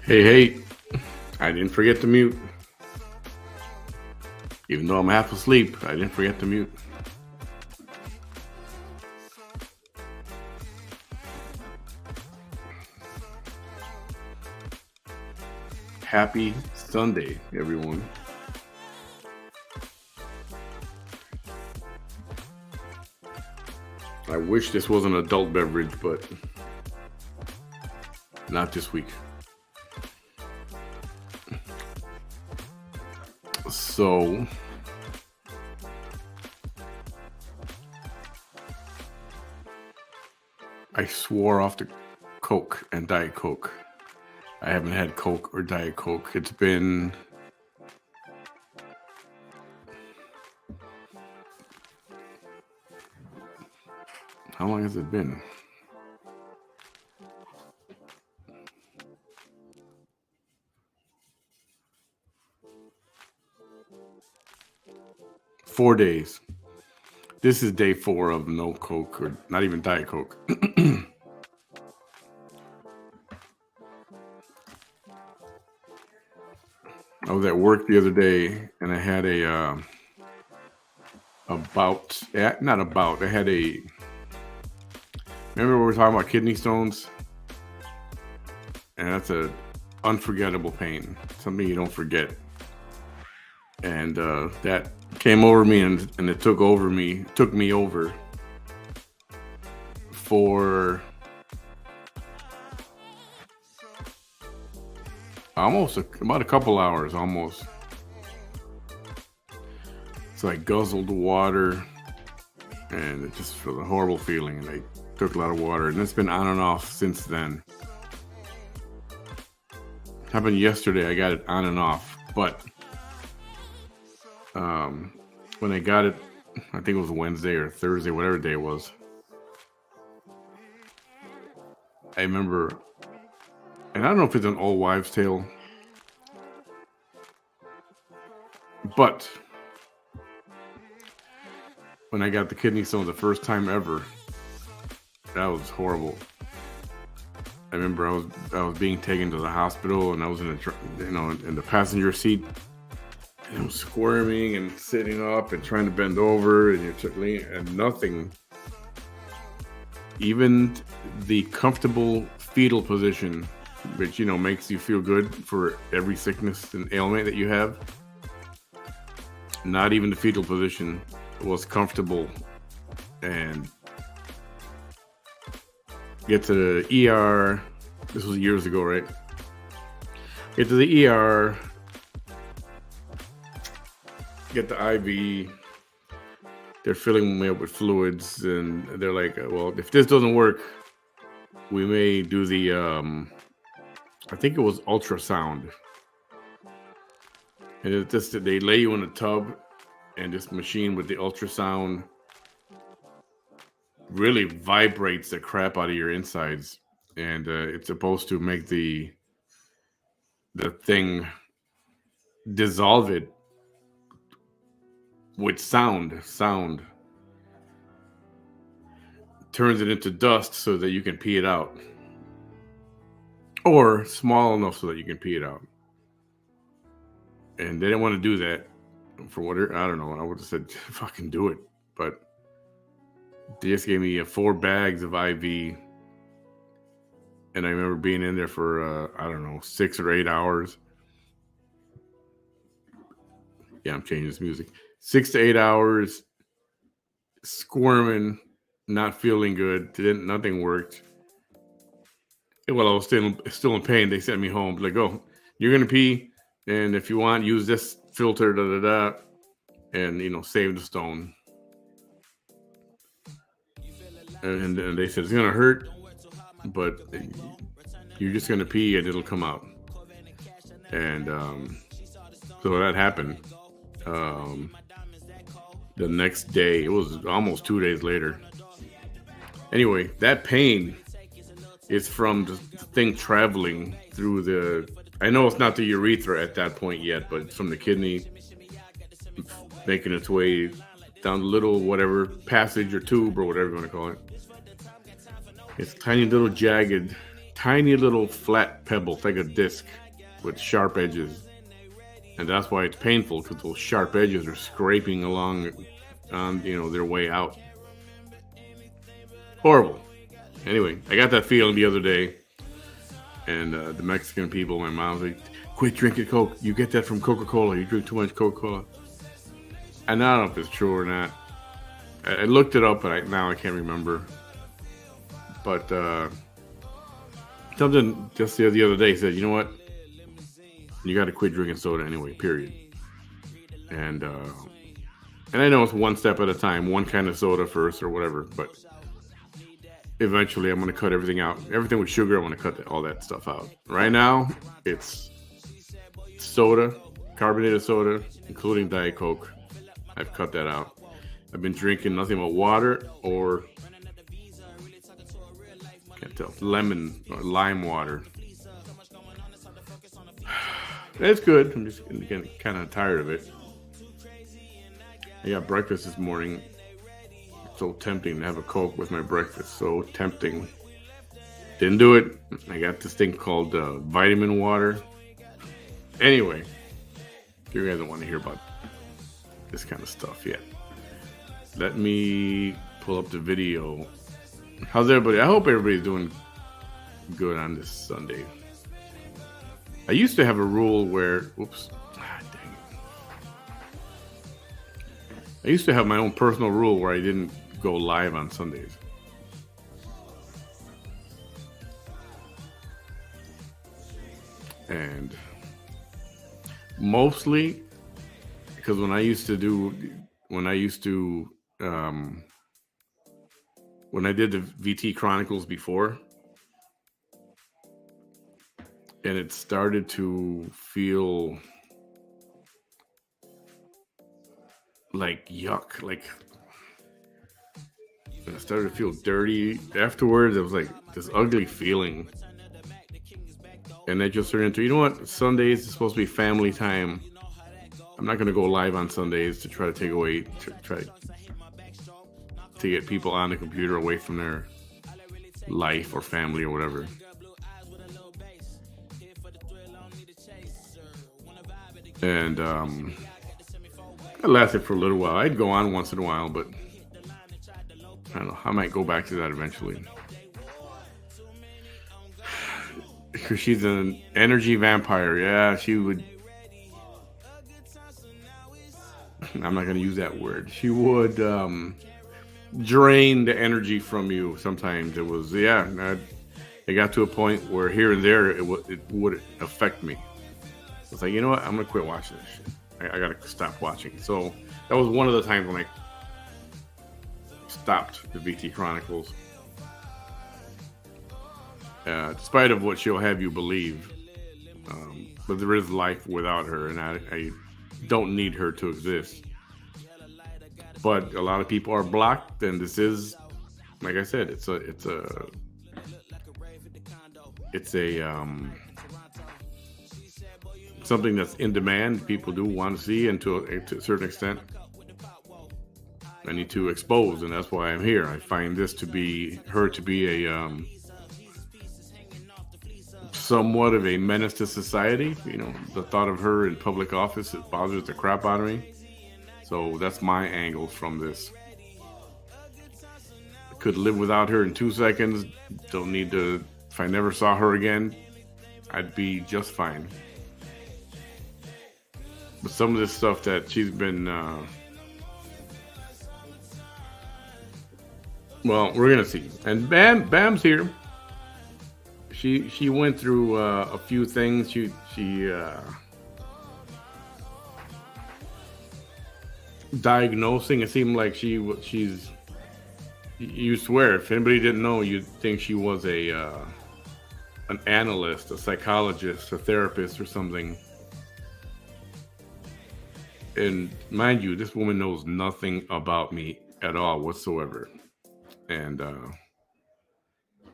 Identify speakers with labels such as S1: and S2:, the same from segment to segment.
S1: Hey, I didn't forget to mute. Even though I'm half asleep, I didn't forget to mute. Happy Sunday, everyone. I wish this was an adult beverage, but not this week. So, I swore off the Coke and Diet Coke. I haven't had Coke or Diet Coke. It's been how long has it been? Four days. This is day 4 of no Coke or not even Diet Coke. I was at work the other day and I had I had a, remember we were talking about kidney stones? And that's a unforgettable pain, something you don't forget. And that came over me and it took me over for about a couple hours almost. So I guzzled the water and it just was a horrible feeling, and I took a lot of water, and it's been on and off since then. Happened yesterday, I got it on and off, but when I got it, I think it was Wednesday or Thursday, whatever day it was, I remember, and I don't know if it's an old wives' tale, but when I got the kidney stone the first time ever, that was horrible. I remember I was being taken to the hospital, and I was in the passenger seat, and I was squirming and sitting up and trying to bend over, and nothing. Even the comfortable fetal position, which makes you feel good for every sickness and ailment that you have, not even the fetal position was comfortable. And get to the ER. This was years ago, right? Get to the ER. Get the IV. They're filling me up with fluids, and they're like, well, if this doesn't work, we may do the, I think it was ultrasound. And it's just that they lay you in a tub, and this machine with the ultrasound really vibrates the crap out of your insides. And it's supposed to make the thing dissolve it with sound turns it into dust so that you can pee it out, or small enough so that you can pee it out. And they didn't want to do that, for whatever, I don't know. I would have said fucking do it, but they just gave me 4 bags of IV, and I remember being in there for I don't know, 6 or 8 hours. Yeah, I'm changing this music. 6 to 8 hours, squirming, not feeling good. Nothing worked. Well, I was still in pain. They sent me home. Like, oh, you're gonna pee, and if you want, use this filter, da da da, and save the stone. And they said it's gonna hurt, but you're just gonna pee and it'll come out. And so that happened. The next day, it was almost 2 days later. Anyway, that pain is from the thing traveling through the. I know it's not the urethra at that point yet, but it's from the kidney making its way down the little whatever passage or tube or whatever you want to call it. It's tiny little jagged, tiny little flat pebbles, like a disc with sharp edges. And that's why it's painful, because those sharp edges are scraping along on their way out. Horrible. Anyway, I got that feeling the other day, and the Mexican people, my mom was like, quit drinking Coke. You get that from Coca-Cola. You drink too much Coca-Cola. And I don't know if it's true or not. I looked it up, but now I can't remember. But something just the other day said, you know what? You got to quit drinking soda anyway, period. And I know it's one step at a time, one kind of soda first or whatever, but eventually I'm going to cut everything out. Everything with sugar, I want to cut all that stuff out. Right now, it's soda, carbonated soda, including Diet Coke. I've cut that out. I've been drinking nothing but water or, can't tell, lemon or lime water. It's good. I'm just getting kind of tired of it. I got breakfast this morning. It's so tempting to have a Coke with my breakfast. So tempting. Didn't do it. I got this thing called vitamin water. Anyway, you guys don't want to hear about this kind of stuff yet. Let me pull up the video. How's everybody? I hope everybody's doing good on this Sunday. I used to have a rule where, dang it. I used to have my own personal rule where I didn't go live on Sundays. And mostly because when I did the VT Chronicles before, and it started to feel like yuck, like I started to feel dirty afterwards. It was like this ugly feeling, and I just turned into, you know what, Sundays is supposed to be family time. I'm not going to go live on Sundays to try to try to get people on the computer away from their life or family or whatever. And it lasted for a little while. I'd go on once in a while, but I don't know. I might go back to that eventually. Because she's an energy vampire. Yeah, she would. I'm not going to use that word. She would drain the energy from you. Sometimes it was, it got to a point where here and there it would affect me. It's like, you know what? I'm going to quit watching this shit. I got to stop watching. So that was one of the times when I stopped the VT Chronicles. Despite of what she'll have you believe. But there is life without her, and I don't need her to exist. But a lot of people are blocked, and this is, like I said, it's a something that's in demand. People do want to see, and to a certain extent, I need to expose, and that's why I'm here. I find this to be a somewhat of a menace to society. You know, the thought of her in public office, it bothers the crap out of me. So that's my angle from this. Could live without her in 2 seconds. Don't need to. If I never saw her again, I'd be just fine. But some of this stuff that she's been, well, we're gonna see. And Bam's here. She went through a few things. She diagnosing. It seemed like she's. You swear, if anybody didn't know, you'd think she was an analyst, a psychologist, a therapist, or something. And mind you, this woman knows nothing about me at all whatsoever. And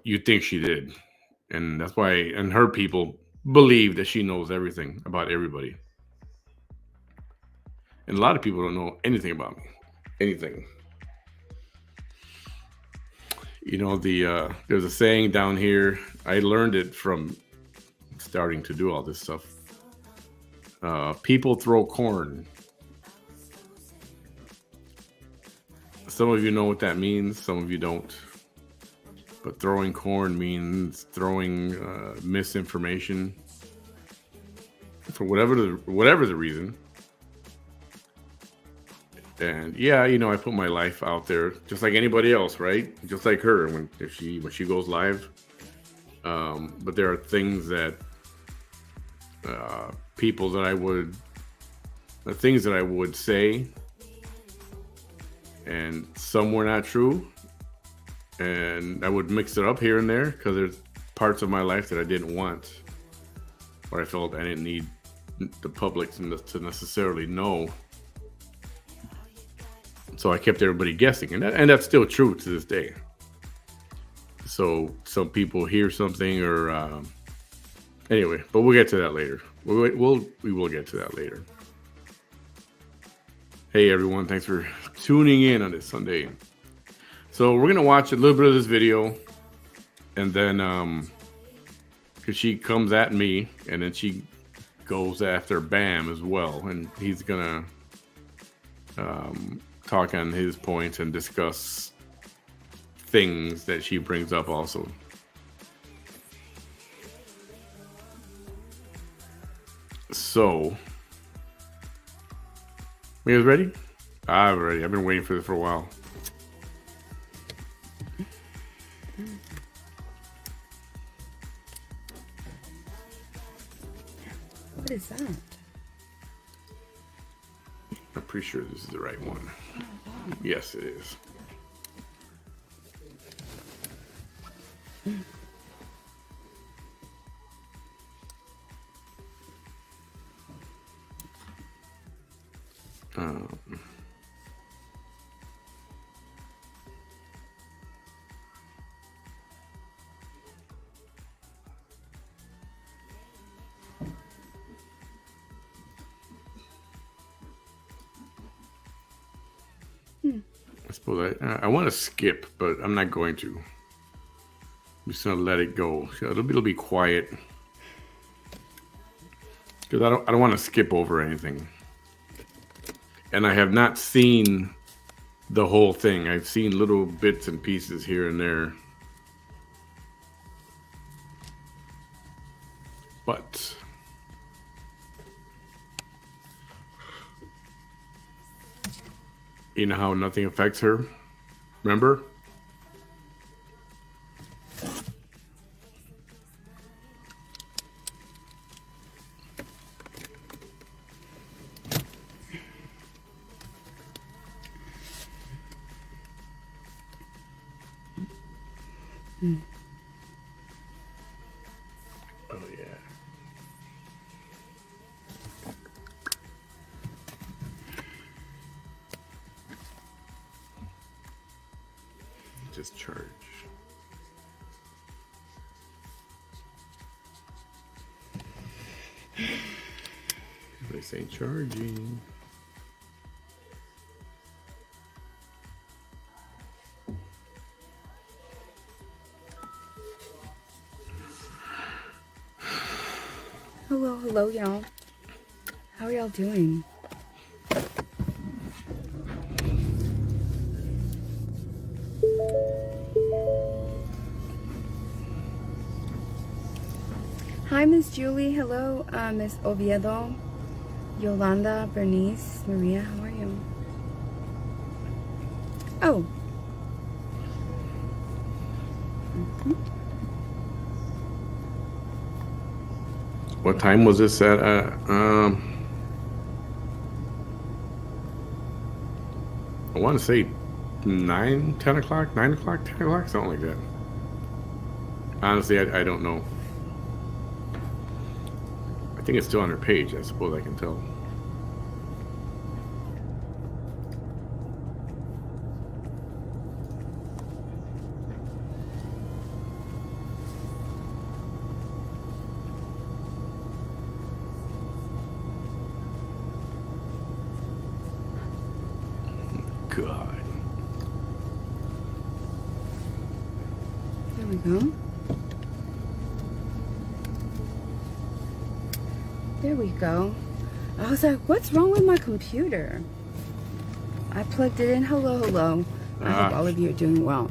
S1: you'd think she did. And that's why, and her people believe that she knows everything about everybody. And a lot of people don't know anything about me. Anything. You know, there's a saying down here. I learned it from starting to do all this stuff. People throw corn. Some of you know what that means. Some of you don't. But throwing corn means throwing misinformation for whatever the reason. And yeah, you know, I put my life out there just like anybody else, right? Just like her when she goes live. But there are things that things that I would say, and some were not true, and I would mix it up here and there because there's parts of my life that I didn't want, or I felt I didn't need the public to necessarily know. So I kept everybody guessing, and that's still true to this day. So some people hear something, or anyway, but we'll get to that later. We will get to that later. Hey everyone, thanks for tuning in on this Sunday. So we're gonna watch a little bit of this video, and then because she comes at me, and then she goes after Bam as well, and he's gonna talk on his points and discuss things that she brings up also. So, you guys ready? I'm ready. I've been waiting for this for a while.
S2: What is that?
S1: I'm pretty sure this is the right one. Yes, it is. I suppose I want to skip, but I'm not going to. I'm just gonna let it go. It'll be quiet because I don't want to skip over anything. And I have not seen the whole thing. I've seen little bits and pieces here and there. But you know how nothing affects her? Remember? Oh yeah. Just charge. They say charging.
S2: Hello, y'all. How are y'all doing? Hi, Miss Julie. Hello, Miss Oviedo, Yolanda, Bernice, Maria. How are you? Oh.
S1: What time was this at? I want to say 9, 10 o'clock, 9 o'clock, 10 o'clock, something like that. Honestly, I don't know. I think it's still on her page. I suppose I can tell. God.
S2: There we go. There we go. I was like, what's wrong with my computer? I plugged it in. Hello, hello. I hope all of you are doing well.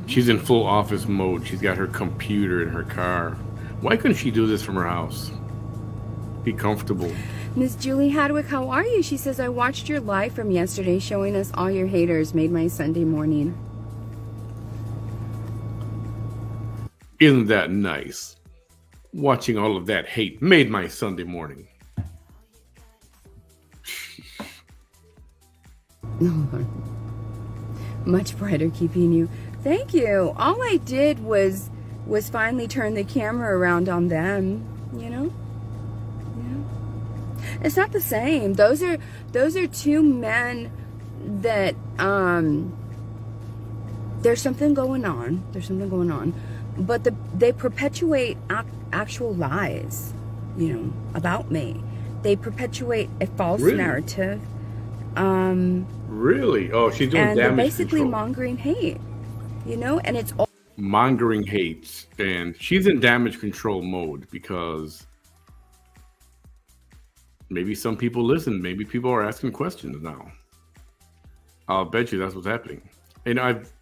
S1: She's in full office mode. She's got her computer in her car. Why couldn't she do this from her house? Be comfortable.
S2: Miss Julie Hadwick, how are you? She says, I watched your live from yesterday showing us all your haters. Made my Sunday morning.
S1: Isn't that nice? Watching all of that hate made my Sunday morning.
S2: Much brighter keeping you. Thank you. All I did was finally turn the camera around on them, you know? Yeah. It's not the same. Those are two men that there's something going on. There's something going on. But they perpetuate actual lies, you know, about me. They perpetuate a false narrative.
S1: Really? Oh, she's doing
S2: and
S1: damage
S2: they're basically
S1: control.
S2: mongering hate, you know, and it's all
S1: Mongering hate, and she's in damage control mode because maybe some people listen. Maybe people are asking questions now. I'll bet you that's what's happening. And I've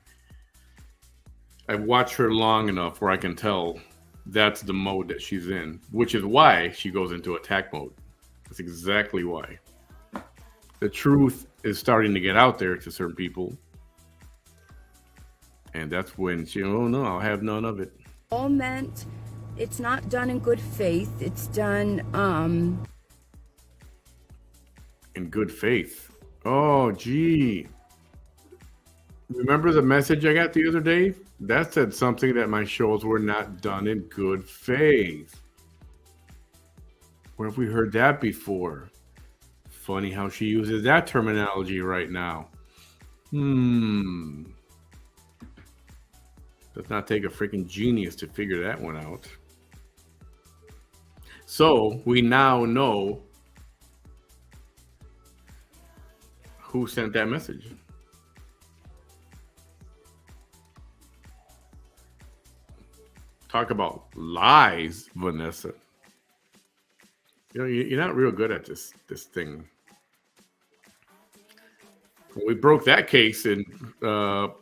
S1: watched her long enough where I can tell that's the mode that she's in, which is why she goes into attack mode. That's exactly why. The truth is starting to get out there to certain people. And that's when she, oh no, I'll have none of it.
S2: All meant, it's not done in good faith. It's done
S1: in good faith. Oh, gee. Remember the message I got the other day? That said something that my shows were not done in good faith. Where have we heard that before? Funny how she uses that terminology right now. Does not take a freaking genius to figure that one out. So we now know who sent that message. Talk about lies, Vanessa. You know, you're not real good at this thing. We broke that case in 4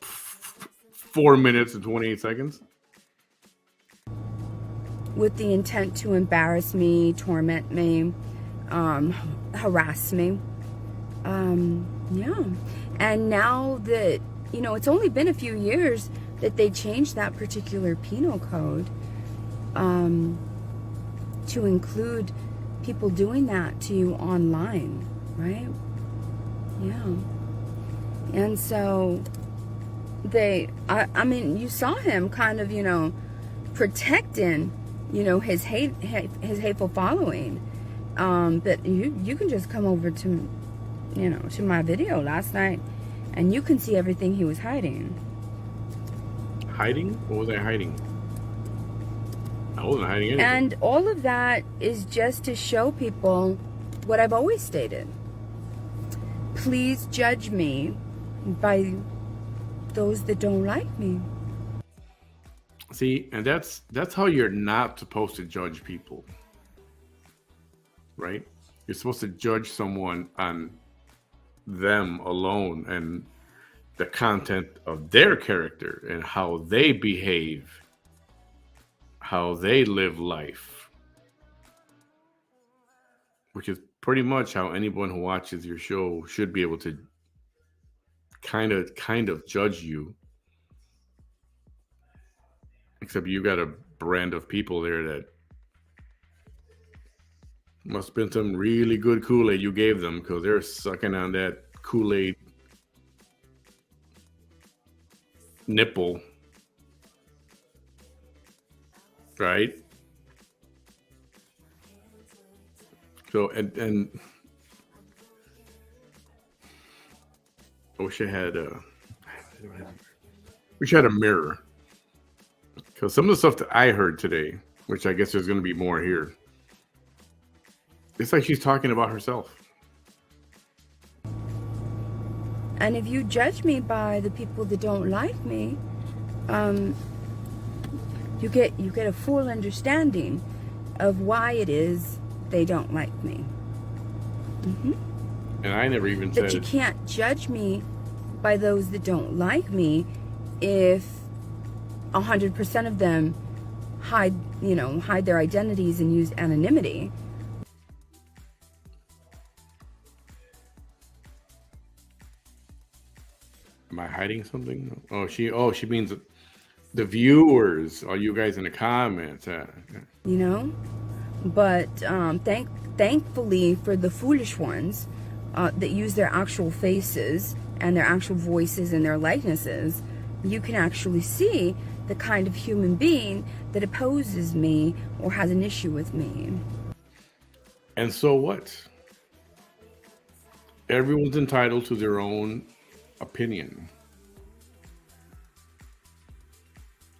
S1: minutes and 28 seconds.
S2: with the intent to embarrass me, torment me, harass me. Yeah. And now that, you know, it's only been a few years that they changed that particular penal code to include people doing that to you online, right? Yeah. And so I mean, you saw him kind of, you know, protecting, you know, his hateful following. But you can just come over to, you know, to my video last night and you can see everything he was hiding.
S1: Hiding? What was I hiding? I wasn't hiding anything.
S2: And all of that is just to show people what I've always stated. Please judge me by those that don't like me.
S1: See, and that's how you're not supposed to judge people, right? You're supposed to judge someone on them alone and the content of their character and how they behave, how they live life, which is pretty much how anyone who watches your show should be able to kind of judge you. Except you got a brand of people there that must have been some really good Kool-Aid you gave them, because they're sucking on that Kool-Aid nipple, right? So and I wish I had a mirror, because some of the stuff that I heard today, which I guess there's going to be more here, it's like she's talking about herself.
S2: And if you judge me by the people that don't like me, you get a full understanding of why it is they don't like me.
S1: And I never even said
S2: But you can't judge me by those that don't like me if 100% of them hide their identities and use anonymity.
S1: Am I hiding something? Oh, she means the viewers, all you guys in the comments.
S2: But thankfully for the foolish ones that use their actual faces and their actual voices and their likenesses, you can actually see the kind of human being that opposes me or has an issue with me.
S1: And so what? Everyone's entitled to their own opinion.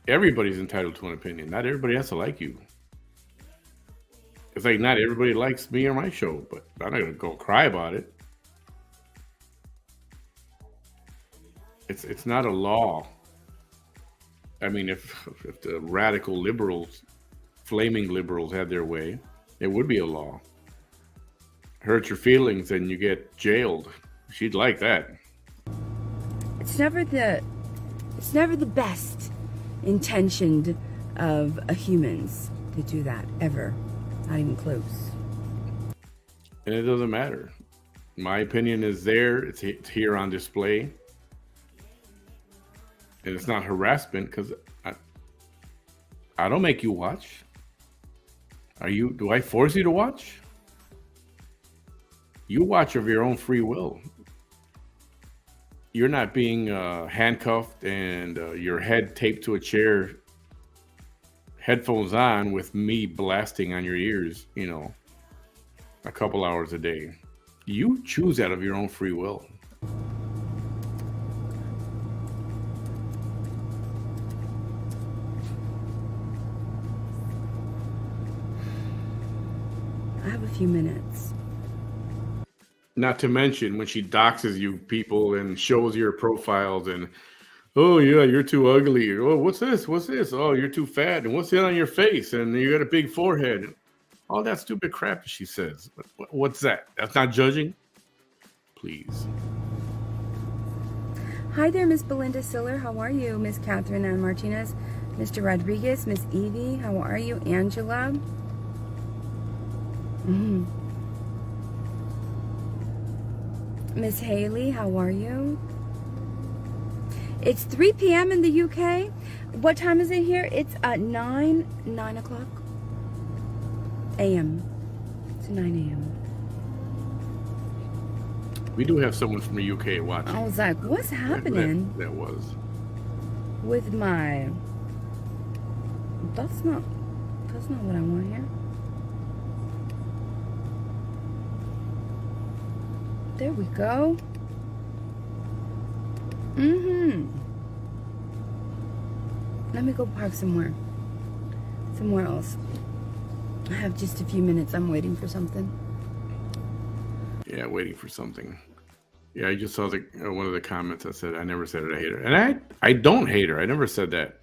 S1: Everybody's entitled to an opinion. Not everybody has to like you. It's like not everybody likes me or my show, but I'm not gonna go cry about it. It's not a law. I mean, if the radical liberals, flaming liberals, had their way, it would be a law. Hurt your feelings and you get jailed. She'd like that.
S2: It's never the best intentioned of humans to do that, ever. Not even close.
S1: And it doesn't matter. My opinion is there. It's here on display. And it's not harassment, because I don't make you watch. Do I force you to watch? You watch of your own free will. You're not being handcuffed and your head taped to a chair, headphones on, with me blasting on your ears, a couple hours a day. You choose out of your own free will.
S2: I have a few minutes.
S1: Not to mention when she doxes you people and shows your profiles and, oh yeah, you're too ugly. Oh, what's this? What's this? Oh, you're too fat. And what's that on your face? And you got a big forehead. All that stupid crap she says. What's that? That's not judging? Please.
S2: Hi there, Miss Belinda Siller. How are you? Miss Catherine Ann Martinez. Mr. Rodriguez. Miss Evie. How are you? Angela. Miss Haley. How are you? It's 3 p.m. in the UK. What time is it here? It's 9 o'clock a.m. It's 9 a.m.
S1: We do have someone from the UK watching.
S2: I was like, what's happening?
S1: That was.
S2: With my... That's not what I want here. There we go. Let me go park somewhere else. I have just a few minutes. I'm waiting for something.
S1: Yeah, waiting for something. Yeah, I just saw one of the comments that said, I never said I hate her. And I don't hate her. I never said that.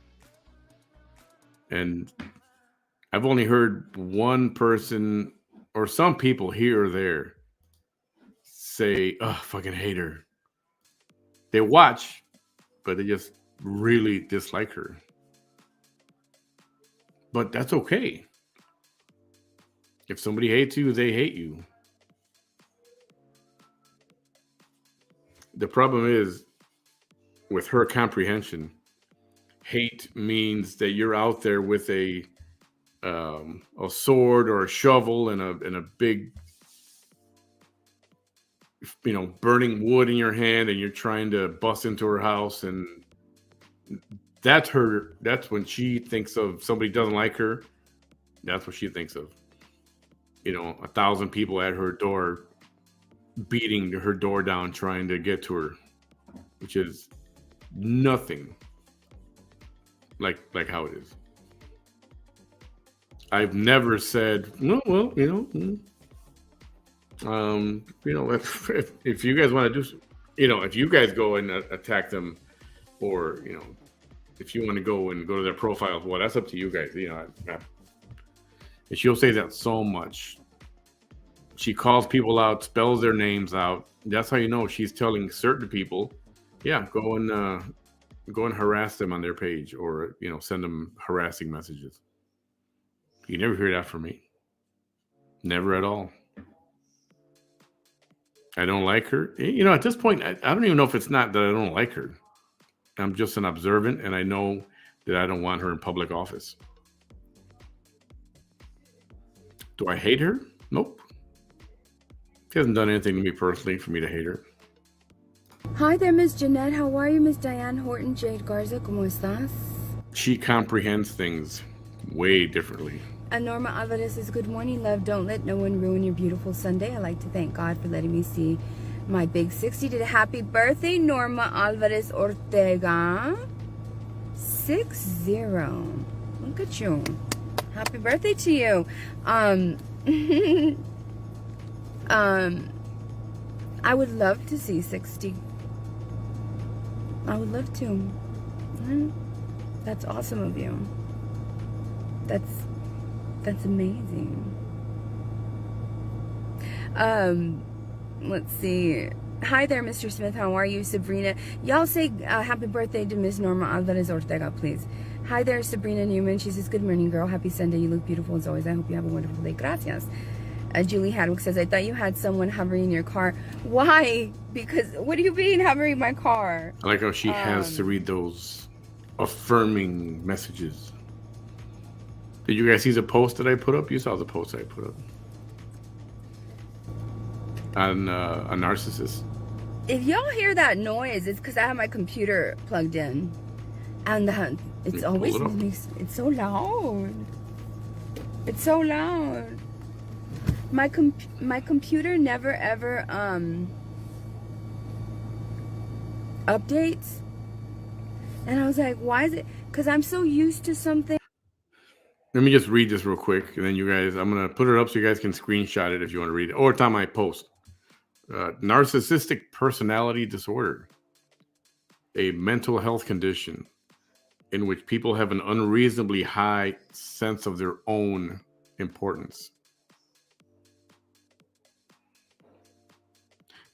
S1: And I've only heard one person or some people here or there say, oh, fucking hate her. They watch, but they just really dislike her. But that's okay. If somebody hates you, they hate you. The problem is with her comprehension, hate means that you're out there with a sword or a shovel and a big, burning wood in your hand, and you're trying to bust into her house, and that's when she thinks of somebody doesn't like her. That's what she thinks of. 1,000 people at her door beating her door down trying to get to her, which is nothing like how it is. I've never said, no, well, if you guys want to do, if you guys go and attack them, or if you want to go to their profiles, well, that's up to you guys. And she'll say that so much. She calls people out, spells their names out. That's how you know she's telling certain people, yeah, go and harass them on their page, or send them harassing messages. You never hear that from me. Never at all. I don't like her. At this point, I don't even know if it's not that I don't like her. I'm just an observant, and I know that I don't want her in public office. Do I hate her? Nope. She hasn't done anything to me personally for me to hate her.
S2: Hi there, Miss Jeanette. How are you? Miss Diane Horton, Jade Garza, ¿cómo estás?
S1: She comprehends things way differently.
S2: Norma Alvarez says, good morning, love. Don't let no one ruin your beautiful Sunday. I'd like to thank God for letting me see my big 60. Happy birthday, Norma Alvarez Ortega. 60. Look at you. Happy birthday to you. I would love to see 60. I would love to. That's awesome of you. That's amazing. Let's see. Hi there, Mr. Smith. How are you? Sabrina. Y'all say happy birthday to Miss Norma Alvarez Ortega, please. Hi there, Sabrina Newman. She says, good morning, girl. Happy Sunday. You look beautiful as always. I hope you have a wonderful day. Gracias. Julie Hadwick says, I thought you had someone hovering in your car. Why? Because, what do you mean hovering my car?
S1: I like how she has to read those affirming messages. Did you guys see the post that I put up? You saw the post that I put up. On a narcissist.
S2: If y'all hear that noise, it's because I have my computer plugged in. And it's always, it's so loud. It's so loud. My computer never ever updates, and I was like, why is it? Because I'm so used to something.
S1: Let me just read this real quick, and then you guys, I'm gonna put it up so you guys can screenshot it if you want to read it, or it's on my post. Narcissistic personality disorder, a mental health condition in which people have an unreasonably high sense of their own importance.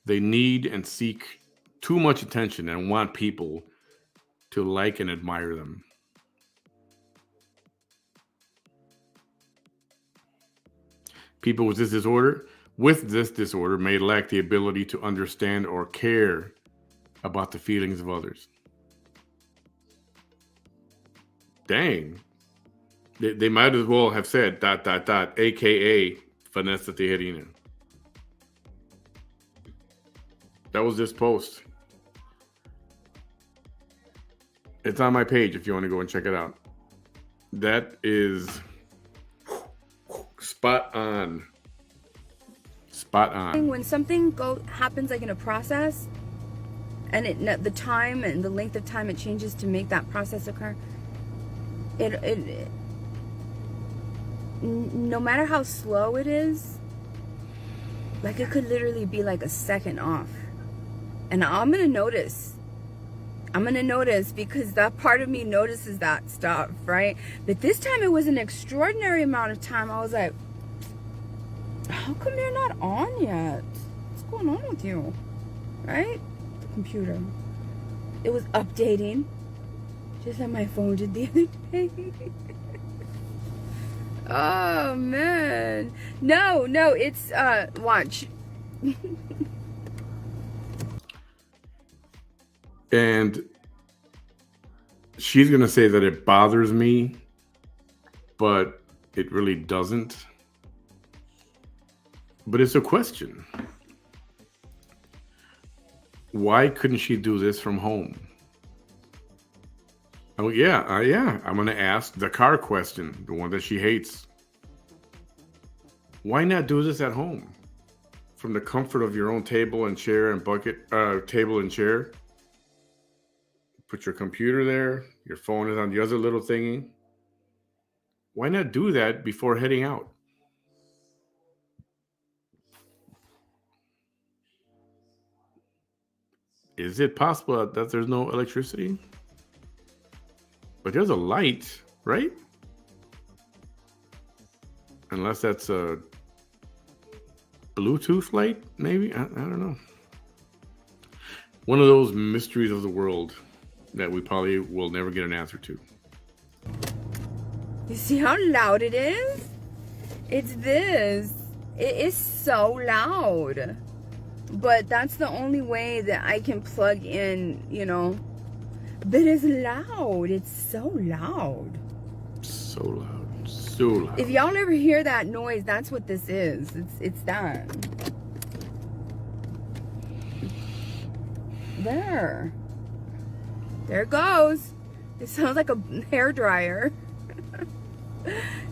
S1: They need and seek too much attention and want people to like and admire them. People with this disorder may lack the ability to understand or care about the feelings of others. Dang. They might as well have said ... aka Vanessa Tejerina. That was this post. It's on my page if you want to go and check it out. That is spot on. Spot on.
S2: When something happens like in a process, and the time and the length of time it changes to make that process occur, it no matter how slow it is, like it could literally be like a second off. And I'm going to notice. I'm going to notice because that part of me notices that stuff, right? But this time it was an extraordinary amount of time. I was like, how come they're not on yet? What's going on with you? Right? The computer. It was updating. Just like my phone did the other day. Oh, man. No, it's, watch.
S1: And she's going to say that it bothers me, but it really doesn't. But it's a question. Why couldn't she do this from home? Oh, yeah. I'm going to ask the car question, the one that she hates. Why not do this at home? From the comfort of your own table and chair and table and chair. Put your computer there. Your phone is on the other little thingy. Why not do that before heading out? Is it possible that there's no electricity? But there's a light, right? Unless that's a Bluetooth light, maybe? I don't know. One of those mysteries of the world that we probably will never get an answer to.
S2: You see how loud it is? It's this. It is so loud. But that's the only way that I can plug in, you know. But it's loud. It's so loud.
S1: So loud. So loud.
S2: If y'all ever hear that noise, that's what this is. It's that. There it goes. It sounds like a hairdryer.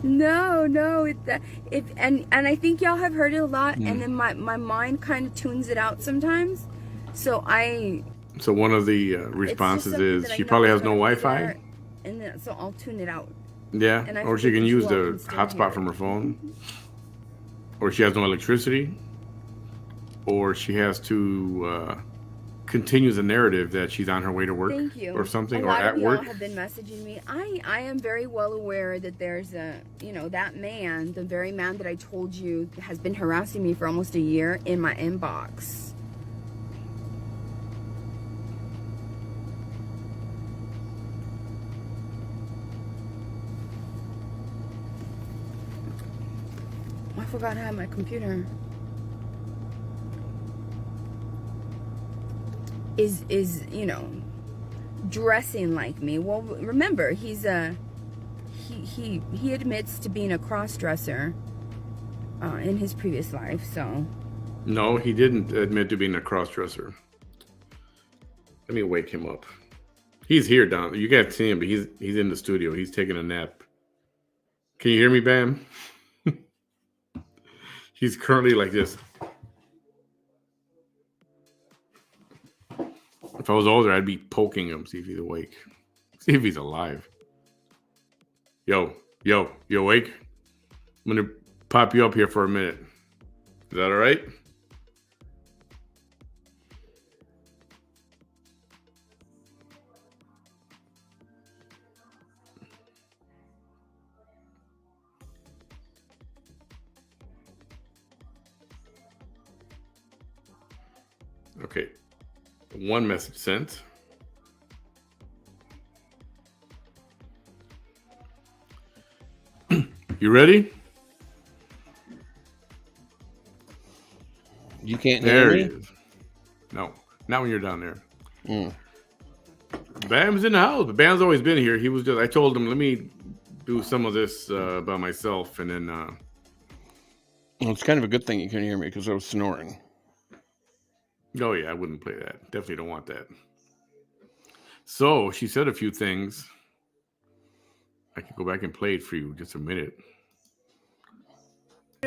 S2: No, and I think y'all have heard it a lot, and then my mind kind of tunes it out sometimes. So
S1: one of the responses is she probably has no Wi-Fi,
S2: and then so I'll tune it out.
S1: Yeah, or she can use the hotspot from her phone, or she has no electricity, or she has to continue the narrative that she's on her way to work or something, or at work. A lot of y'all have been messaging me. I am very well aware that there's that man, the very man that I told you has been harassing me for almost a year, in my inbox. I forgot I had my computer. Is dressing like me. Well, remember, he's he admits to being a cross-dresser in his previous life. So no, he didn't admit to being a cross-dresser. Let me wake him up. He's here down. You can't see him, but he's in the studio. He's taking a nap. Can you hear me, Bam? He's currently like this. If I was older, I'd be poking him, see if he's awake. See if he's alive. Yo, you awake? I'm going to pop you up here for a minute. Is that all right? Okay. One message sent. You ready?
S3: You can't
S1: hear me?
S3: There it is.
S1: No, not when you're down there. Bam's in the house. But Bam's always been here. He was just. I told him, let me do some of this by myself, and then.
S3: Well, it's kind of a good thing you couldn't hear me because I was snoring.
S1: Oh yeah, I wouldn't play that. Definitely don't want that. So she said a few things. I can go back and play it for you just a minute.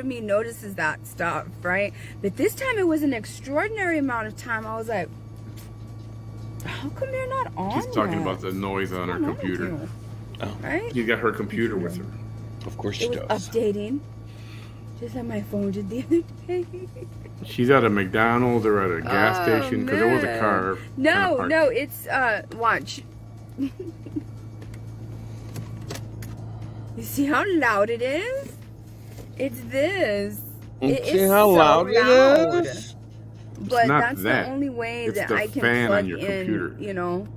S2: Me notices that stuff, right? But this time it was an extraordinary amount of time. I was like, how come they're not on?
S1: She's talking about the noise on her computer.
S3: Oh.
S2: Right?
S1: You got her computer with her.
S3: Of course she
S2: does. It was updating. Just like my phone did the other day.
S1: She's at a McDonald's or at a gas station because there was a car.
S2: No, it's watch. You see how loud it is? It's this.
S3: See how loud it is?
S2: But
S1: not
S2: that's
S1: that.
S2: the only way
S1: It's
S2: that
S1: the
S2: I can
S1: fan
S2: plug
S1: on your
S2: in,
S1: computer.
S2: you know.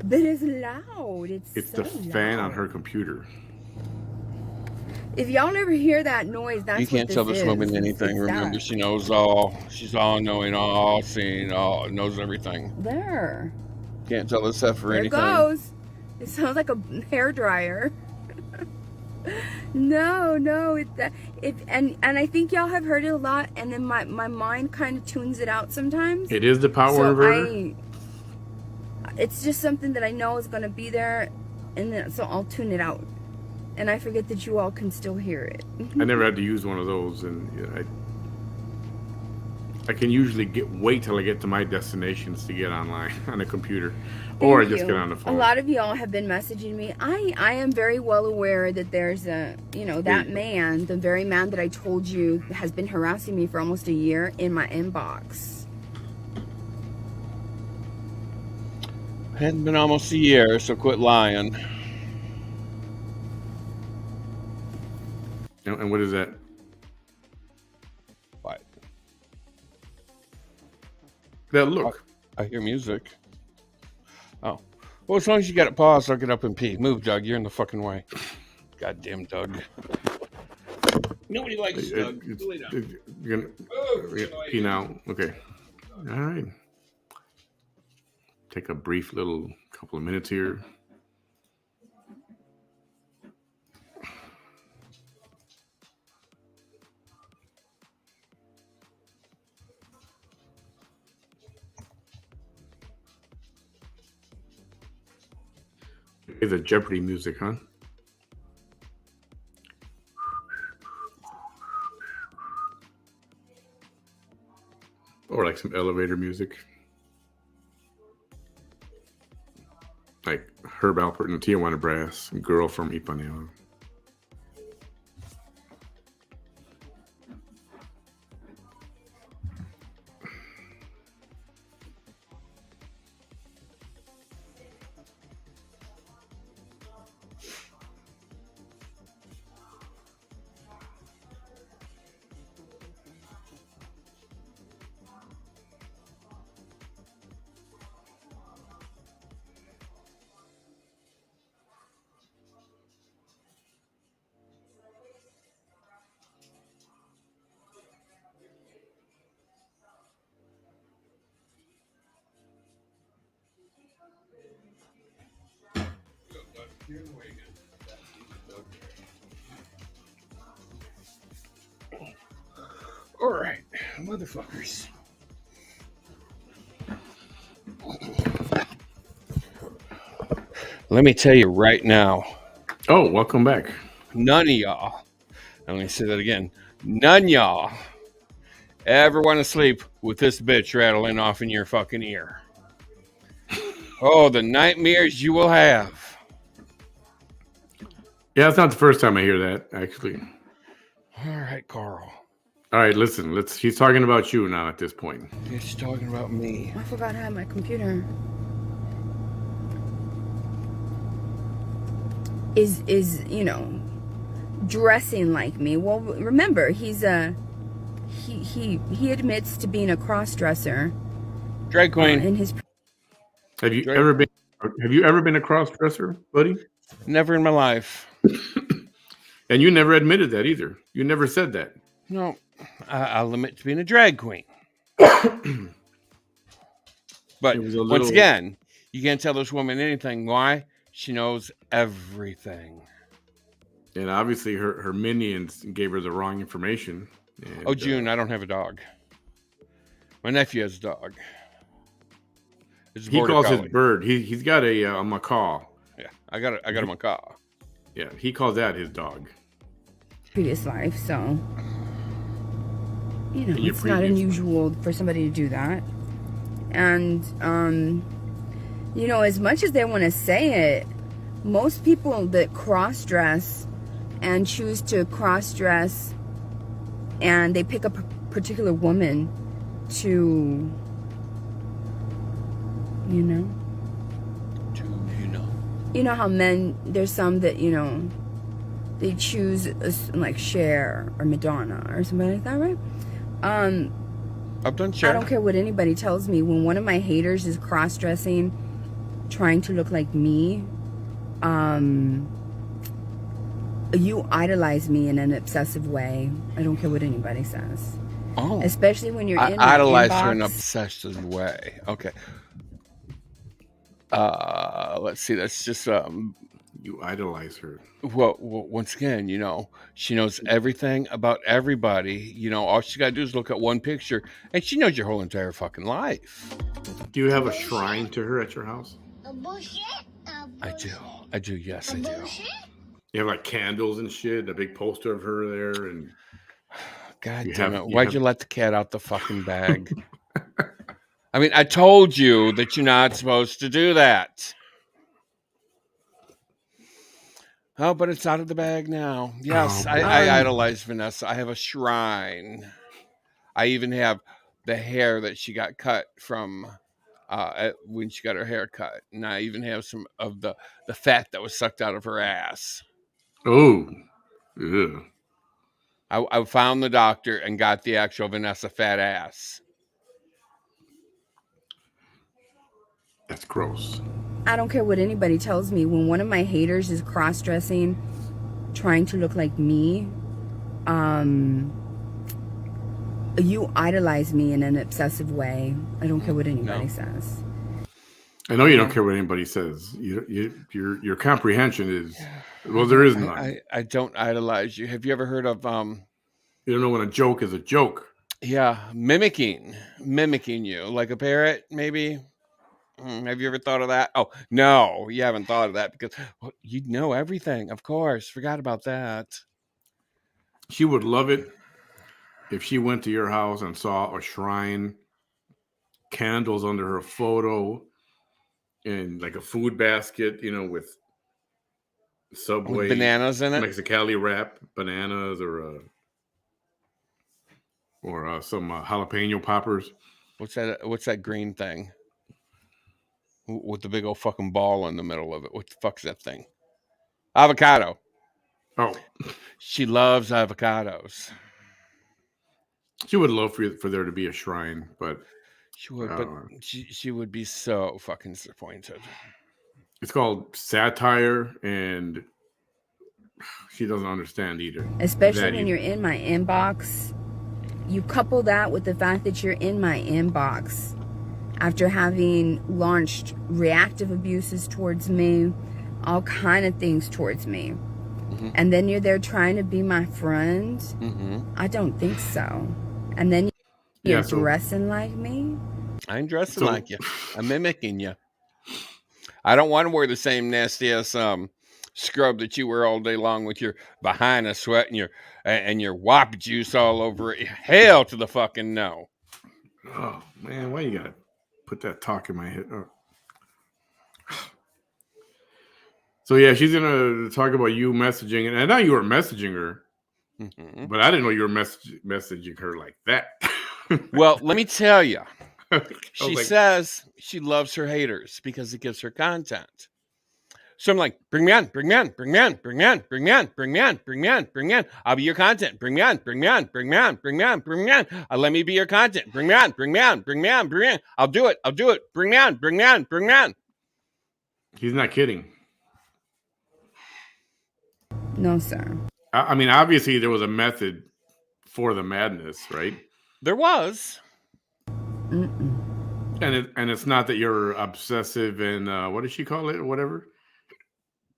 S2: But it's loud.
S1: It's
S2: so
S1: the fan on
S2: loud.
S1: her computer.
S2: If y'all ever hear that noise, that's
S3: You can't tell this woman anything. Remember, she knows all. She's all knowing, all seeing, all knows everything.
S2: There.
S3: Can't tell this stuff for
S2: There it
S3: anything.
S2: goes. It sounds like a hairdryer. No, and I think y'all have heard it a lot, and then my mind kind of tunes it out sometimes.
S1: It is the power inverter.
S2: It's just something that I know is gonna be there, and then so I'll tune it out, and I forget that you all can still hear it.
S1: I never had to use one of those, and I can usually wait till I get to my destinations to get online on a computer, or I just get on the phone.
S2: A lot of y'all have been messaging me. I am very well aware that there's that man, the very man that I told you has been harassing me for almost a year, in my inbox.
S3: Hadn't been almost a year, so quit lying.
S1: And what is that?
S3: What?
S1: That look.
S3: I hear music. Oh. Well, as long as you got it paused, I'll get up and pee. Move, Doug. You're in the fucking way. Goddamn Doug. Nobody likes Doug.
S1: You're gonna pee now. Okay. All right. Take a brief little couple of minutes here. It's a Jeopardy music, huh? Or like some elevator music. Like Herb Alpert and the Tijuana Brass, Girl from Ipanema.
S3: All right, motherfuckers. Let me tell you right now.
S1: Oh, welcome back.
S3: None of y'all, I'm going to say that again, none y'all ever want to sleep with this bitch rattling off in your fucking ear. Oh, the nightmares you will have.
S1: Yeah, it's not the first time I hear that, actually.
S3: All right, Carl.
S1: All right, listen. She's talking about you now at this point.
S3: She's talking about me.
S2: I forgot I had my computer. Is dressing like me. Well, remember, he admits to being a cross-dresser.
S3: Drag queen.
S2: In his
S1: Have you ever been a cross-dresser, buddy?
S3: Never in my life.
S1: And you never admitted that either. You never said that.
S3: No, I'll admit to being a drag queen. But once again, you can't tell this woman anything. Why? She knows everything.
S1: And obviously her minions gave her the wrong information. And,
S3: oh, June, I don't have a dog. My nephew has a dog.
S1: He calls his bird. He's got a macaw.
S3: Yeah, I got a macaw.
S1: Yeah, he calls that his dog.
S2: Previous life, so it's not unusual for somebody to do that. And as much as they want to say it, most people that cross-dress and choose to cross-dress and they pick a particular woman to how men, there's some that they choose like Cher or Madonna or somebody like that, right?
S3: I've done
S2: I
S3: share.
S2: don't care what anybody tells me. When one of my haters is cross-dressing, trying to look like me, you idolize me in an obsessive way. I don't care what anybody says.
S3: Oh,
S2: Especially when you're
S3: I
S2: in my
S3: idolize her in an
S2: inbox.
S3: obsessive way. Okay. Let's see. That's just
S1: You idolize her.
S3: well, once again, she knows everything about everybody. All she got to do is look at one picture, and she knows your whole entire fucking life.
S1: Do you have a shrine to her at your house?
S3: I do. Yes, I do.
S1: You have like candles and shit, a big poster of her there, and
S3: God
S1: you
S3: damn
S1: have
S3: it! Why'd you let the cat out the fucking bag? I mean, I told you that you're not supposed to do that. Oh, but it's out of the bag now. Yes,
S1: Oh
S3: I
S1: boy.
S3: idolize Vanessa. I have a shrine. I even have the hair that she got cut from when she got her hair cut. And I even have some of the fat that was sucked out of her ass.
S1: Oh, yeah.
S3: I found the doctor and got the actual Vanessa fat ass.
S1: That's gross.
S2: I don't care what anybody tells me. When one of my haters is cross-dressing, trying to look like me, you idolize me in an obsessive way. I don't care what anybody says.
S1: I know you don't care what anybody says. Your comprehension is, well, there is none.
S3: I don't idolize you. Have you ever heard of
S1: You don't know when a joke is a joke.
S3: yeah, mimicking you like a parrot, maybe? Have you ever thought of that? Oh, no, you haven't thought of that because you know everything. Of course, forgot about that.
S1: She would love it if she went to your house and saw a shrine, candles under her photo, and like a food basket, with Subway
S3: With bananas in it.
S1: Mexicali wrap, bananas, or some jalapeno poppers.
S3: What's that green thing with the big old fucking ball in the middle of it? What the fuck's that thing? Avocado.
S1: Oh,
S3: She loves avocados.
S1: she would love for there to be a shrine, but
S3: She would, but she would be so fucking disappointed.
S1: it's called satire, and she doesn't understand either.
S2: Especially when you're in my inbox. You couple that with the fact that you're in my inbox after having launched reactive abuses towards me, all kind of things towards me. Mm-hmm. And then you're there trying to be my friend. Mm-hmm. I don't think so. And then you're dressing like me.
S3: I ain't dressing like you. I'm mimicking you. I don't want to wear the same nasty ass scrub that you wear all day long with your behind a sweat and your wop juice all over it. Hell to the fucking no.
S1: Oh man, why you gotta put that talk in my head? Oh. So yeah, she's gonna talk about you messaging, and I know you were messaging her, but I didn't know you were messaging her like that.
S3: Well, let me tell you. She says she loves her haters because it gives her content. So I'm like, bring me on, bring me on, bring me on, bring me on, bring me on, bring me on, bring me on, bring me on. I'll be your content. Bring me on, bring me on, bring me on, bring me on, bring me on. Let me be your content. Bring me on, bring me on, bring me on, bring me on. I'll do it. Bring me on, bring me on, bring me on.
S1: He's not kidding.
S2: No, sir.
S1: I mean, obviously there was a method for the madness, right?
S3: There was.
S2: Mm-mm.
S1: And it's not that you're obsessive and what does she call it or whatever?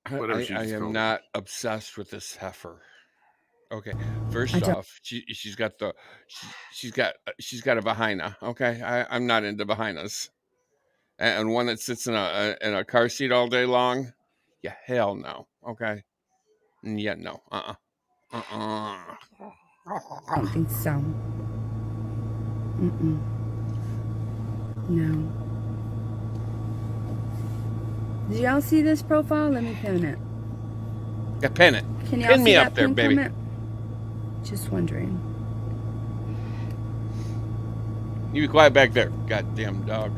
S3: I am not obsessed with this heifer. Okay, first off, she's got a vagina. Okay, I'm not into vaginas, and one that sits in a car seat all day long. Yeah, hell no. Okay, yeah, no.
S2: I don't think so. Mm-mm. No. Did y'all see this profile? Let me pin it.
S3: Yeah, pin it.
S2: Can y'all
S3: pin
S2: see
S3: me
S2: that
S3: up there,
S2: pin
S3: baby.
S2: comment? Just wondering.
S3: You be quiet back there, goddamn dog.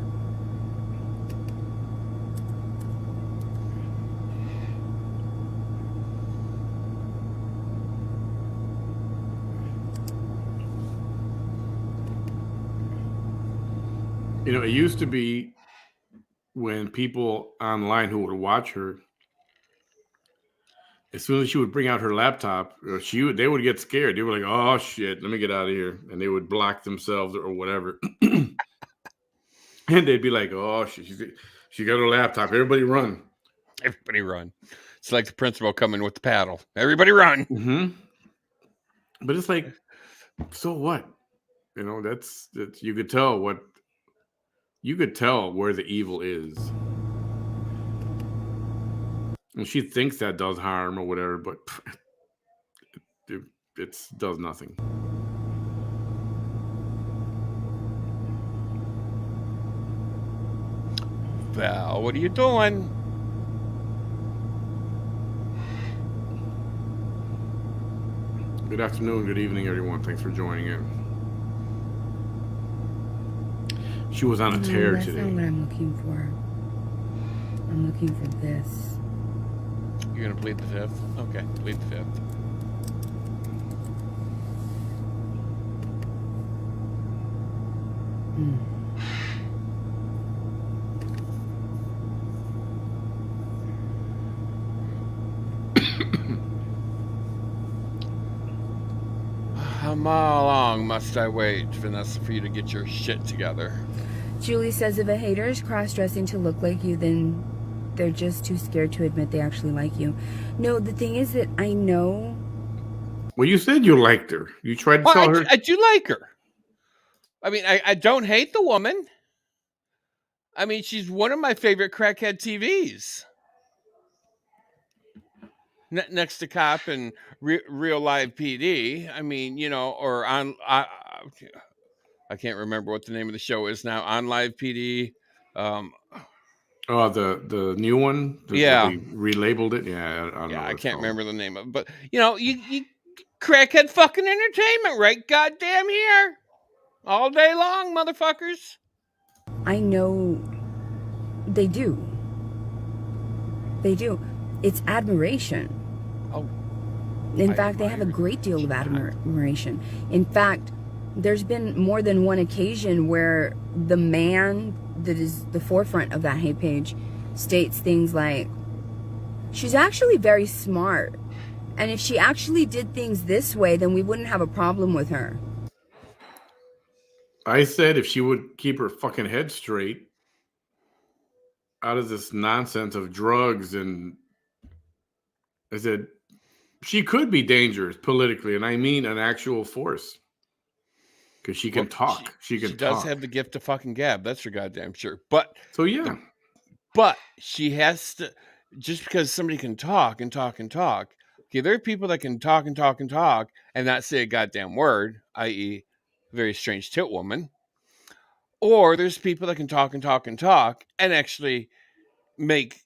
S1: You know, it used to be when people online who would watch her, as soon as she would bring out her laptop, they would get scared. They were like, "Oh shit, let me get out of here," and they would block themselves or whatever. And they'd be like, "Oh shit, she got her laptop. Everybody run!"
S3: Everybody run. It's like the principal coming with the paddle. Everybody run.
S1: Mm-hmm. But it's like, so what? You know, that's you could tell where the evil is. And she thinks that does harm or whatever, but it does nothing.
S3: Val, what are you doing?
S1: Good afternoon, good evening, everyone. Thanks for joining in. She was on a tear
S2: that's
S1: today.
S2: That's not what I'm looking for. I'm looking for this.
S3: You're going to plead the fifth? Okay, plead the fifth. How long must I wait, Vanessa, for you to get your shit together?
S2: Julie says if a hater is cross-dressing to look like you, then they're just too scared to admit they actually like you. No, the thing is that I know...
S1: Well, you said you liked her. You tried to tell her...
S3: I do like her. I mean, I don't hate the woman. I mean, she's one of my favorite crackhead TVs. Next to Cop and Real Live PD. I mean, you know, or on... I can't remember what the name of the show is now. On Live PD.
S1: Oh, the new one?
S3: Yeah.
S1: They relabeled it? Yeah, I don't know.
S3: I can't remember the name of it. But, you know, you crackhead fucking entertainment, right? Goddamn here. All day long, motherfuckers.
S2: I know they do. They do. It's admiration.
S3: Oh.
S2: In fact, they have a great deal of admiration. In fact, there's been more than one occasion where the man that is the forefront of that hate page states things like, she's actually very smart. And if she actually did things this way, then we wouldn't have a problem with her.
S1: I said if she would keep her fucking head straight out of this nonsense of drugs, and I said she could be dangerous politically, and I mean an actual force. Because she can talk. She
S3: does have the gift of fucking gab. That's for goddamn sure. But
S1: so yeah.
S3: But she has to, just because somebody can talk and talk and talk. Okay, there are people that can talk and talk and talk and not say a goddamn word, i.e., very strange tit woman. Or there's people that can talk and talk and talk and actually make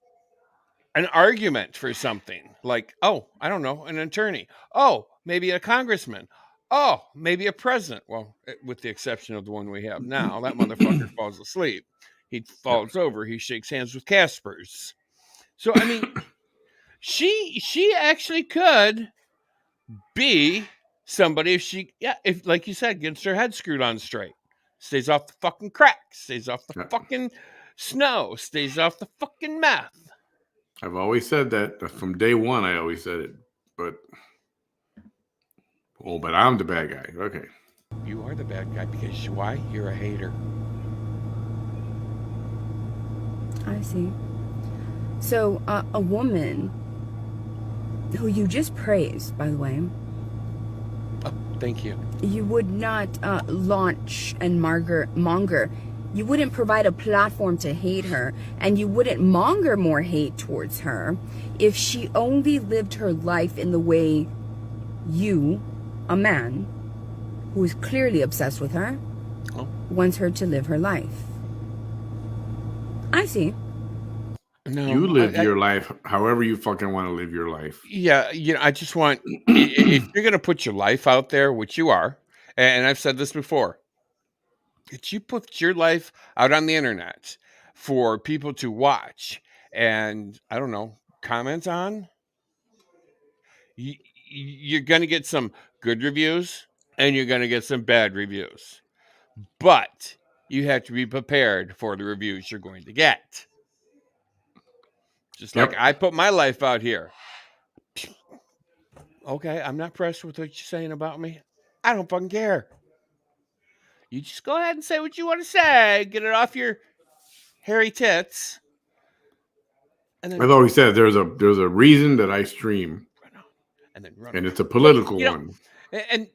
S3: an argument for something. Like, oh, I don't know, an attorney. Oh, maybe a congressman. Oh, maybe a president. Well, with the exception of the one we have now, that motherfucker falls asleep. He falls over. He shakes hands with Caspers. So, I mean, she actually could be somebody if like you said, gets her head screwed on straight, stays off the fucking crack, stays off the fucking snow, stays off the fucking meth.
S1: I've always said that from day one. I always said it, but I'm the bad guy. Okay,
S3: you are the bad guy because why? You're a hater.
S2: I see. So a woman who you just praised, by the way.
S3: Oh, thank you.
S2: You would not launch and monger. You wouldn't provide a platform to hate her, and you wouldn't monger more hate towards her if she only lived her life in the way you, a man who is clearly obsessed with her, wants her to live her life. I see.
S1: No, you live your life however you fucking want to live your life.
S3: Yeah, you know, I just want, if you're going to put your life out there, which you are, and I've said this before, if you put your life out on the internet for people to watch and, I don't know, comment on, you're going to get some good reviews and you're going to get some bad reviews. But you have to be prepared for the reviews you're going to get. Just like I put my life out here. Okay, I'm not pressed with what you're saying about me. I don't fucking care. You just go ahead and say what you want to say. Get it off your hairy tits. And then
S1: I've always said there's a reason that I stream.
S3: And then run.
S1: And it's a political one.
S3: And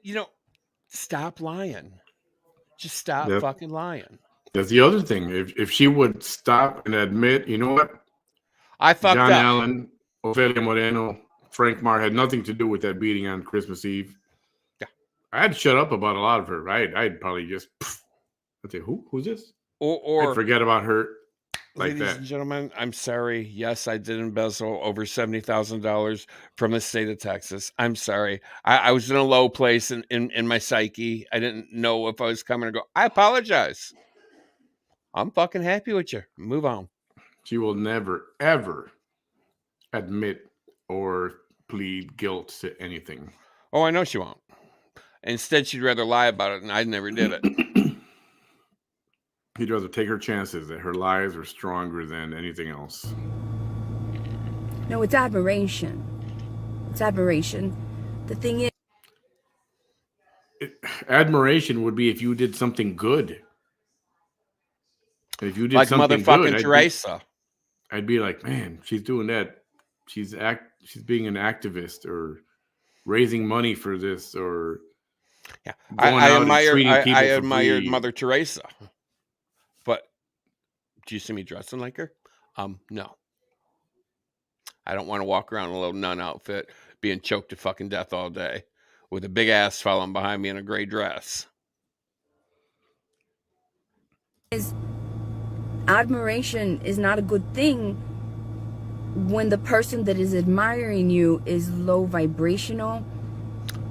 S3: stop lying. Just stop fucking lying.
S1: That's the other thing. If she would stop and admit, you know what?
S3: I fucked
S1: John
S3: up.
S1: Allen, Ofelia Moreno, Frank Marr had nothing to do with that beating on Christmas Eve.
S3: Yeah.
S1: I had to shut up about a lot of her. I'd probably just I'd say, who's this?
S3: Or
S1: I'd forget about her like
S3: ladies
S1: that.
S3: and gentlemen, I'm sorry. Yes, I did embezzle over $70,000 from the state of Texas. I'm sorry. I was in a low place in my psyche. I didn't know if I was coming or go. I apologize. I'm fucking happy with you. Move on.
S1: She will never, ever admit or plead guilt to anything.
S3: Oh, I know she won't. Instead, she'd rather lie about it, and I never did it.
S1: He'd rather take her chances that her lies are stronger than anything else.
S2: No, it's admiration. It's admiration. The thing is,
S1: admiration would be if you did something good. If you did
S3: like
S1: something
S3: motherfucking
S1: good,
S3: Teresa.
S1: I'd be like, man, she's doing that. She's being an activist or raising money for this or
S3: I admired Mother Teresa. But do you see me dressing like her? No. I don't want to walk around in a little nun outfit being choked to fucking death all day with a big ass following behind me in a gray dress.
S2: Admiration is not a good thing when the person that is admiring you is low vibrational.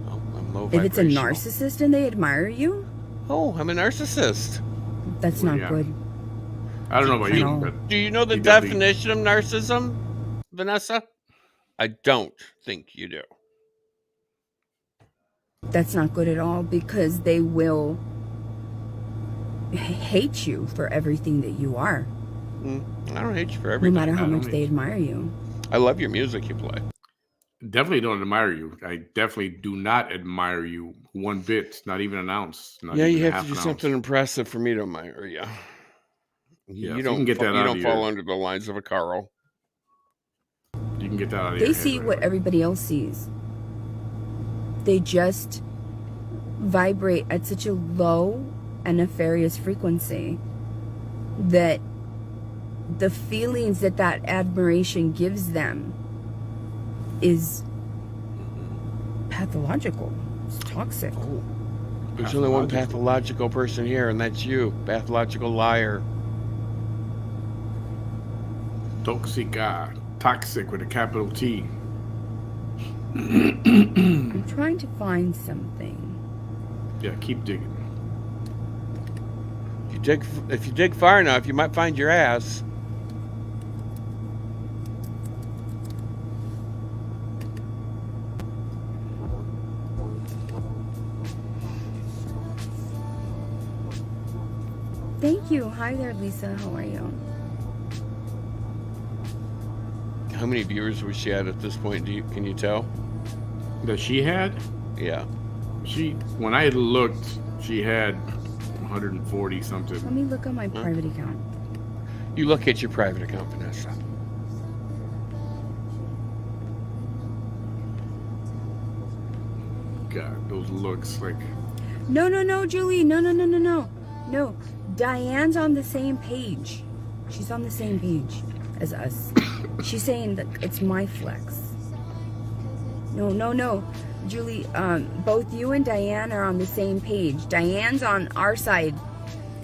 S3: Oh, I'm low
S2: if it's a
S3: vibrational.
S2: narcissist and they admire you,
S3: oh, I'm a narcissist.
S2: That's not good.
S1: I don't know about you, but
S3: do you know the definition of narcissism, Vanessa? I don't think you do.
S2: That's not good at all because they will hate you for everything that you are.
S3: I don't hate you for everything.
S2: No matter how much they admire you.
S3: I love your music you play.
S1: Definitely don't admire you. I definitely do not admire you one bit, not even an ounce.
S3: Yeah, you have to do something impressive for me to admire you.
S1: Yeah,
S3: you don't
S1: get that.
S3: You don't fall under the lines of a Carl.
S1: You can get that out of
S2: your head. They see what everybody else sees. They just vibrate at such a low and nefarious frequency that the feelings that admiration gives them is pathological. It's toxic.
S3: Oh, there's only one pathological person here, and that's you, pathological liar.
S1: Toxic with a capital T.
S2: I'm trying to find something.
S1: Yeah, keep digging.
S3: If you dig far enough, you might find your ass.
S2: Thank you. Hi there, Lisa. How are you?
S3: How many viewers was she at this point? Can you tell?
S1: That she had?
S3: Yeah.
S1: When I looked, she had 140 something.
S2: Let me look on my private account.
S3: You look at your private account, Vanessa.
S1: God, those looks like...
S2: No, Julie. No. Diane's on the same page. She's on the same page as us. She's saying that it's my flex. No. Julie, both you and Diane are on the same page. Diane's on our side.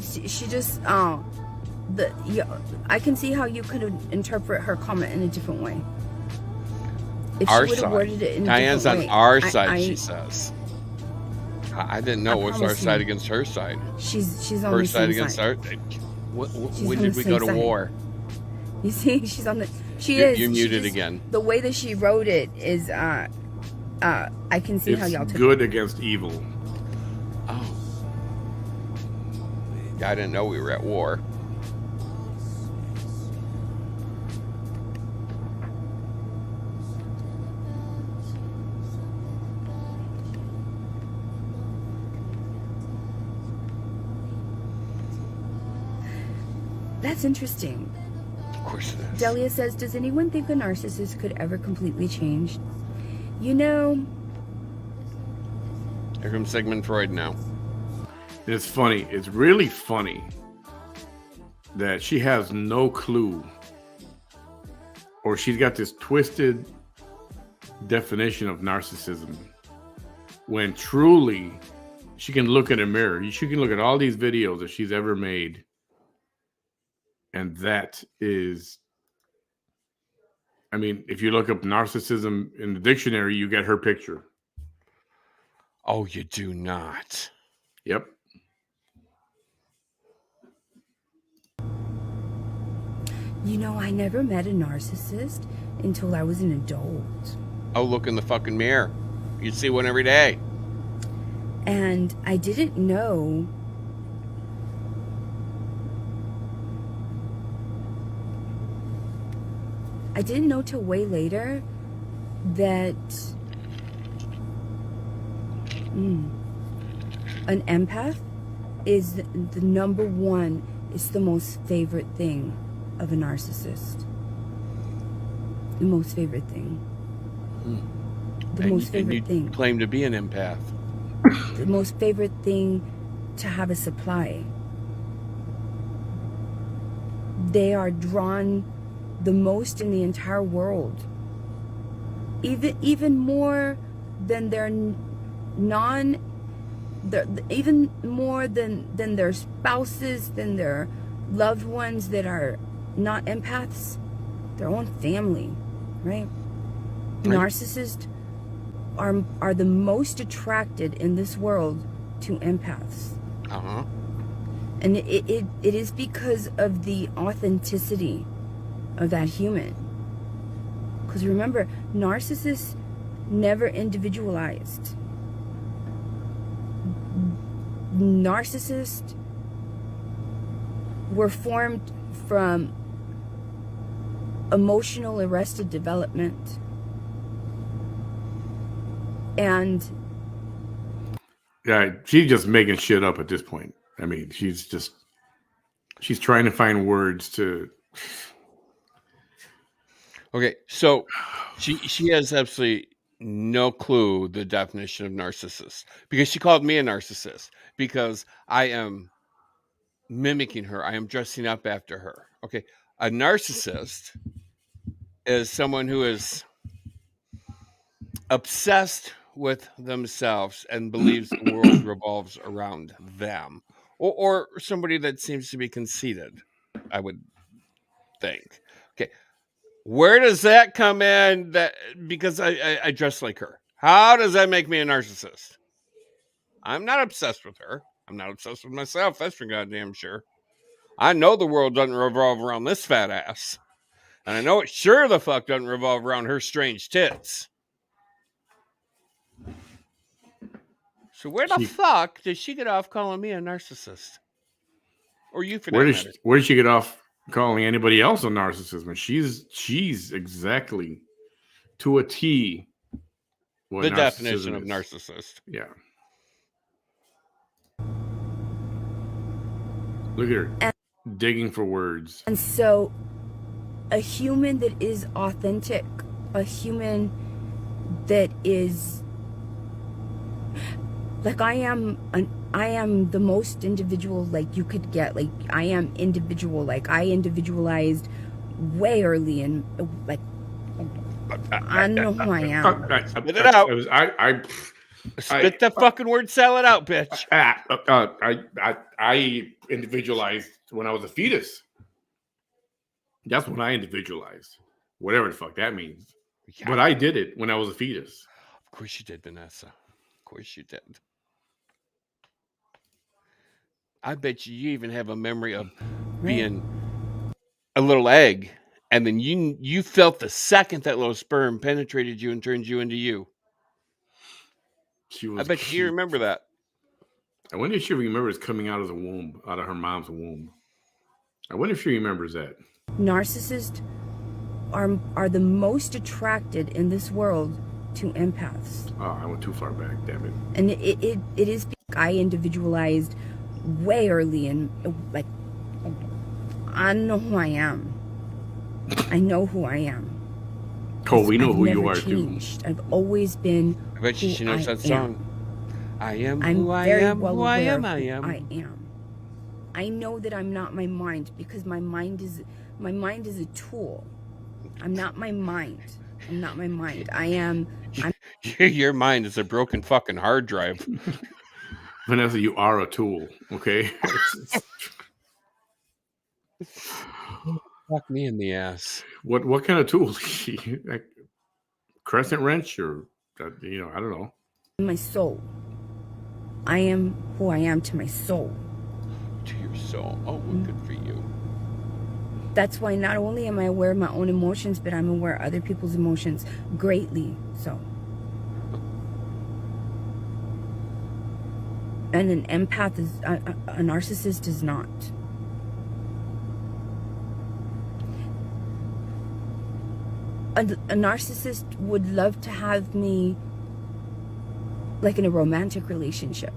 S2: She just, I can see how you could interpret her comment in a different way. If
S3: our
S2: she would have worded it in
S3: Diane's
S2: a different
S3: on
S2: way,
S3: our side, she says. I didn't know it was our side against her side.
S2: She's on
S3: her
S2: the
S3: side
S2: side
S3: against our. When did we go to war?
S2: You see, she's on the. You're
S3: muted again.
S2: The way that she wrote it is, I can see how y'all took
S1: good against evil.
S3: Oh. I didn't know we were at war.
S2: That's interesting.
S3: Of course it is.
S2: Delia says, does anyone think a narcissist could ever completely change? You know,
S3: Here comes Sigmund Freud now.
S1: It's funny. It's really funny that she has no clue, or she's got this twisted definition of narcissism, when truly she can look in a mirror. She can look at all these videos that she's ever made, and that is, I mean, if you look up narcissism in the dictionary, you get her picture.
S3: Oh, you do not.
S1: Yep.
S2: you know, I never met a narcissist until I was an adult.
S3: Oh, look in the fucking mirror. You see one every day.
S2: And I didn't know till way later that an empath is the number one, it's the most favorite thing of a narcissist. The most favorite thing. The most favorite thing.
S3: Claim to be an empath.
S2: The most favorite thing to have a supply. They are drawn the most in the entire world. Even more than even more than their spouses, than their loved ones that are not empaths, their own family, right? Narcissists are the most attracted in this world to empaths.
S3: Uh-huh.
S2: And it is because of the authenticity of that human. Because remember, narcissists never individualized. Narcissists were formed from emotional arrested development. And
S1: yeah, she's just making shit up at this point. I mean, she's trying to find words to.
S3: Okay, so she has absolutely no clue the definition of narcissist, because she called me a narcissist because I am mimicking her. I am dressing up after her. Okay, a narcissist is someone who is obsessed with themselves and believes the world revolves around them, or somebody that seems to be conceited, I would think. Okay, where does that come in? That because I dress like her, how does that make me a narcissist? I'm not obsessed with her. I'm not obsessed with myself. That's for goddamn sure. I know the world doesn't revolve around this fat ass, and I know it sure the fuck doesn't revolve around her strange tits. So where the fuck did she get off calling me a narcissist? Or you, for that matter?
S1: Where did she get off calling anybody else a narcissist? And she's exactly to a T what
S3: the definition of narcissist.
S1: Yeah. Look at her digging for words.
S2: And so a human that is authentic, a human that is like I am the most individual like you could get. Like I am individual. Like I individualized way early and like I don't know who I am.
S3: Spit it out. Spit the fucking word salad out, bitch.
S1: I individualized when I was a fetus. That's when I individualized. Whatever the fuck that means. Yeah. But I did it when I was a fetus.
S3: Of course you did, Vanessa. Of course you did. I bet you even have a memory of being a little egg, and then you felt the second that little sperm penetrated you and turned you into you. I bet you remember that.
S1: I wonder if she remembers coming out of the womb, out of her mom's womb. I wonder if she remembers that.
S2: Narcissists are the most attracted in this world to empaths.
S1: Oh, I went too far back, damn it.
S2: And it is because I individualized way early, and like, I know who I am. I know who I am.
S1: Oh, we know
S2: I've
S1: who
S2: never
S1: you are
S2: changed. I've always been.
S3: I bet you she knows that song. I am
S2: I'm
S3: who I
S2: very
S3: am,
S2: well
S3: who I
S2: aware
S3: am,
S2: of
S3: I
S2: who
S3: am.
S2: I am. I know that I'm not my mind, because my mind is a tool. I'm not my mind. I'm not my mind. I'm
S3: Your mind is a broken fucking hard drive.
S1: Vanessa, you are a tool, okay?
S3: Fuck me in the ass.
S1: What kind of tool is she? Like crescent wrench, or I don't know.
S2: my soul. I am who I am to my soul.
S3: To your soul. Oh, well, good for you.
S2: That's why not only am I aware of my own emotions, but I'm aware of other people's emotions greatly so. And an empath is a narcissist is not. A narcissist would love to have me like in a romantic relationship,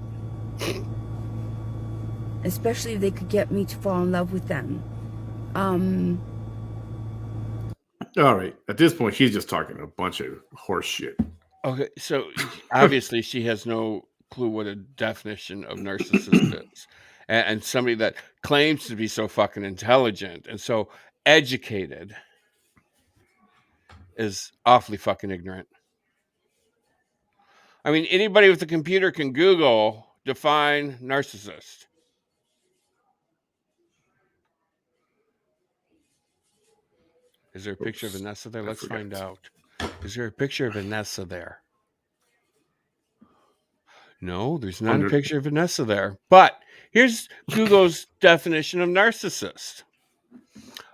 S2: especially if they could get me to fall in love with them.
S1: All right. At this point, she's just talking a bunch of horse shit.
S3: Okay, so obviously she has no clue what a definition of narcissist is. And somebody that claims to be so fucking intelligent and so educated is awfully fucking ignorant. I mean, anybody with a computer can Google define narcissist. Is there a picture of Vanessa there? Let's find out. Is there a picture of Vanessa there? No, there's not a picture of Vanessa there. But here's Google's definition of narcissist.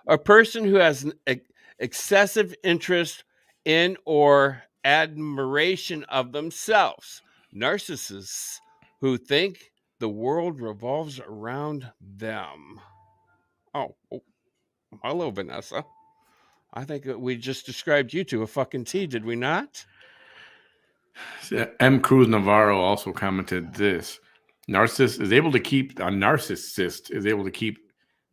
S3: A person who has an excessive interest in or admiration of themselves. Narcissists who think the world revolves around them. Oh, hello, Vanessa. I think we just described you to a fucking T, did we not?
S1: M. Cruz Navarro also commented this. A narcissist is able to keep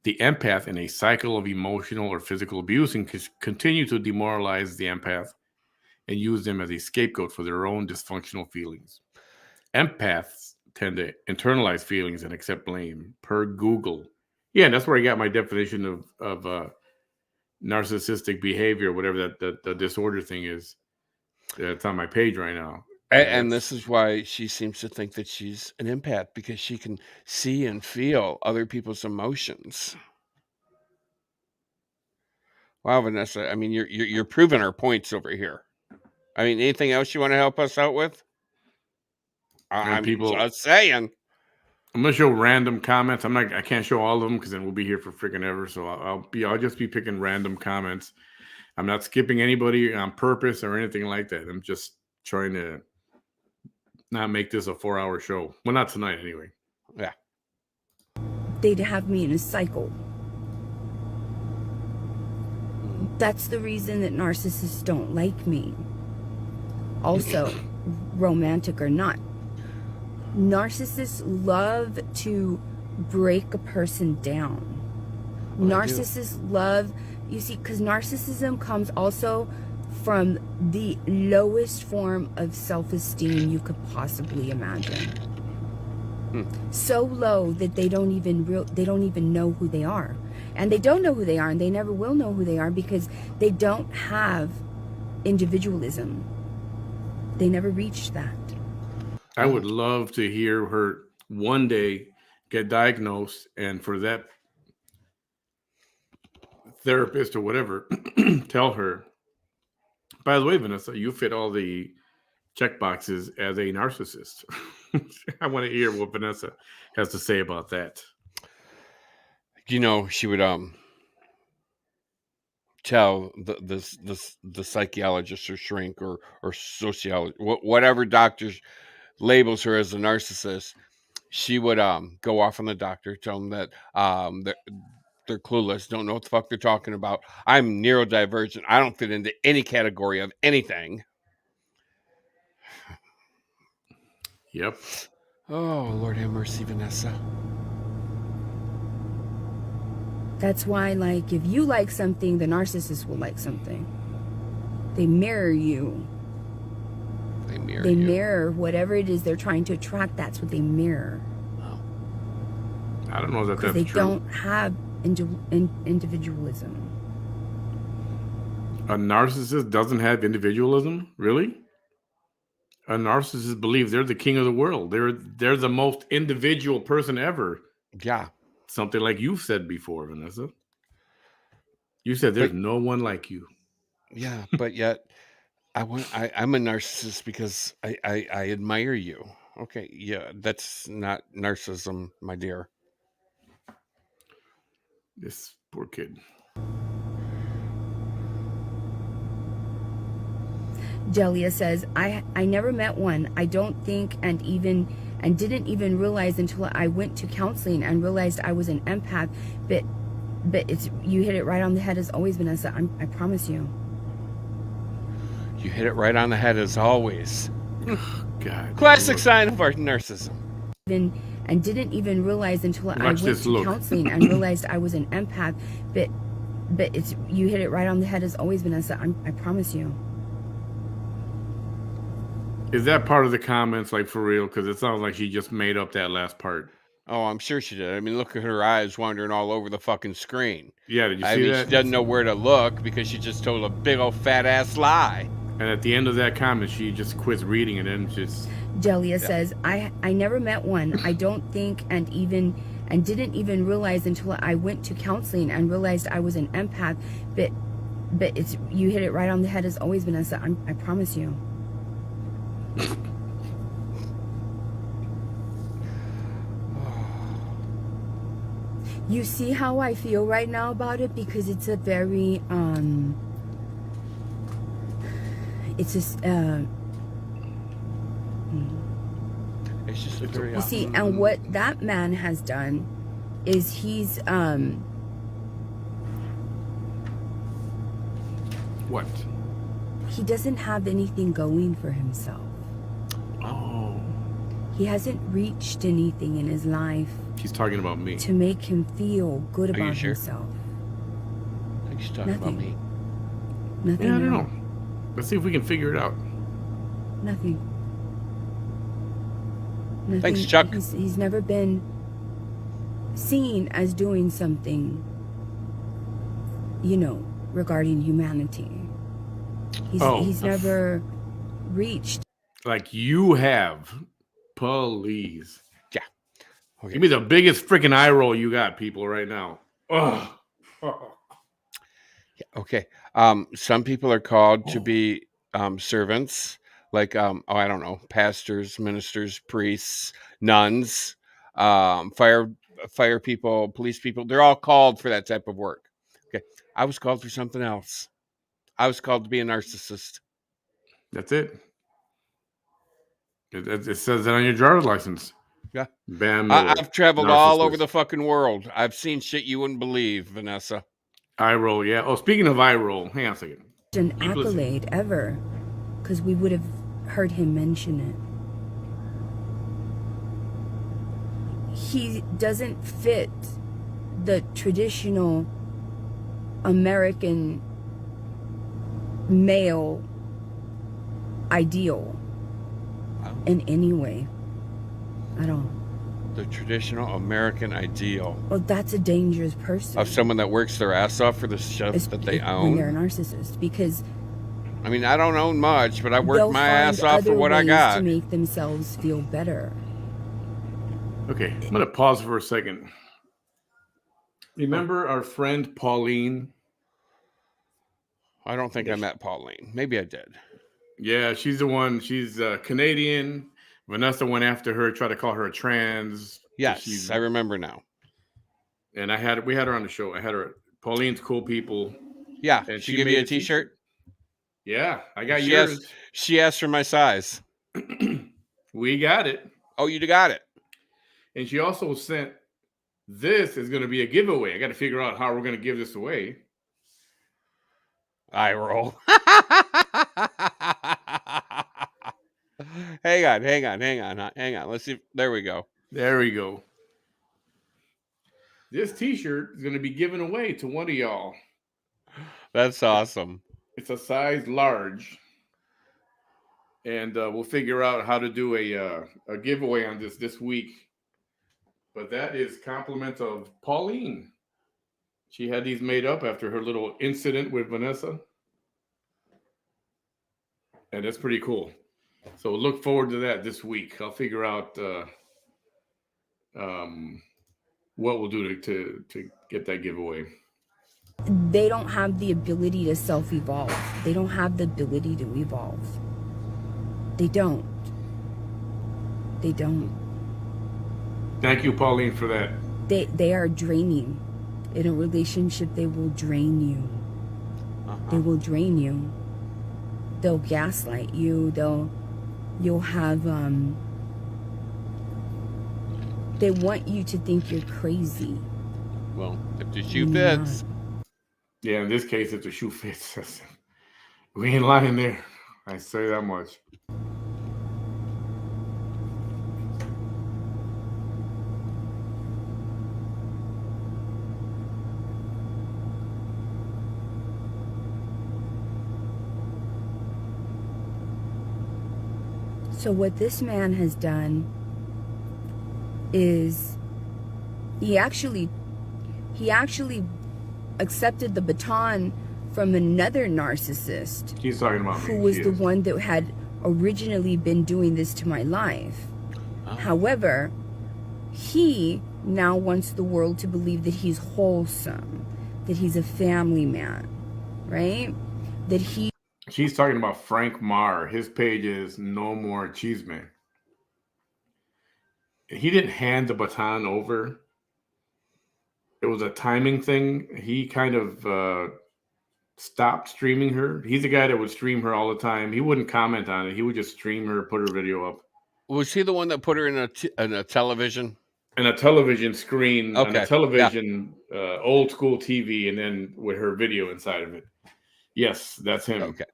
S1: the empath in a cycle of emotional or physical abuse and continue to demoralize the empath and use them as a scapegoat for their own dysfunctional feelings. Empaths tend to internalize feelings and accept blame, per Google. Yeah, and that's where I got my definition of narcissistic behavior, whatever the disorder thing is. It's on my page right now.
S3: And this is why she seems to think that she's an empath, because she can see and feel other people's emotions. Wow, Vanessa. I mean, you're proving our points over here. I mean, anything else you want to help us out with? I'm just saying.
S1: I'm gonna show random comments. I can't show all of them because then we'll be here for freaking ever. So I'll just be picking random comments. I'm not skipping anybody on purpose or anything like that. I'm just trying to not make this a 4-hour show. Well, not tonight anyway.
S3: Yeah.
S2: They'd have me in a cycle. That's the reason that narcissists don't like me. Also, romantic or not, narcissists love to break a person down. Narcissists love, you see, because narcissism comes also from the lowest form of self-esteem you could possibly imagine. So low that they don't even know who they are. And they don't know who they are, and they never will know who they are, because they don't have individualism. They never reached that.
S1: I would love to hear her one day get diagnosed, and for that therapist or whatever tell her, by the way, Vanessa, you fit all the check boxes as a narcissist. I want to hear what Vanessa has to say about that.
S3: You know, she would tell the psychologist or shrink or sociologist, whatever doctor labels her as a narcissist. she would go off on the doctor, tell them that they're clueless, don't know what the fuck they're talking about. I'm neurodivergent. I don't fit into any category of anything.
S1: Yep.
S3: Oh, Lord have mercy, Vanessa.
S2: That's why, like, if you like something, the narcissist will like something. They mirror you.
S3: They mirror
S2: They
S3: you.
S2: mirror whatever it is they're trying to attract. That's what they mirror.
S1: I don't know that
S2: Because
S1: that's
S2: they
S1: true.
S2: don't have individualism.
S1: A narcissist doesn't have individualism? Really? A narcissist believes they're the king of the world. They're the most individual person ever.
S3: Yeah.
S1: Something like you've said before, Vanessa. You said there's no one like you.
S3: Yeah, but yet I'm a narcissist because I admire you. Okay, yeah, that's not narcissism, my dear.
S1: This poor kid.
S2: Delia says, I never met one. I don't think and didn't even realize until I went to counseling and realized I was an empath. But it's, you hit it right on the head as always, Vanessa. I promise you.
S3: You hit it right on the head as always.
S1: God.
S3: Classic sign of our narcissism.
S2: And didn't even realize until I went to counseling and realized I was an empath. But it's, you hit it right on the head as always, Vanessa. I promise you.
S1: Is that part of the comments, like, for real? Because it sounds like she just made up that last part.
S3: Oh, I'm sure she did. I mean, look at her eyes wandering all over the fucking screen.
S1: Yeah, did you see that?
S3: She doesn't know where to look because she just told a big old fat ass lie.
S1: And at the end of that comment, she just quits reading and then just...
S2: Delia says, I never met one. I don't think and didn't even realize until I went to counseling and realized I was an empath. But it's, you hit it right on the head as always, Vanessa. I promise you. You see how I feel right now about it? Because it's a very, it's just,
S3: It's just a very...
S2: You see, and what that man has done is he's,
S1: What?
S2: he doesn't have anything going for himself.
S1: Oh.
S2: He hasn't reached anything in his life
S1: She's talking about me.
S2: to make him feel good
S3: Are you
S2: about
S3: sure?
S2: himself.
S3: I think she's talking about me.
S2: Nothing.
S1: Yeah, I don't know. Let's see if we can figure it out.
S2: Nothing.
S3: Thanks, Chuck.
S2: He's never been seen as doing something, you know, regarding humanity. He's never reached.
S1: Like you have. Please.
S3: Yeah. Okay.
S1: Give me the biggest freaking eye roll you got, people, right now. Ugh.
S3: Yeah, okay. Some people are called to be servants, like I don't know, pastors, ministers, priests, nuns, fire people, police people. They're all called for that type of work. Okay. I was called for something else. I was called to be a narcissist.
S1: That's it. It says that on your driver's license.
S3: Yeah.
S1: Bam Miller.
S3: I've traveled all over the fucking world. I've seen shit you wouldn't believe, Vanessa.
S1: Eye roll, yeah. Oh, speaking of eye roll, hang on a second.
S2: An accolade ever, because we would have heard him mention it. He doesn't fit the traditional American male ideal in any way at all.
S3: The traditional American ideal.
S2: Well, that's a dangerous person.
S3: Of someone that works their ass off for the stuff that they own.
S2: When they're a narcissist, because
S3: I mean, I don't own much, but I work my ass off for what I got.
S2: to make themselves feel better.
S1: Okay, I'm gonna pause for a second. Remember our friend Pauline?
S3: I don't think I met Pauline. Maybe I did.
S1: Yeah, she's the one. She's Canadian. Vanessa went after her, tried to call her a trans.
S3: Yes, I remember now.
S1: And we had her on the show. I had her. Pauline's cool people.
S3: Yeah,
S1: and
S3: she gave you a T-shirt.
S1: Yeah, I got yours.
S3: She asked for my size.
S1: We got it.
S3: Oh, you got it.
S1: And she also sent, this is going to be a giveaway. I got to figure out how we're going to give this away.
S3: I roll. Hang on. Let's see. There we go.
S1: There we go. This t-shirt is going to be given away to one of y'all.
S3: That's awesome.
S1: It's a size large. And we'll figure out how to do a giveaway on this week. But that is compliment of Pauline. She had these made up after her little incident with Vanessa. And that's pretty cool. So look forward to that this week. I'll figure out what we'll do to get that giveaway.
S2: They don't have the ability to self-evolve. They don't have the ability to evolve. They don't. They don't.
S1: Thank you, Pauline, for that.
S2: They are draining. In a relationship, they will drain you. They will drain you. They'll gaslight you. You'll have, they want you to think you're crazy.
S3: Well, if the shoe fits.
S1: Yeah, in this case, if the shoe fits, we ain't lying there. I say that much.
S2: So what this man has done is he actually accepted the baton from another narcissist.
S1: He's talking about me.
S2: Who was the one that had originally been doing this to my life. However, he now wants the world to believe that he's wholesome, that he's a family man, right? That he...
S1: She's talking about Frank Marr. His page is No More Cheeseman. He didn't hand the baton over. It was a timing thing. He kind of stopped streaming her. He's the guy that would stream her all the time. He wouldn't comment on it. He would just stream her, put her video up.
S3: Was he the one that put her in a television?
S1: In a television screen,
S3: okay.
S1: On a television, old school TV, and then with her video inside of it. Yes, that's him.
S3: Okay.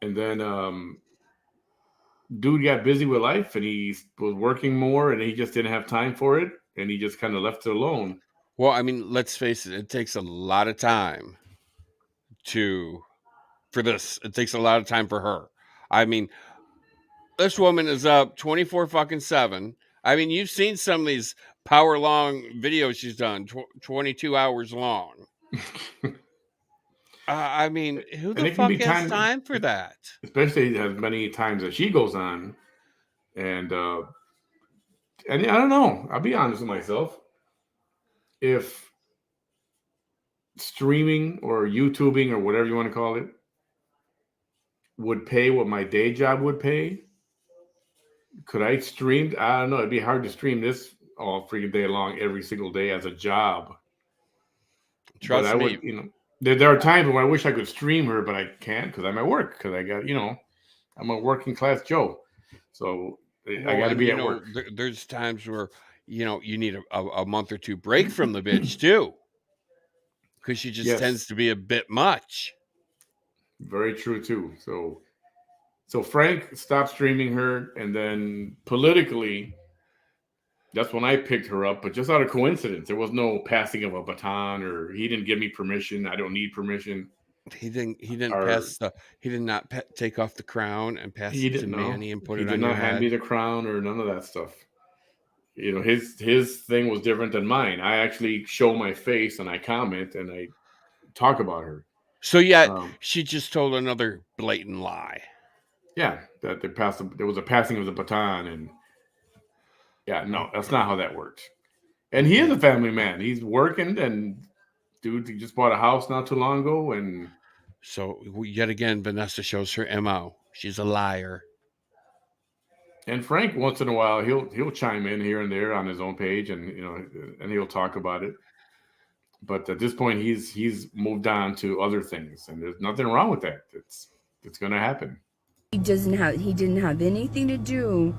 S1: And then dude got busy with life, and he was working more, and he just didn't have time for it, and he just kind of left it alone.
S3: Well, I mean, let's face it. It takes a lot of time for this. It takes a lot of time for her. I mean, this woman is up 24/7. I mean, you've seen some of these power long videos she's done, 22 hours long. I mean, who the fuck has time for that?
S1: Especially as many times as she goes on. And I don't know. I'll be honest with myself. If streaming or YouTubing or whatever you want to call it would pay what my day job would pay, could I stream? I don't know. It'd be hard to stream this all freaking day long, every single day as a job.
S3: Trust me.
S1: Would, there are times when I wish I could stream her, but I can't because I'm at work. Because I got, I'm a working class Joe, so I got to be at work.
S3: There's times where you need a month or two break from the bitch too, because she just tends to be a bit much.
S1: Very true too. So Frank stopped streaming her, and then politically, that's when I picked her up, but just out of coincidence. There was no passing of a baton, or he didn't give me permission. I don't need permission.
S3: He didn't he did not take off the crown and pass it to Manny and put it on your head. He did not hand
S1: me the crown or none of that stuff. His thing was different than mine. I actually show my face and I comment and I talk about her.
S3: So yet she just told another blatant lie.
S1: Yeah, that there was a passing of the baton, and no, that's not how that works. And he is a family man. He's working, and dude, he just bought a house not too long ago, and
S3: so yet again, Vanessa shows her MO. She's a liar.
S1: And Frank, once in a while, he'll chime in here and there on his own page, and and he'll talk about it. But at this point, he's moved on to other things, and there's nothing wrong with that. It's going to happen.
S2: He didn't have anything to do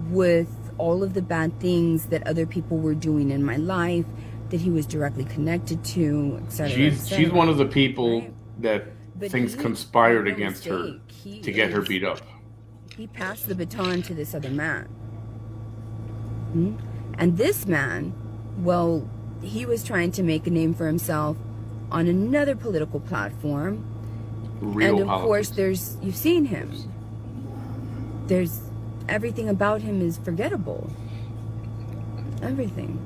S2: with all of the bad things that other people were doing in my life that he was directly connected to, etc.
S1: She's one of the people
S2: right?
S1: that
S2: But
S1: things
S2: he,
S1: conspired
S2: make no
S1: against her
S2: mistake, he
S1: to get her
S2: is-
S1: beat up.
S2: He passed the baton to this other man. And this man, well, he was trying to make a name for himself on another political platform.
S1: Real
S2: And of
S1: politics.
S2: course, you've seen him. There's everything about him is forgettable. Everything.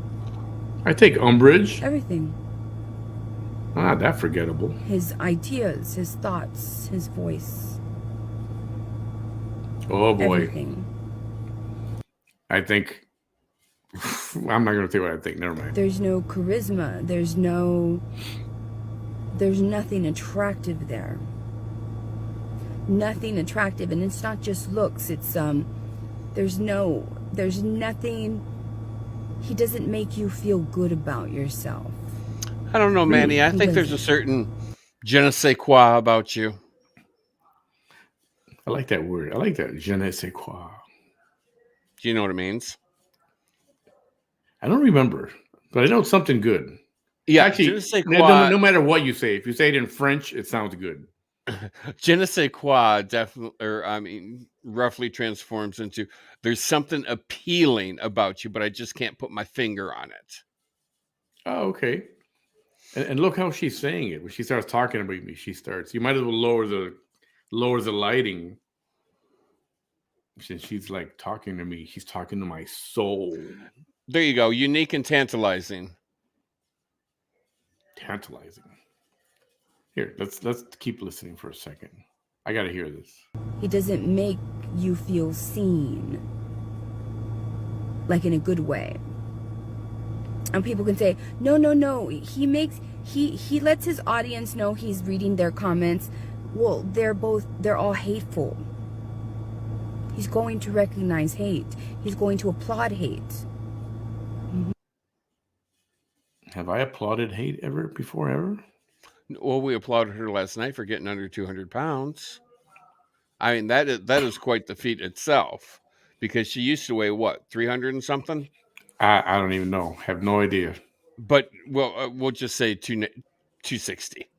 S1: I take umbrage.
S2: Everything.
S1: Not that forgettable.
S2: His ideas, his thoughts, his voice.
S1: Oh boy.
S2: Everything.
S1: I think I'm not gonna say what I think. Never mind.
S2: There's no charisma. There's nothing attractive there. Nothing attractive. And it's not just looks. It's there's nothing. He doesn't make you feel good about yourself.
S3: I don't know, Manny. I think there's a certain je ne sais quoi about you.
S1: I like that word. I like that je ne sais quoi.
S3: Do you know what it means?
S1: I don't remember, but I know it's something good.
S3: Yeah,
S1: Actually,
S3: je ne sais
S1: no,
S3: quoi.
S1: no matter what you say, if you say it in French, it sounds good.
S3: Je ne sais quoi definitely, or I mean, roughly transforms into there's something appealing about you, but I just can't put my finger on it.
S1: Oh, okay. And look how she's saying it. When she starts talking about me, you might as well lower the lighting. Since she's like talking to me, she's talking to my soul.
S3: There you go. Unique and tantalizing.
S1: Tantalizing. Here, let's keep listening for a second. I gotta hear this.
S2: He doesn't make you feel seen. Like in a good way. And people can say, no. He lets his audience know he's reading their comments. Well, they're all hateful. He's going to recognize hate. He's going to applaud hate. Mm-hmm.
S1: Have I applauded hate ever before?
S3: Well, we applauded her last night for getting under 200 pounds. I mean, that is quite the feat itself, because she used to weigh what, 300 and something?
S1: I don't even know. Have no idea.
S3: But we'll just say 260.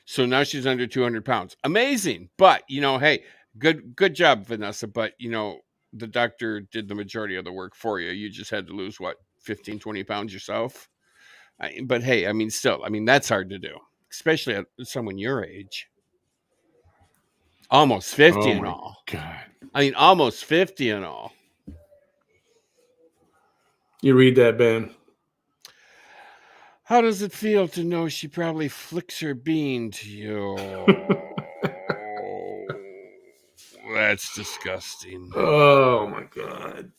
S3: So now she's under 200 pounds. Amazing. But hey, good job, Vanessa. But the doctor did the majority of the work for you. You just had to lose what, 15, 20 pounds yourself. But hey, I mean, still, that's hard to do, especially at someone your age. Almost 50 and all.
S1: God.
S3: Almost 50 and all.
S1: You read that, Ben?
S3: How does it feel to know she probably flicks her bean to you? That's disgusting.
S1: Oh my God.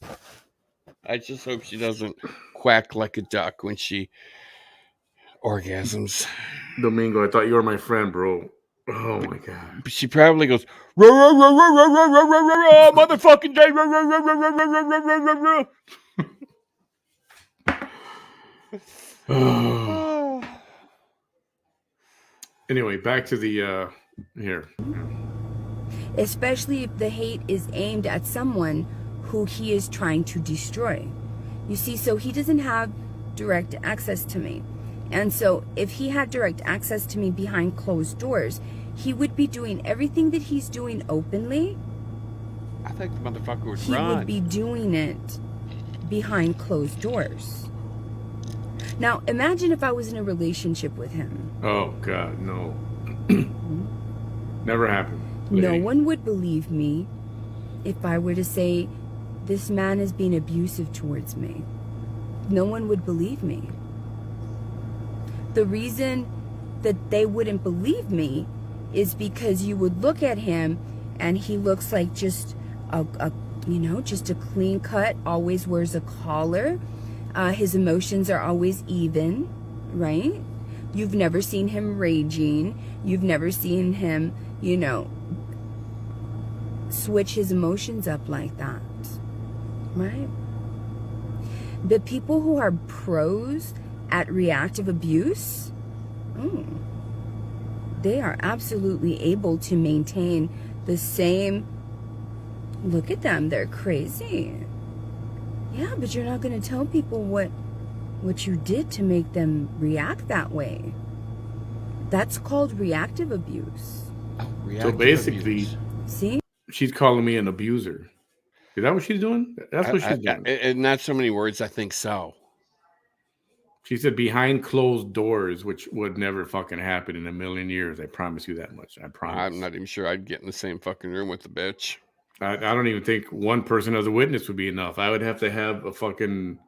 S3: I just hope she doesn't quack like a duck when she orgasms.
S1: Domingo, I thought you were my friend, bro. Oh my God.
S3: She probably goes, motherfucking day.
S1: Anyway, back to the here.
S2: Especially if the hate is aimed at someone who he is trying to destroy. You see, so he doesn't have direct access to me. And so if he had direct access to me behind closed doors, he would be doing everything that he's doing openly.
S3: I think the motherfucker would
S2: He
S3: run.
S2: would be doing it behind closed doors. Now, imagine if I was in a relationship with him.
S1: Oh God, no. Never happened.
S2: No
S1: Lady.
S2: one would believe me if I were to say, this man is being abusive towards me. No one would believe me. The reason that they wouldn't believe me is because you would look at him and he looks like just just a clean cut, always wears a collar. His emotions are always even, right? You've never seen him raging. You've never seen him, switch his emotions up like that, right? The people who are pros at reactive abuse, they are absolutely able to maintain the same. Look at them, they're crazy. Yeah, but you're not going to tell people what you did to make them react that way. That's called reactive abuse.
S3: Oh,
S1: So basically,
S3: abuse.
S2: See?
S1: she's calling me an abuser. Is that what she's doing? That's what she's doing.
S3: In not so many words, I think so.
S1: She said behind closed doors, which would never fucking happen in a million years. I promise you that much. I promise.
S3: I'm not even sure I'd get in the same fucking room with the bitch.
S1: I don't even think one person as a witness would be enough. I would have to have a fucking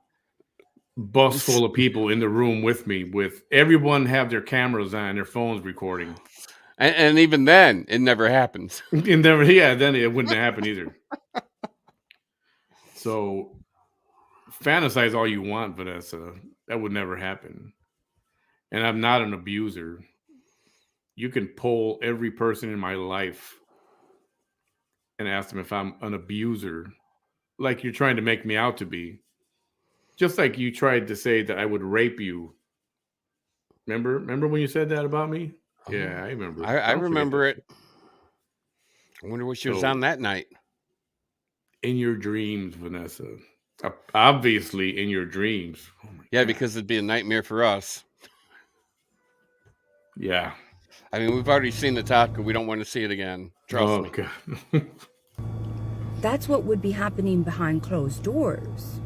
S1: bus full of people in the room with me, with everyone have their cameras on, their phones recording.
S3: And even then, it never happens.
S1: And then it wouldn't happen either. So fantasize all you want, Vanessa. That would never happen. And I'm not an abuser. You can poll every person in my life and ask them if I'm an abuser, like you're trying to make me out to be. Just like you tried to say that I would rape you. Remember when you said that about me? Oh, yeah, I remember.
S3: I remember it. I wonder what she was on that night.
S1: In your dreams, Vanessa. Obviously in your dreams. Oh my God.
S3: Because it'd be a nightmare for us.
S1: Yeah.
S3: I mean, we've already seen the taco. We don't want to see it again. Trust me.
S1: God.
S2: That's what would be happening behind closed doors.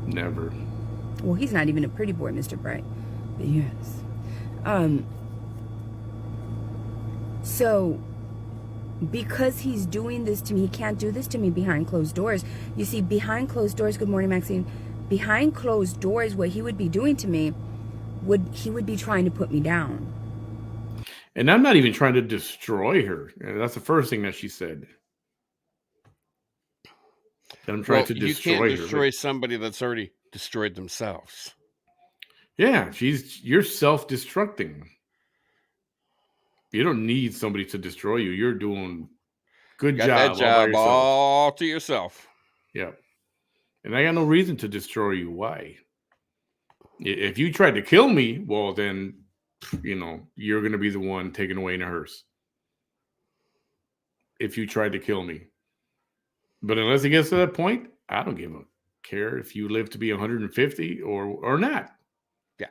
S1: Never.
S2: Well, he's not even a pretty boy, Mr. Bright. But yes. So, because he's doing this to me, he can't do this to me behind closed doors. You see, behind closed doors, good morning, Maxine. Behind closed doors, what he would be doing to me, he would be trying to put me down.
S1: And I'm not even trying to destroy her. That's the first thing that she said. I'm trying to destroy her.
S3: You can't destroy somebody that's already destroyed themselves.
S1: Yeah, you're self-destructing. You don't need somebody to destroy you. You're doing good job.
S3: That job all to yourself.
S1: Yeah. And I got no reason to destroy you. Why? If you tried to kill me, well, then, you're going to be the one taken away in a hearse. If you tried to kill me. But unless it gets to that point, I don't give a care if you live to be 150 or not.
S3: Yeah.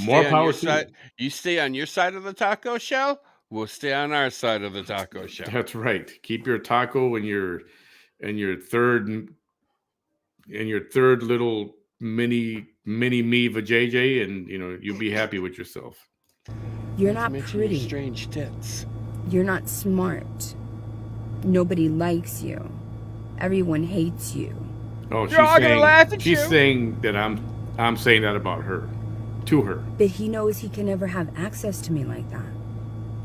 S1: More power to
S3: you. You stay on your side of the taco shell, we'll stay on our side of the taco shell.
S1: That's right. Keep your taco and your third little mini me vajayjay, and you'll be happy with yourself.
S2: You're not pretty.
S3: Your strange tits.
S2: You're not smart. Nobody likes you. Everyone hates you.
S1: Oh, she's saying that I'm saying that about her, to her.
S2: But he knows he can never have access to me like that.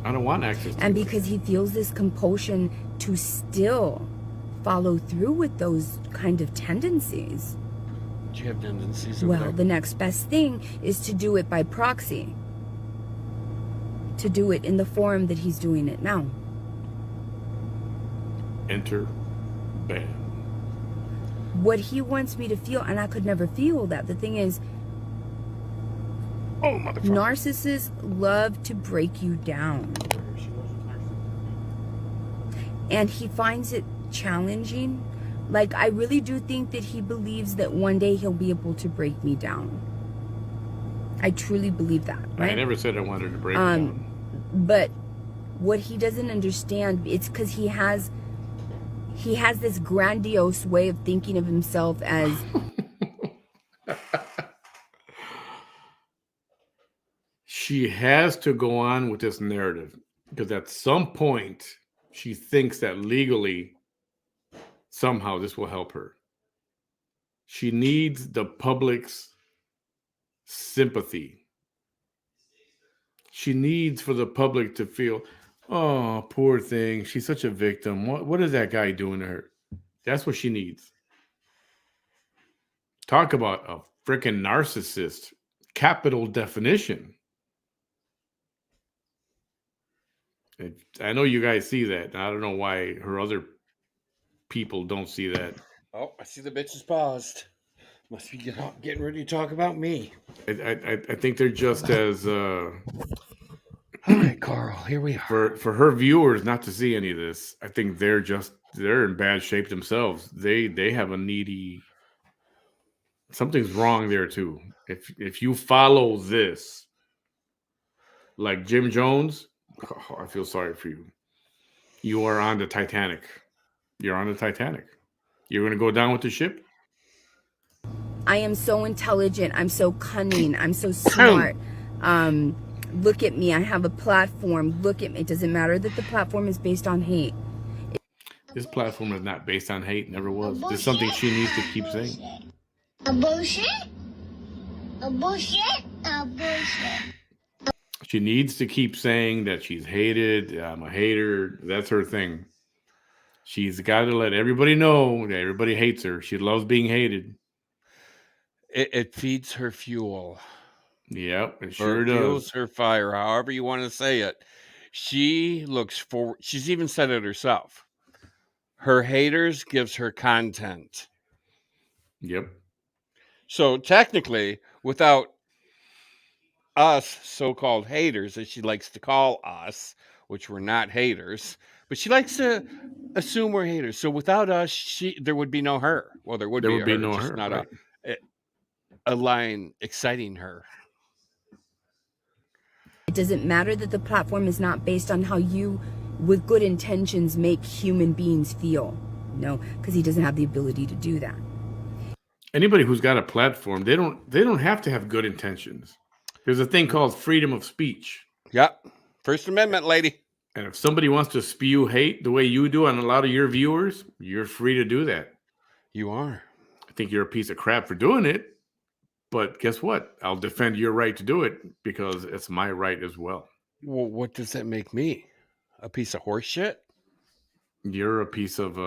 S1: I don't want access to
S2: And because he feels this compulsion to still follow through with those kind of tendencies.
S3: Do you have tendencies?
S2: Well, the next best thing is to do it by proxy. To do it in the form that he's doing it now.
S1: Enter ban.
S2: What he wants me to feel, and I could never feel that. The thing is, narcissists love to break you down. And he finds it challenging. Like, I really do think that he believes that one day he'll be able to break me down. I truly believe that, right?
S1: I never said I wanted to break me down.
S2: But what he doesn't understand, it's because he has this grandiose way of thinking of himself as
S1: she has to go on with this narrative because at some point she thinks that legally somehow this will help her. She needs the public's sympathy. She needs for the public to feel, oh, poor thing. She's such a victim. What is that guy doing to her? That's what she needs. Talk about a freaking narcissist. Capital definition. I know you guys see that. I don't know why her other people don't see that.
S3: Oh, I see the bitches paused. Must be getting ready to talk about me.
S1: I think they're just as...
S3: All right, Carl, here we are.
S1: For her viewers not to see any of this, I think they're in bad shape themselves. They have a needy something's wrong there too. If you follow this, like Jim Jones, oh, I feel sorry for you. You are on the Titanic. You're on the Titanic. You're going to go down with the ship.
S2: I am so intelligent. I'm so cunning. I'm so smart. Look at me. I have a platform. Look at me. It doesn't matter that the platform is based on hate.
S1: This platform is not based on hate. Never was. This is something she needs to keep saying.
S4: A bullshit? A bullshit? A bullshit.
S1: She needs to keep saying that she's hated. I'm a hater. That's her thing. She's got to let everybody know that everybody hates her. She loves being hated.
S3: It feeds her fuel.
S1: Yep, it
S3: Or
S1: sure
S3: it fuels
S1: does.
S3: her fire, however you want to say it. She looks forward. She's even said it herself. Her haters gives her content.
S1: Yep.
S3: So technically, without us so-called haters, as she likes to call us, which we're not haters, but she likes to assume we're haters. So without us, there would be no her. Well, there would
S1: There
S3: be
S1: would
S3: a
S1: be
S3: her,
S1: no
S3: just
S1: her,
S3: not
S1: right?
S3: a line exciting her.
S2: It doesn't matter that the platform is not based on how you, with good intentions, make human beings feel. No, because he doesn't have the ability to do that.
S1: Anybody who's got a platform, they don't have to have good intentions. There's a thing called freedom of speech.
S3: Yep. First Amendment, lady.
S1: And if somebody wants to spew hate the way you do on a lot of your viewers, you're free to do that.
S3: You are.
S1: I think you're a piece of crap for doing it. But guess what? I'll defend your right to do it because it's my right as well.
S3: Well, what does that make me? A piece of horse shit?
S1: You're a piece of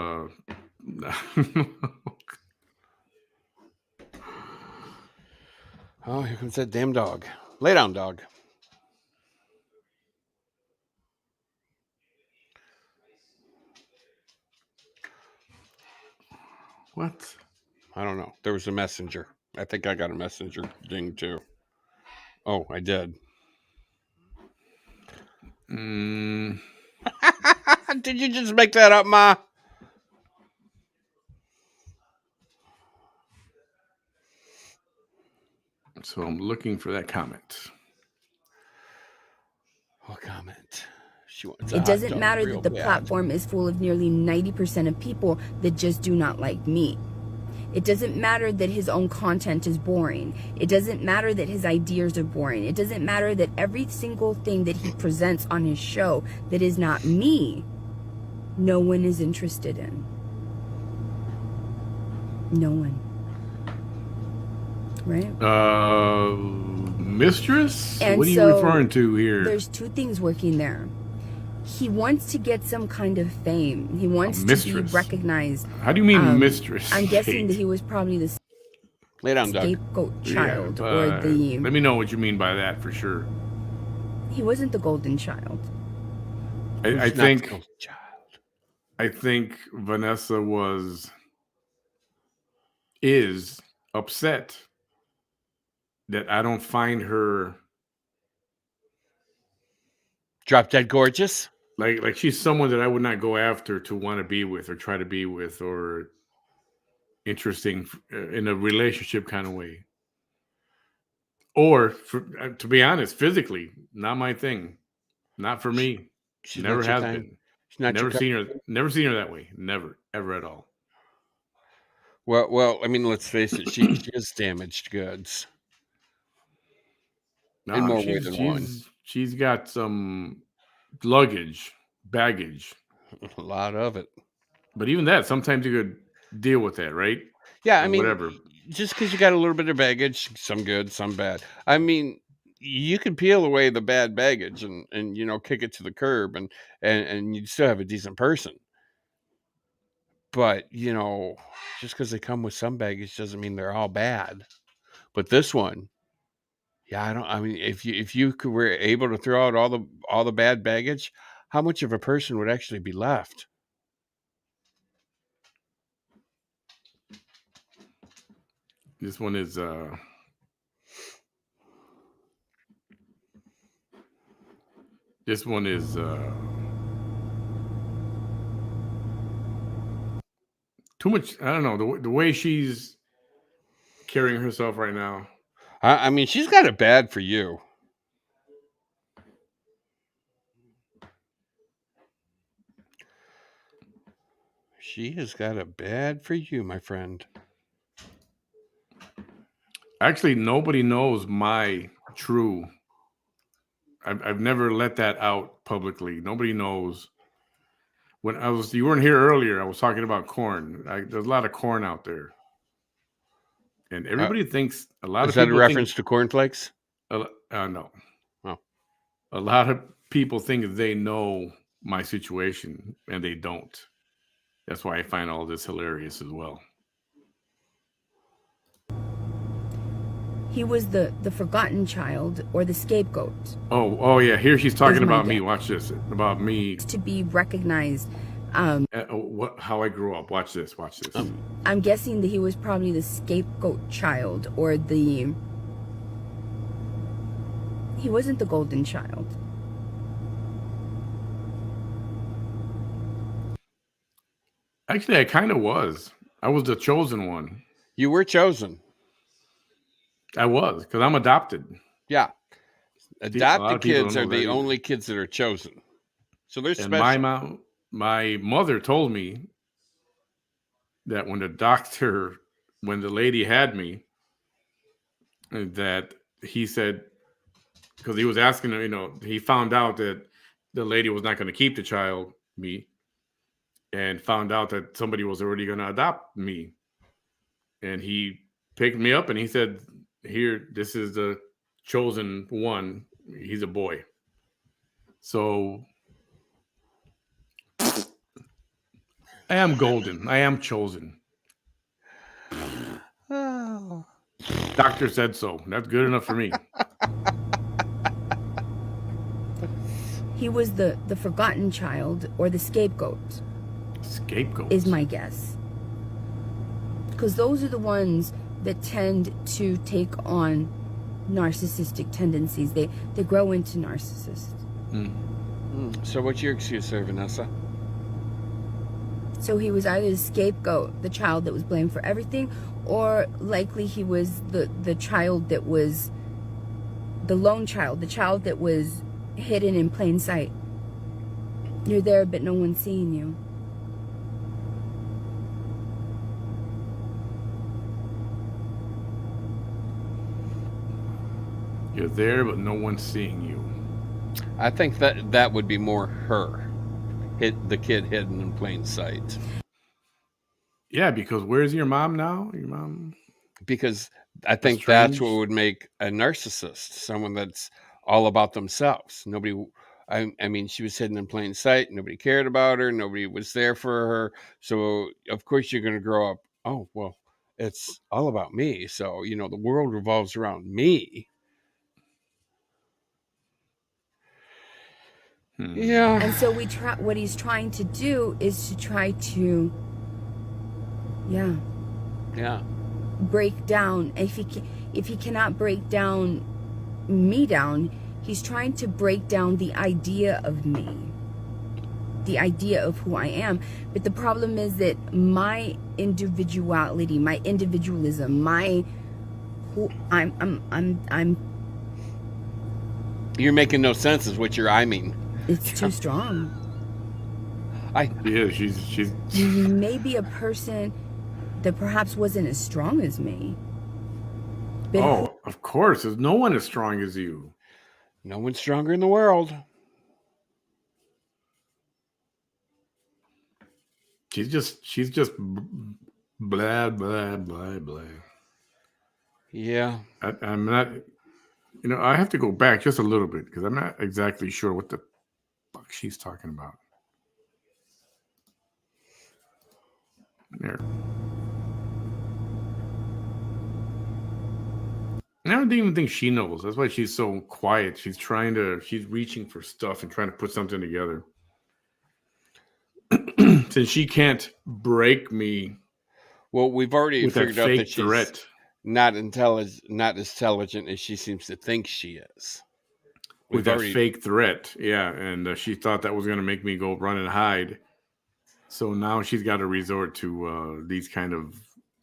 S3: Oh, here comes that damn dog. Lay down, dog.
S1: What?
S3: I don't know. There was a messenger. I think I got a messenger ding too. Oh, I did. Did you just make that up, Ma?
S1: So I'm looking for that comment.
S3: What comment? She wants
S2: It doesn't matter that the platform is full of nearly 90% of people that just do not like me. It doesn't matter that his own content is boring. It doesn't matter that his ideas are boring. It doesn't matter that every single thing that he presents on his show that is not me, no one is interested in. No one. Right?
S1: Mistress?
S2: And
S1: what are you
S2: so
S1: referring to here?
S2: There's two things working there. He wants to get some kind of fame. He wants to be recognized.
S1: How do you mean mistress?
S2: I'm guessing that he was probably the
S3: Lay down, dog.
S2: scapegoat child
S1: Yeah,
S2: or the...
S1: Let me know what you mean by that for sure.
S2: He wasn't the golden child.
S1: I think Vanessa is upset that I don't find her
S3: drop dead gorgeous.
S1: Like she's someone that I would not go after to want to be with or try to be with or interesting in a relationship kind of way. Or to be honest, physically, not my thing. Not for me.
S3: She's
S1: never has been. Never seen her that way. Never, ever at all.
S3: Well, I mean, let's face it, she is damaged goods. In more ways than one.
S1: She's got some baggage.
S3: A lot of it.
S1: But even that, sometimes you could deal with that, right?
S3: Yeah, I mean,
S1: whatever.
S3: Just because you got a little bit of baggage, some good, some bad. I mean, you can peel away the bad baggage and kick it to the curb and you still have a decent person. But, just because they come with some baggage doesn't mean they're all bad. But this one, if you were able to throw out all the bad baggage, how much of a person would actually be left?
S1: This one is too much. I don't know the way she's carrying herself right now.
S3: I mean, she's got it bad for you. She has got it bad for you, my friend.
S1: Actually, nobody knows my true. I've never let that out publicly. Nobody knows. When you weren't here earlier, I was talking about corn. There's a lot of corn out there. And everybody thinks, a lot
S3: Is
S1: of
S3: that a
S1: people
S3: reference
S1: think,
S3: to cornflakes?
S1: no.
S3: Oh.
S1: A lot of people think they know my situation, and they don't. That's why I find all this hilarious as well.
S2: He was the forgotten child or the scapegoat.
S1: Oh yeah. Here she's talking
S2: Is my
S1: about me.
S2: guess.
S1: Watch this. About me.
S2: To be recognized.
S1: How I grew up. Watch this. Watch this.
S2: I'm guessing that he was probably the scapegoat child or he wasn't the golden child.
S1: Actually, I kind of was. I was the chosen one.
S3: You were chosen.
S1: I was, because I'm adopted.
S3: Yeah. Adopted kids
S1: don't
S3: are
S1: know
S3: the
S1: that
S3: only
S1: either.
S3: kids that are chosen. So they're
S1: And
S3: special.
S1: my mother told me that when the lady had me, that he said, because he was asking her, he found out that the lady was not going to keep the child, me, and found out that somebody was already going to adopt me. And he picked me up and he said, here, this is the chosen one. He's a boy. So I am golden. I am chosen.
S3: Oh.
S1: Doctor said so. That's good enough for me.
S2: He was the forgotten child or the scapegoat.
S1: Scapegoat
S2: is my guess. Because those are the ones that tend to take on narcissistic tendencies. They grow into narcissists.
S3: So what's your excuse there, Vanessa?
S2: So he was either the scapegoat, the child that was blamed for everything, or likely he was the child that was the lone child, the child that was hidden in plain sight. You're there, but no one's seeing you.
S1: You're there, but no one's seeing you.
S3: I think that would be more her. The kid hidden in plain sight.
S1: Yeah, because where's your mom now? Your mom?
S3: Because I think
S1: strange.
S3: that's what would make a narcissist, someone that's all about themselves. I mean, she was hidden in plain sight. Nobody cared about her. Nobody was there for her. So, of course, you're going to grow up, oh, well, it's all about me. So, the world revolves around me. Yeah.
S2: And so what he's trying to do is to try to, break down. If he cannot break down me down, he's trying to break down the idea of me, the idea of who I am. But the problem is that my individuality, my individualism, I'm.
S3: You're making no sense, is what I mean.
S2: It's too strong.
S1: Yeah, she's.
S2: You may be a person that perhaps wasn't as strong as me. But
S1: of course. There's no one as strong as you.
S3: No one's stronger in the world.
S1: She's just blah, blah, blah, blah.
S3: Yeah.
S1: I'm not, I have to go back just a little bit because I'm not exactly sure what the fuck she's talking about. There. I don't even think she knows. That's why she's so quiet. She's reaching for stuff and trying to put something together. Since she can't break me.
S3: Well, we've already figured out that she's not as intelligent as she seems to think she is.
S1: With that fake threat, yeah. And she thought that was going to make me go run and hide. So now she's got to resort to these kind of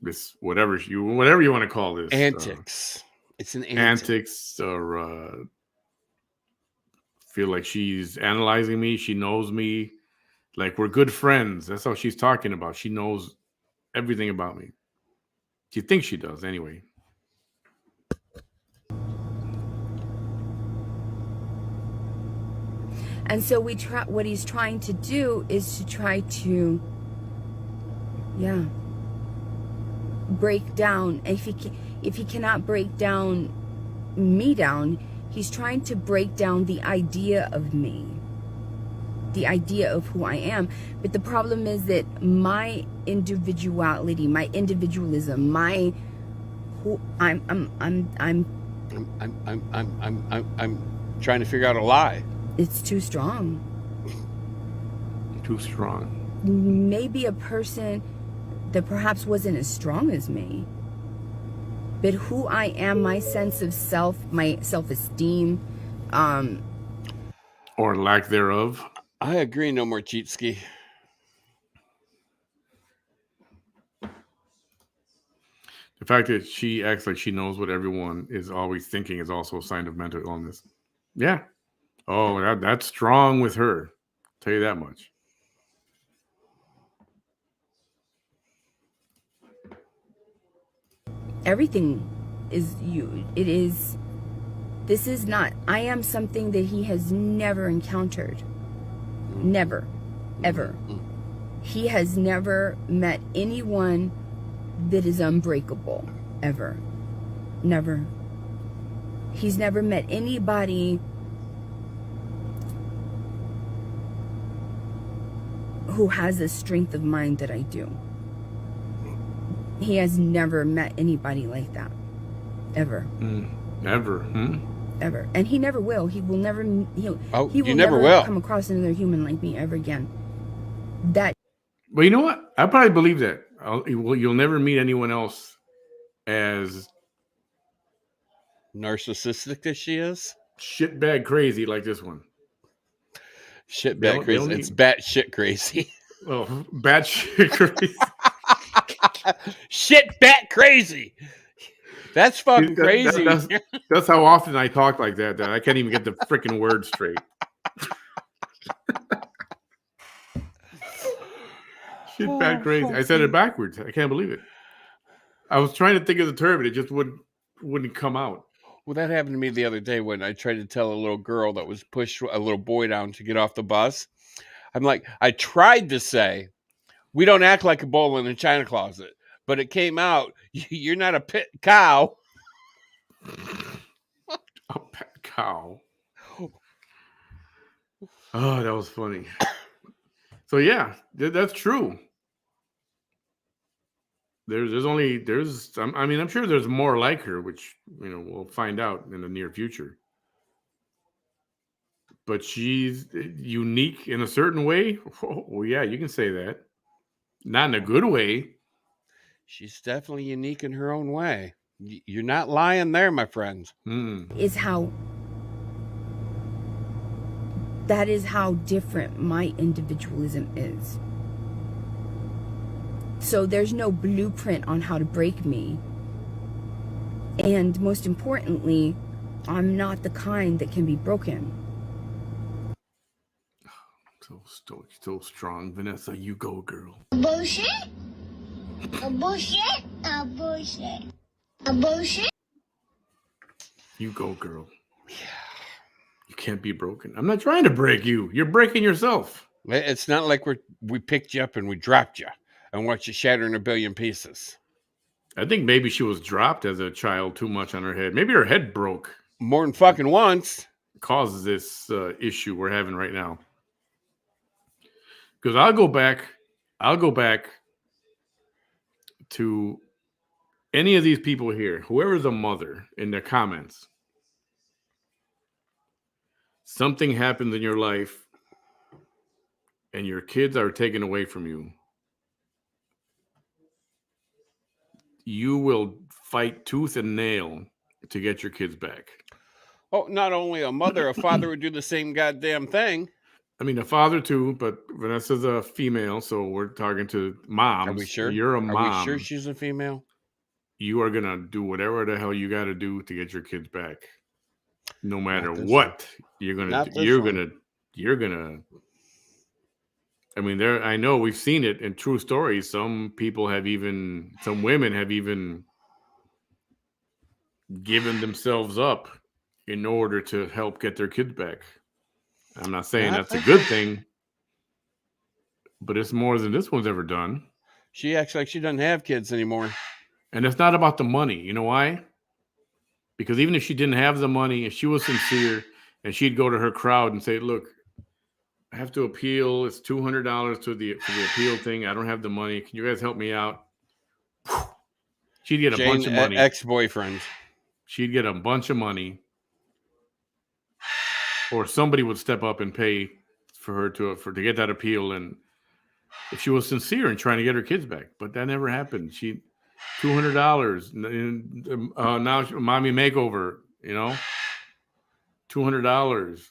S1: this whatever you want to call this
S3: Antics. It's an antic.
S1: antics, or feel like she's analyzing me. She knows me. Like we're good friends. That's how she's talking about. She knows everything about me. She thinks she does anyway.
S2: And so what he's trying to do is to try to, break down. If he cannot break down me down, he's trying to break down the idea of me, the idea of who I am. But the problem is that my individuality, my individualism, I'm
S3: trying to figure out a lie.
S2: It's too strong.
S1: Too strong.
S2: Maybe a person that perhaps wasn't as strong as me, but who I am, my sense of self, my self-esteem,
S1: or lack thereof.
S3: I agree. No more cheat ski.
S1: The fact that she acts like she knows what everyone is always thinking is also a sign of mental illness. Yeah. Oh, that's strong with her. I'll tell you that much.
S2: Everything is you. It is. This is not. I am something that he has never encountered. Never. Ever. He has never met anyone that is unbreakable. Ever. Never. He's never met anybody who has the strength of mind that I do. He has never met anybody like that. Ever.
S1: Ever.
S2: Ever. And he never will. He will never come across another human like me ever again. That.
S1: But you know what? I probably believe that. You'll never meet anyone else as
S3: narcissistic as she is.
S1: Shitbag crazy like this one.
S3: Shitbag crazy. It's bat shit crazy.
S1: Oh, bat shit crazy.
S3: Shit bat crazy. That's fucking crazy.
S1: That's how often I talk like that I can't even get the freaking word straight. Shit bat crazy. I said it backwards. I can't believe it. I was trying to think of the term, but it just wouldn't come out.
S3: Well, that happened to me the other day when I tried to tell a little girl that was pushed a little boy down to get off the bus. I'm like, I tried to say, we don't act like a bull in a china closet, but it came out, you're not a pet cow.
S1: A pet cow. Oh, that was funny. So yeah, that's true. I'm sure there's more like her, which we'll find out in the near future. But she's unique in a certain way. Oh yeah, you can say that. Not in a good way.
S3: She's definitely unique in her own way. You're not lying there, my friends.
S2: That is how different my individualism is. So there's no blueprint on how to break me. And most importantly, I'm not the kind that can be broken.
S1: So strong, Vanessa. You go, girl.
S4: Bullshit. A bullshit. A bullshit. A bullshit.
S1: You go, girl. Yeah. You can't be broken. I'm not trying to break you. You're breaking yourself.
S3: It's not like we picked you up and we dropped you and watched you shatter in a billion pieces.
S1: I think maybe she was dropped as a child too much on her head. Maybe her head broke.
S3: More than fucking once.
S1: Causes this issue we're having right now. Because I'll go back to any of these people here, whoever's a mother, in their comments. Something happens in your life and your kids are taken away from you. You will fight tooth and nail to get your kids back.
S3: Oh, not only a mother, a father would do the same goddamn thing.
S1: I mean, a father too, but Vanessa's a female, so we're talking to moms.
S3: Are we sure?
S1: You're a
S3: Are
S1: mom.
S3: we sure she's a female?
S1: You are gonna do whatever the hell you got to do to get your kids back, no matter
S3: Not this
S1: what. You're gonna.
S3: Not this
S1: You're
S3: one.
S1: gonna. You're gonna. I mean, there. I know we've seen it in true stories. Some people have even. Some women have even given themselves up in order to help get their kids back. I'm not saying
S3: Not
S1: that's a
S3: this
S1: good
S3: one.
S1: thing, but it's more than this one's ever done.
S3: She acts like she doesn't have kids anymore.
S1: And it's not about the money. You know why? Because even if she didn't have the money, if she was sincere, and she'd go to her crowd and say, "Look, I have to appeal. It's $200 for the appeal thing. I don't have the money. Can you guys help me out?" She'd get a bunch of money.
S3: Ex-boyfriend.
S1: She'd get a bunch of money, or somebody would step up and pay for her to get that appeal. And if she was sincere in trying to get her kids back, but that never happened. She $200. Now mommy makeover. You know, $200.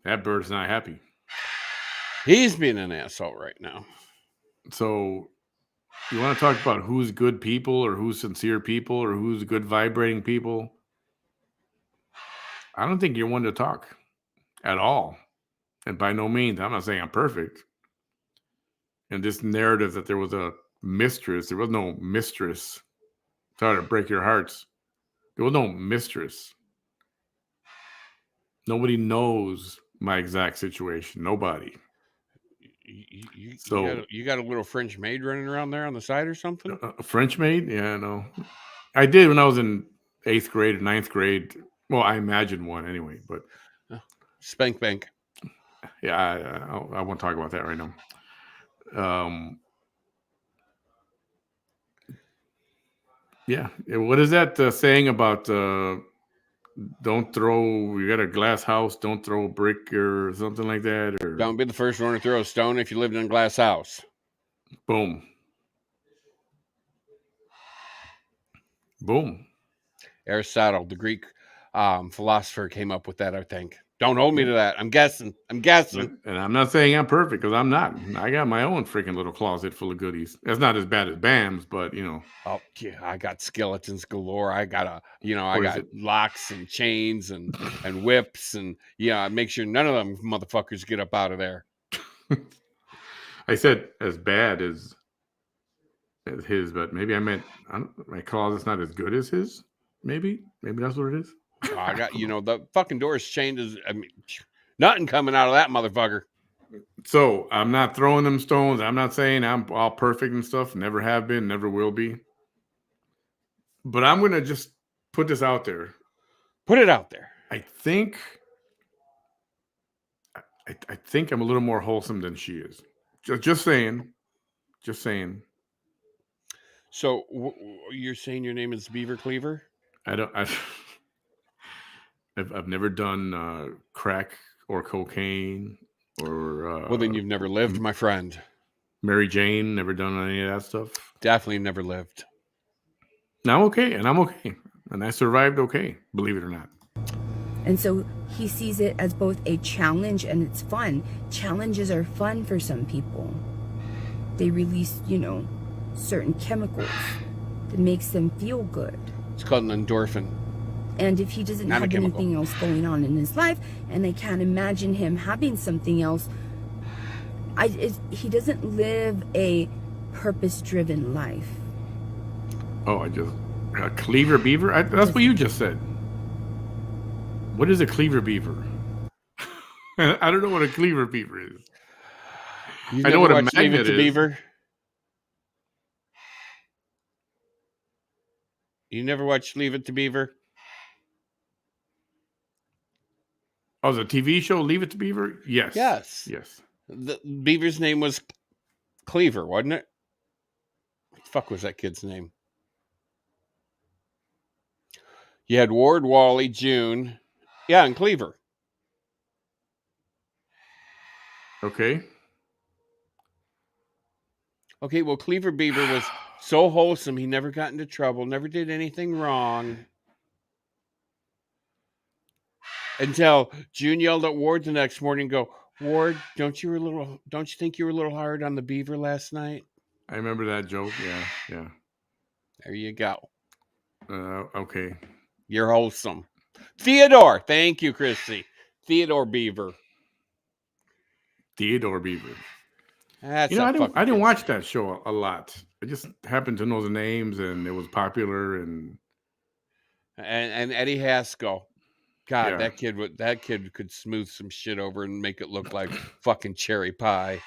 S1: That bird's not happy.
S3: He's being an asshole right now.
S1: So you want to talk about who's good people or who's sincere people or who's good vibrating people? I don't think you're one to talk at all. And by no means, I'm not saying I'm perfect. And this narrative that there was a mistress, there was no mistress. Sorry to break your hearts. There was no mistress. Nobody knows my exact situation. Nobody.
S3: You got a little French maid running around there on the side or something?
S1: A French maid? Yeah, no. I did when I was in 8th grade, 9th grade. Well, I imagined one anyway, but
S3: Spank bank.
S1: Yeah, I won't talk about that right now. Yeah. What is that saying about don't throw, you got a glass house, don't throw a brick or something like that? Or
S3: Don't be the first one to throw a stone if you lived in a glass house.
S1: Boom. Boom.
S3: Aristotle, the Greek philosopher, came up with that, I think. Don't hold me to that. I'm guessing.
S1: And I'm not saying I'm perfect, because I'm not. I got my own freaking little closet full of goodies. That's not as bad as Bam's, but you know.
S3: Oh yeah, I got skeletons galore. I got I got locks and chains and whips, and I make sure none of them motherfuckers get up out of there.
S1: I said as bad as his, but maybe I meant my closet's not as good as his. Maybe that's what it is.
S3: I got the fucking door is chained as nothing coming out of that motherfucker.
S1: So I'm not throwing them stones. I'm not saying I'm all perfect and stuff. Never have been, never will be. But I'm gonna just put this out there.
S3: Put it out there.
S1: I think I'm a little more wholesome than she is. Just saying. Just saying.
S3: So you're saying your name is Beaver Cleaver?
S1: I've never done crack or cocaine or.
S3: Well, then you've never lived, my friend.
S1: Mary Jane, never done any of that stuff.
S3: Definitely never lived.
S1: Now I'm okay, and I survived okay, believe it or not.
S2: And so he sees it as both a challenge and it's fun. Challenges are fun for some people. They release, certain chemicals that makes them feel good.
S3: It's called an endorphin.
S2: And if he doesn't have anything else going on in his life, and I can't imagine him having something else, he doesn't live a purpose-driven life.
S1: Oh, a cleaver beaver? That's what you just said. What is a cleaver beaver? I don't know what a cleaver beaver is. I know what a magnet is.
S3: Beaver? You never watched Leave It to Beaver?
S1: Oh, the TV show Leave It to Beaver? Yes.
S3: Yes. The beaver's name was Cleaver, wasn't it? What the fuck was that kid's name? You had Ward, Wally, June. Yeah, and Cleaver.
S1: Okay,
S3: well, Cleaver Beaver was so wholesome, he never got into trouble, never did anything wrong. Until June yelled at Ward the next morning and go, Ward, don't you think you were a little hard on the beaver last night?
S1: I remember that joke. Yeah.
S3: There you go.
S1: Okay.
S3: You're wholesome. Theodore. Thank you, Christy. Theodore Beaver.
S1: Theodore Beaver.
S3: That's
S1: I didn't watch that show a lot. I just happened to know the names, and it was popular. And
S3: Eddie Haskell. God,
S1: yeah.
S3: that kid could smooth some shit over and make it look like fucking cherry pie.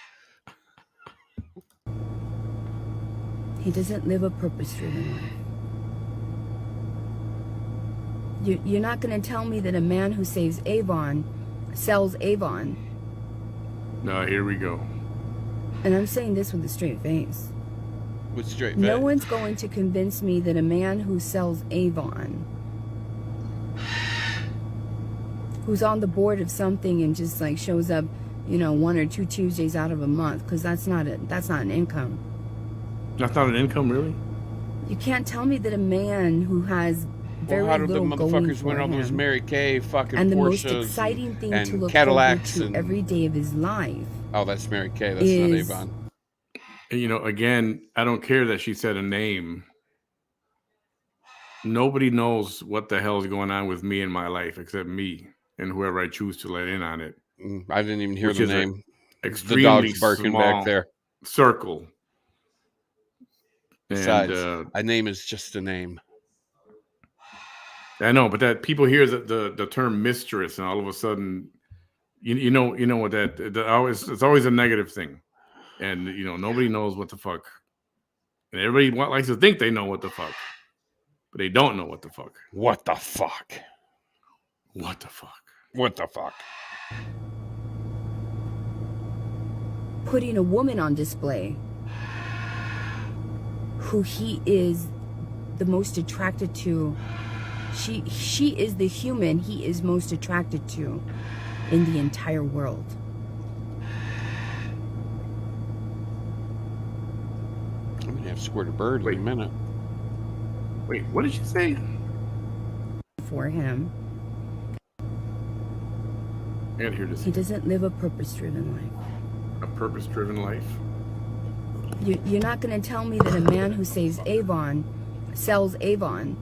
S2: He doesn't live a purpose-driven life. You're not going to tell me that a man who saves Avon sells Avon.
S1: No, here we go.
S2: And I'm saying this with a straight face.
S3: With straight face.
S2: No one's going to convince me that a man who sells Avon, who's on the board of something and just like shows up, 1 or 2 Tuesdays out of a month, because that's not an income.
S1: That's not an income, really?
S2: You can't tell me that a man who has very
S3: how did the
S2: little going
S3: motherfuckers
S2: for
S3: win all those
S2: him,
S3: Mary Kay fucking
S2: and the
S3: Porsches
S2: most exciting thing
S3: and
S2: to look
S3: Cadillacs
S2: forward to every day of his life.
S3: Oh, that's Mary Kay. That's not Avon.
S1: And, again, I don't care that she said a name. Nobody knows what the hell is going on with me in my life except me and whoever I choose to let in on it.
S3: I didn't even hear the name.
S1: Extremely
S3: the dog's barking
S1: small
S3: back there.
S1: Circle.
S3: Besides,
S1: and,
S3: a name is just a name.
S1: I know, but that people hear the term mistress, and all of a sudden, you know what it's always a negative thing, and nobody knows what the fuck, and everybody likes to think they know what the fuck, but they don't know what the fuck.
S3: What the fuck?
S1: What the fuck?
S3: What the fuck?
S2: Putting a woman on display who he is the most attracted to. She is the human he is most attracted to in the entire world.
S3: I'm gonna have to squirt a bird in a minute.
S1: Wait, what did she say?
S2: For him.
S1: I gotta hear this.
S2: He doesn't live a purpose-driven life.
S1: A purpose-driven life?
S2: You're not going to tell me that a man who saves Avon sells Avon.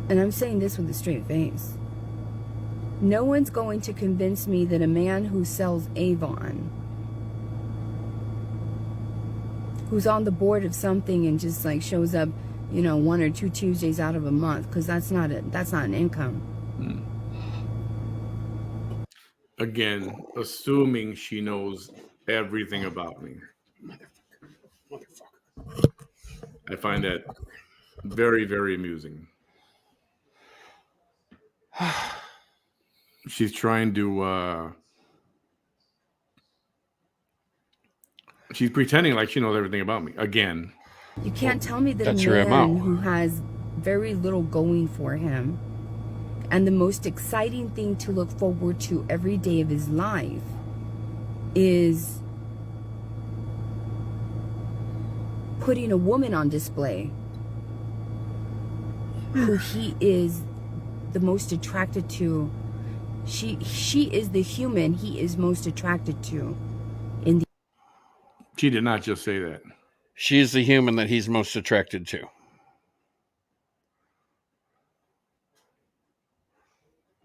S2: And I'm saying this with a straight face. No one's going to convince me that a man who sells Avon, who's on the board of something and just like shows up, 1 or 2 Tuesdays out of a month, because that's not an income.
S1: Again, assuming she knows everything about me. Motherfucker. I find that very, very amusing. She's trying to she's pretending like she knows everything about me. Again.
S2: You can't tell me that a man who has very little going for him, and the most exciting thing to look forward to every day of his life is putting a woman on display who he is the most attracted to. She is the human he is most attracted to.
S1: She did not just say that.
S3: She's the human that he's most attracted to.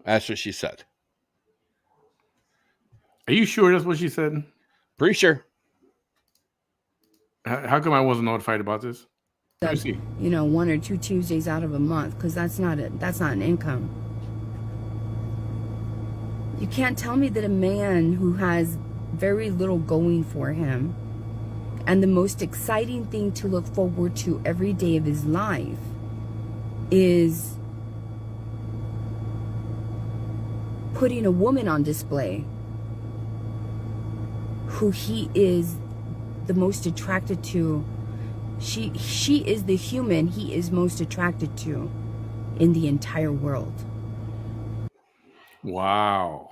S3: That's what she said.
S1: Are you sure that's what she said?
S3: Pretty sure.
S1: How come I wasn't notified about this? Let me see.
S2: 1 or 2 Tuesdays out of a month, because that's not an income. You can't tell me that a man who has very little going for him, and the most exciting thing to look forward to every day of his life is putting a woman on display who he is the most attracted to. She is the human he is most attracted to in the entire world.
S1: Wow.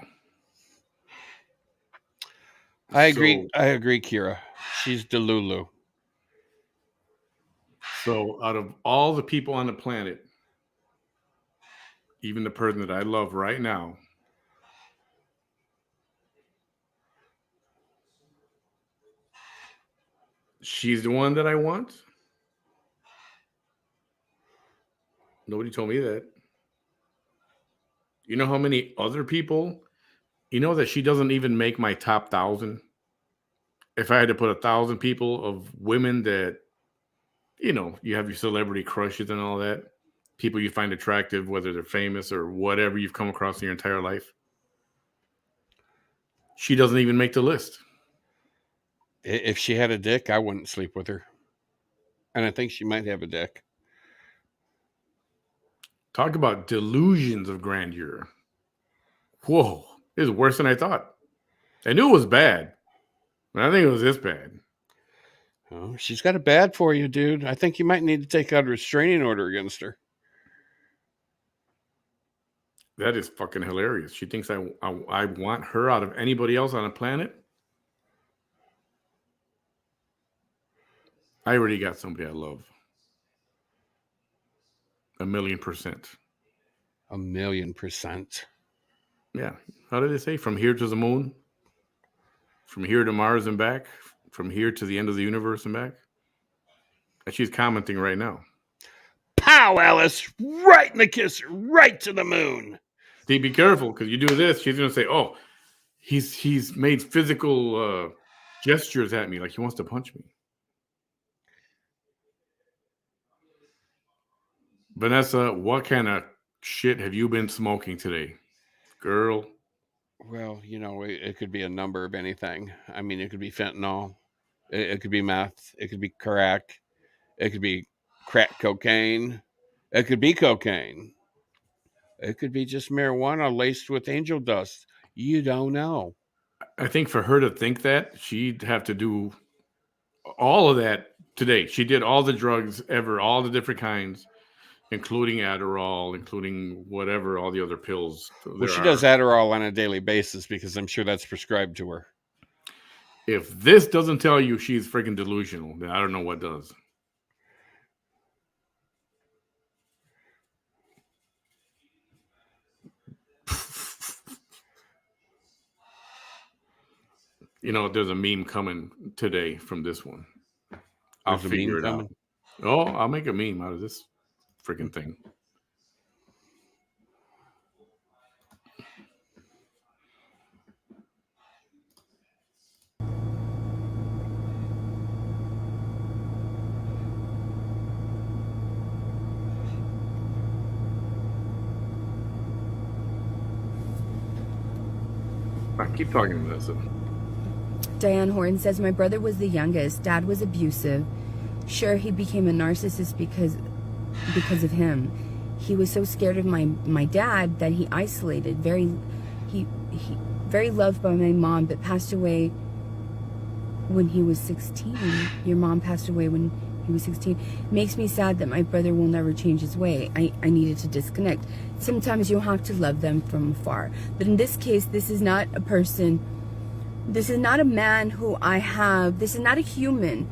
S3: I agree, Kira. She's Delulu.
S1: So out of all the people on the planet, even the person that I love right now, she's the one that I want. Nobody told me that. You know how many other people, you know that she doesn't even make my top 1,000? If I had to put 1,000 people of women that, you know, you have your celebrity crushes and all that, people you find attractive, whether they're famous or whatever you've come across in your entire life, she doesn't even make the list.
S3: If she had a dick, I wouldn't sleep with her. And I think she might have a dick.
S1: Talk about delusions of grandeur. Whoa, it was worse than I thought. I knew it was bad, but I think it was this bad.
S3: Oh, she's got it bad for you, dude. I think you might need to take out a restraining order against her.
S1: That is fucking hilarious. She thinks I want her out of anybody else on the planet. I already got somebody I love. 1,000,000%.
S3: 1,000,000%.
S1: Yeah. How did they say? From here to the moon? From here to Mars and back? From here to the end of the universe and back? And she's commenting right now.
S3: Pow, Alice! Right in the kisser, right to the moon.
S1: See, be careful, because you do this, she's going to say, oh, he's made physical gestures at me like he wants to punch me. Vanessa, what kind of shit have you been smoking today? Girl.
S3: Well, you know, it could be a number of anything. I mean, it could be fentanyl. It could be meth. It could be crack. It could be crack cocaine. It could be cocaine. It could be just marijuana laced with angel dust. You don't know.
S1: I think for her to think that, she'd have to do all of that today. She did all the drugs ever, all the different kinds, including Adderall, including whatever, all the other pills.
S3: Well, she does Adderall on a daily basis because I'm sure that's prescribed to her.
S1: If this doesn't tell you she's freaking delusional, then I don't know what does. You know, there's a meme coming today from this one. I'll figure it out. Oh, I'll make a meme out of this freaking thing. Keep talking to this.
S2: Diane Horton says, my brother was the youngest. Dad was abusive. Sure, he became a narcissist because of him. He was so scared of my dad that he isolated. Very loved by my mom, but passed away when he was 16. Your mom passed away when he was 16. Makes me sad that my brother will never change his way. I needed to disconnect. Sometimes you have to love them from afar. But in this case, this is not a person, this is not a man who I have, this is not a human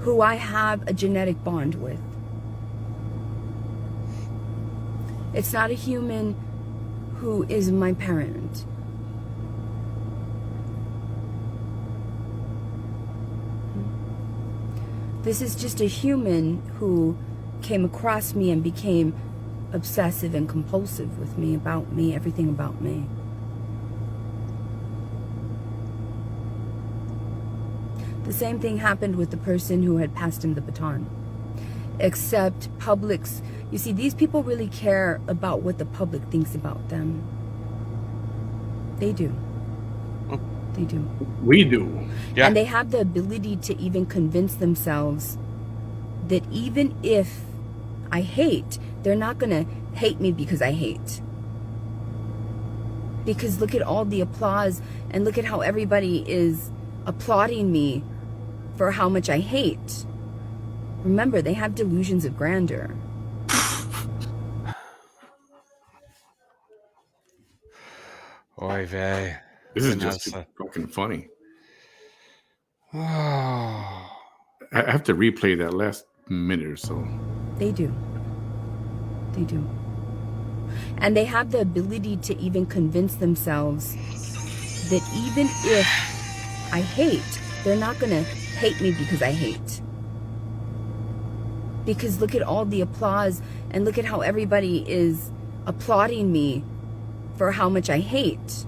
S2: who I have a genetic bond with. It's not a human who is my parent. This is just a human who came across me and became obsessive and compulsive with me, about me, everything about me. The same thing happened with the person who had passed him the baton. Except publics, you see, these people really care about what the public thinks about them. They do. They do.
S1: We do.
S3: Yeah.
S2: And they have the ability to even convince themselves that even if I hate, they're not going to hate me because I hate. Because look at all the applause and look at how everybody is applauding me for how much I hate. Remember, they have delusions of grandeur.
S3: Oy vey.
S1: This is just fucking funny.
S3: Oh.
S1: I have to replay that last minute or so.
S2: They do. They do. And they have the ability to even convince themselves that even if I hate, they're not going to hate me because I hate. Because look at all the applause and look at how everybody is applauding me for how much I hate.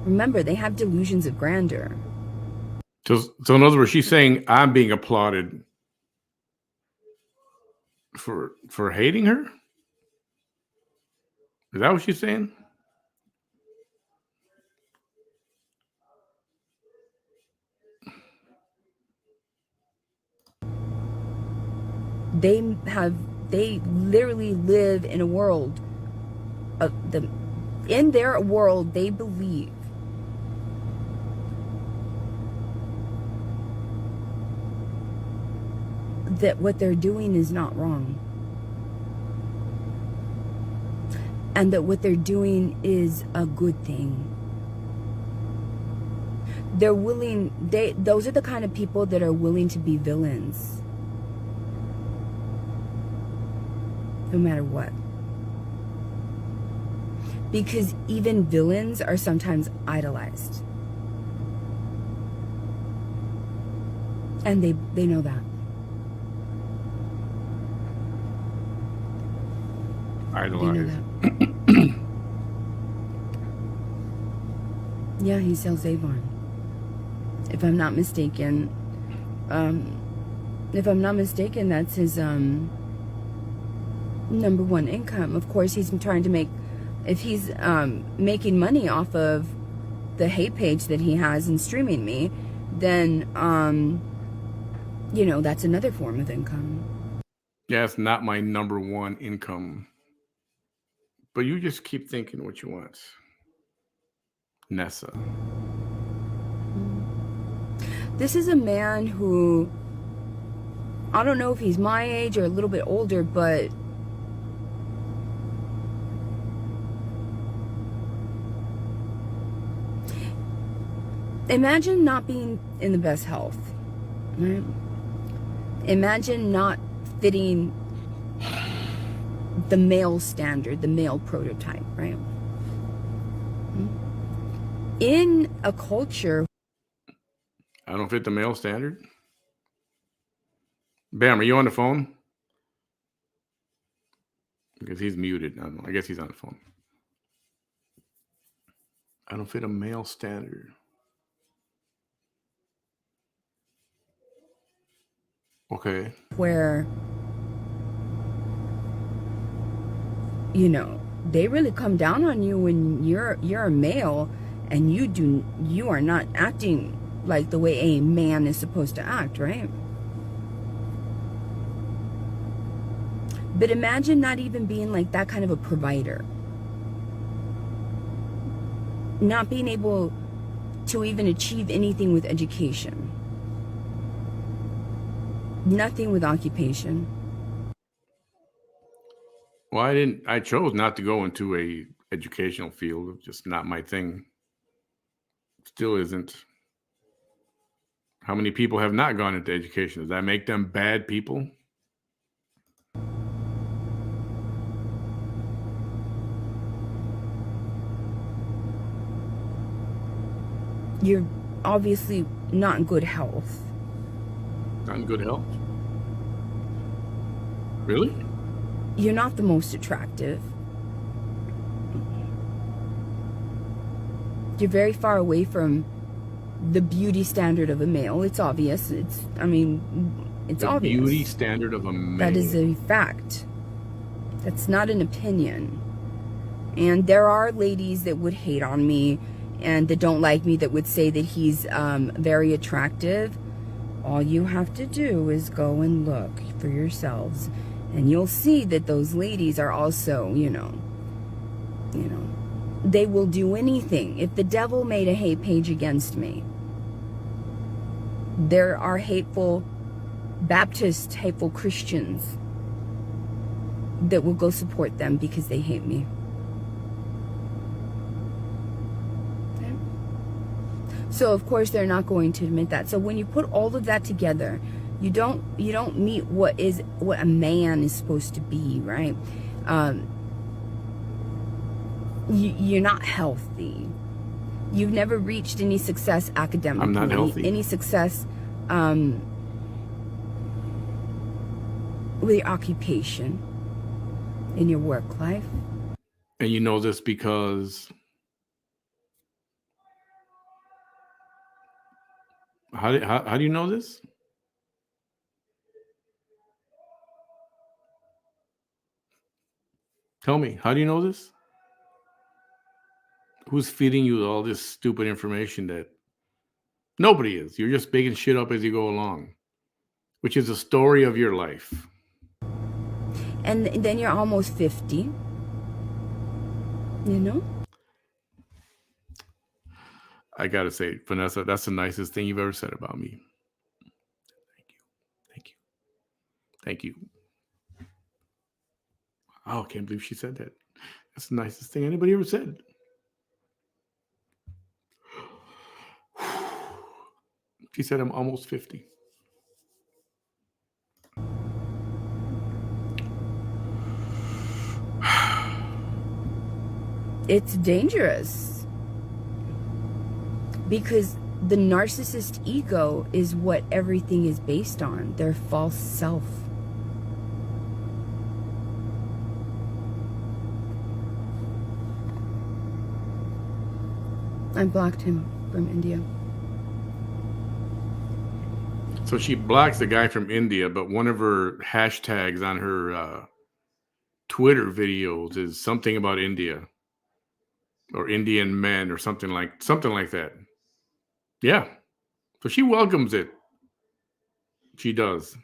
S2: Remember, they have delusions of grandeur.
S1: So in other words, she's saying I'm being applauded for hating her? Is that what she's saying?
S2: They literally live in a world of in their world, they believe that what they're doing is not wrong. And that what they're doing is a good thing. They're willing, those are the kind of people that are willing to be villains. No matter what. Because even villains are sometimes idolized. And they know that.
S1: Idolized.
S2: They know that. Yeah, he sells Avon. If I'm not mistaken, that's his number one income. Of course, he's trying to make, if he's making money off of the hate page that he has and streaming me, then you know, that's another form of income.
S1: Yeah, it's not my number one income. But you just keep thinking what you want. Nessa.
S2: This is a man who, I don't know if he's my age or a little bit older, but imagine not being in the best health, right? Imagine not fitting the male standard, the male prototype, right? In a culture,
S1: I don't fit the male standard. Bam, are you on the phone? Because he's muted. I don't know. I guess he's on the phone. I don't fit a male standard. Okay.
S2: where, you know, they really come down on you when you're a male and you are not acting like the way a man is supposed to act, right? But imagine not even being like that kind of a provider. Not being able to even achieve anything with education. Nothing with occupation.
S1: Well, I chose not to go into a educational field. It's just not my thing. Still isn't. How many people have not gone into education? Does that make them bad people?
S2: You're obviously not in good health.
S1: Not in good health? Really?
S2: You're not the most attractive. You're very far away from the beauty standard of a male. It's obvious. It's obvious.
S1: Beauty standard of a male.
S2: That is a fact. That's not an opinion. And there are ladies that would hate on me and that don't like me that would say that he's very attractive. All you have to do is go and look for yourselves, and you'll see that those ladies are also, you know, they will do anything. If the devil made a hate page against me, there are hateful Baptist, hateful Christians that will go support them because they hate me. Okay? So of course they're not going to admit that. So when you put all of that together, you don't meet what a man is supposed to be, right? you're not healthy. You've never reached any success academically.
S1: I'm not healthy.
S2: Any success with your occupation, in your work life.
S1: And you know this because how do you know this? Tell me, how do you know this? Who's feeding you all this stupid information that nobody is? You're just making shit up as you go along, which is the story of your life.
S2: And then you're almost 50. You know?
S1: I gotta say, Vanessa, that's the nicest thing you've ever said about me. Thank you. Thank you. Thank you. Oh, I can't believe she said that. That's the nicest thing anybody ever said. She said I'm almost 50.
S2: It's dangerous. Because the narcissist ego is what everything is based on. Their false self. I blocked him from India.
S1: So she blocks the guy from India, but one of her hashtags on her Twitter videos is something about India or Indian men or something like that. Yeah. So she welcomes it. She does.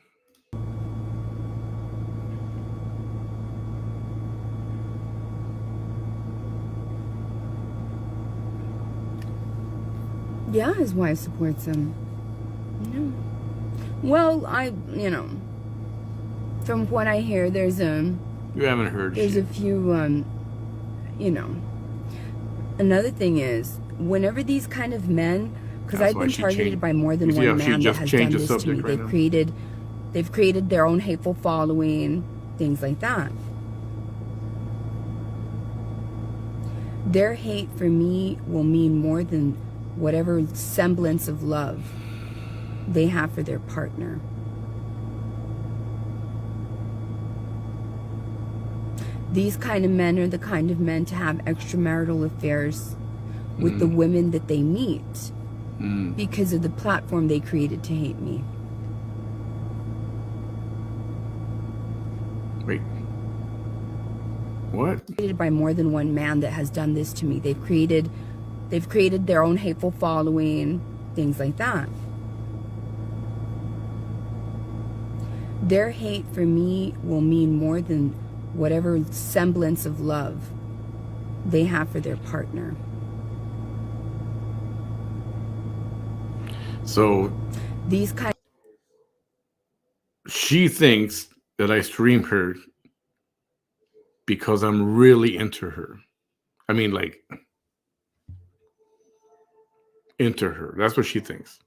S2: Yeah, his wife supports him. Yeah. Well, from what I hear, there's
S1: You haven't heard
S2: there's
S1: shit.
S2: a few, Another thing is, whenever these kind of men, because
S1: That's
S2: I've
S1: why
S2: been
S1: she
S2: targeted
S1: changed-
S2: by more than
S1: You see
S2: one
S1: how she
S2: man that
S1: just
S2: has
S1: changed
S2: done
S1: the
S2: this to me.
S1: subject right now?
S2: They've created their own hateful following, things like that. Their hate for me will mean more than whatever semblance of love they have for their partner. These kind of men are the kind of men to have extramarital affairs with the women that they meet because of the platform they created to hate me.
S1: Wait. What?
S2: Created by more than one man that has done this to me. They've created their own hateful following, things like that. Their hate for me will mean more than whatever semblance of love they have for their partner.
S1: So
S2: These kind
S1: she thinks that I stream her because I'm really into her. I mean, like, into her. That's what she thinks.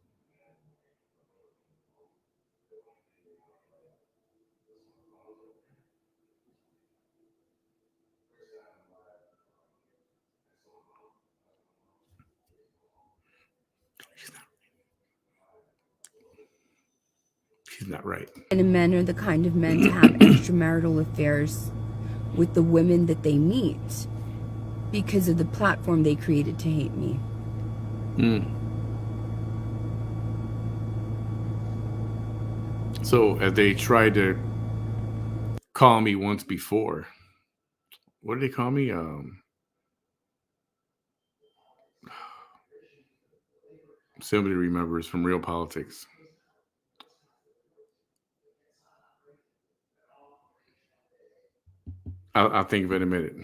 S1: She's not right.
S2: of men are the kind of men to have extramarital affairs with the women that they meet because of the platform they created to hate me.
S1: So as they tried to call me once before, what did they call me? Somebody remembers from Real Politics. I'll think of it in a minute.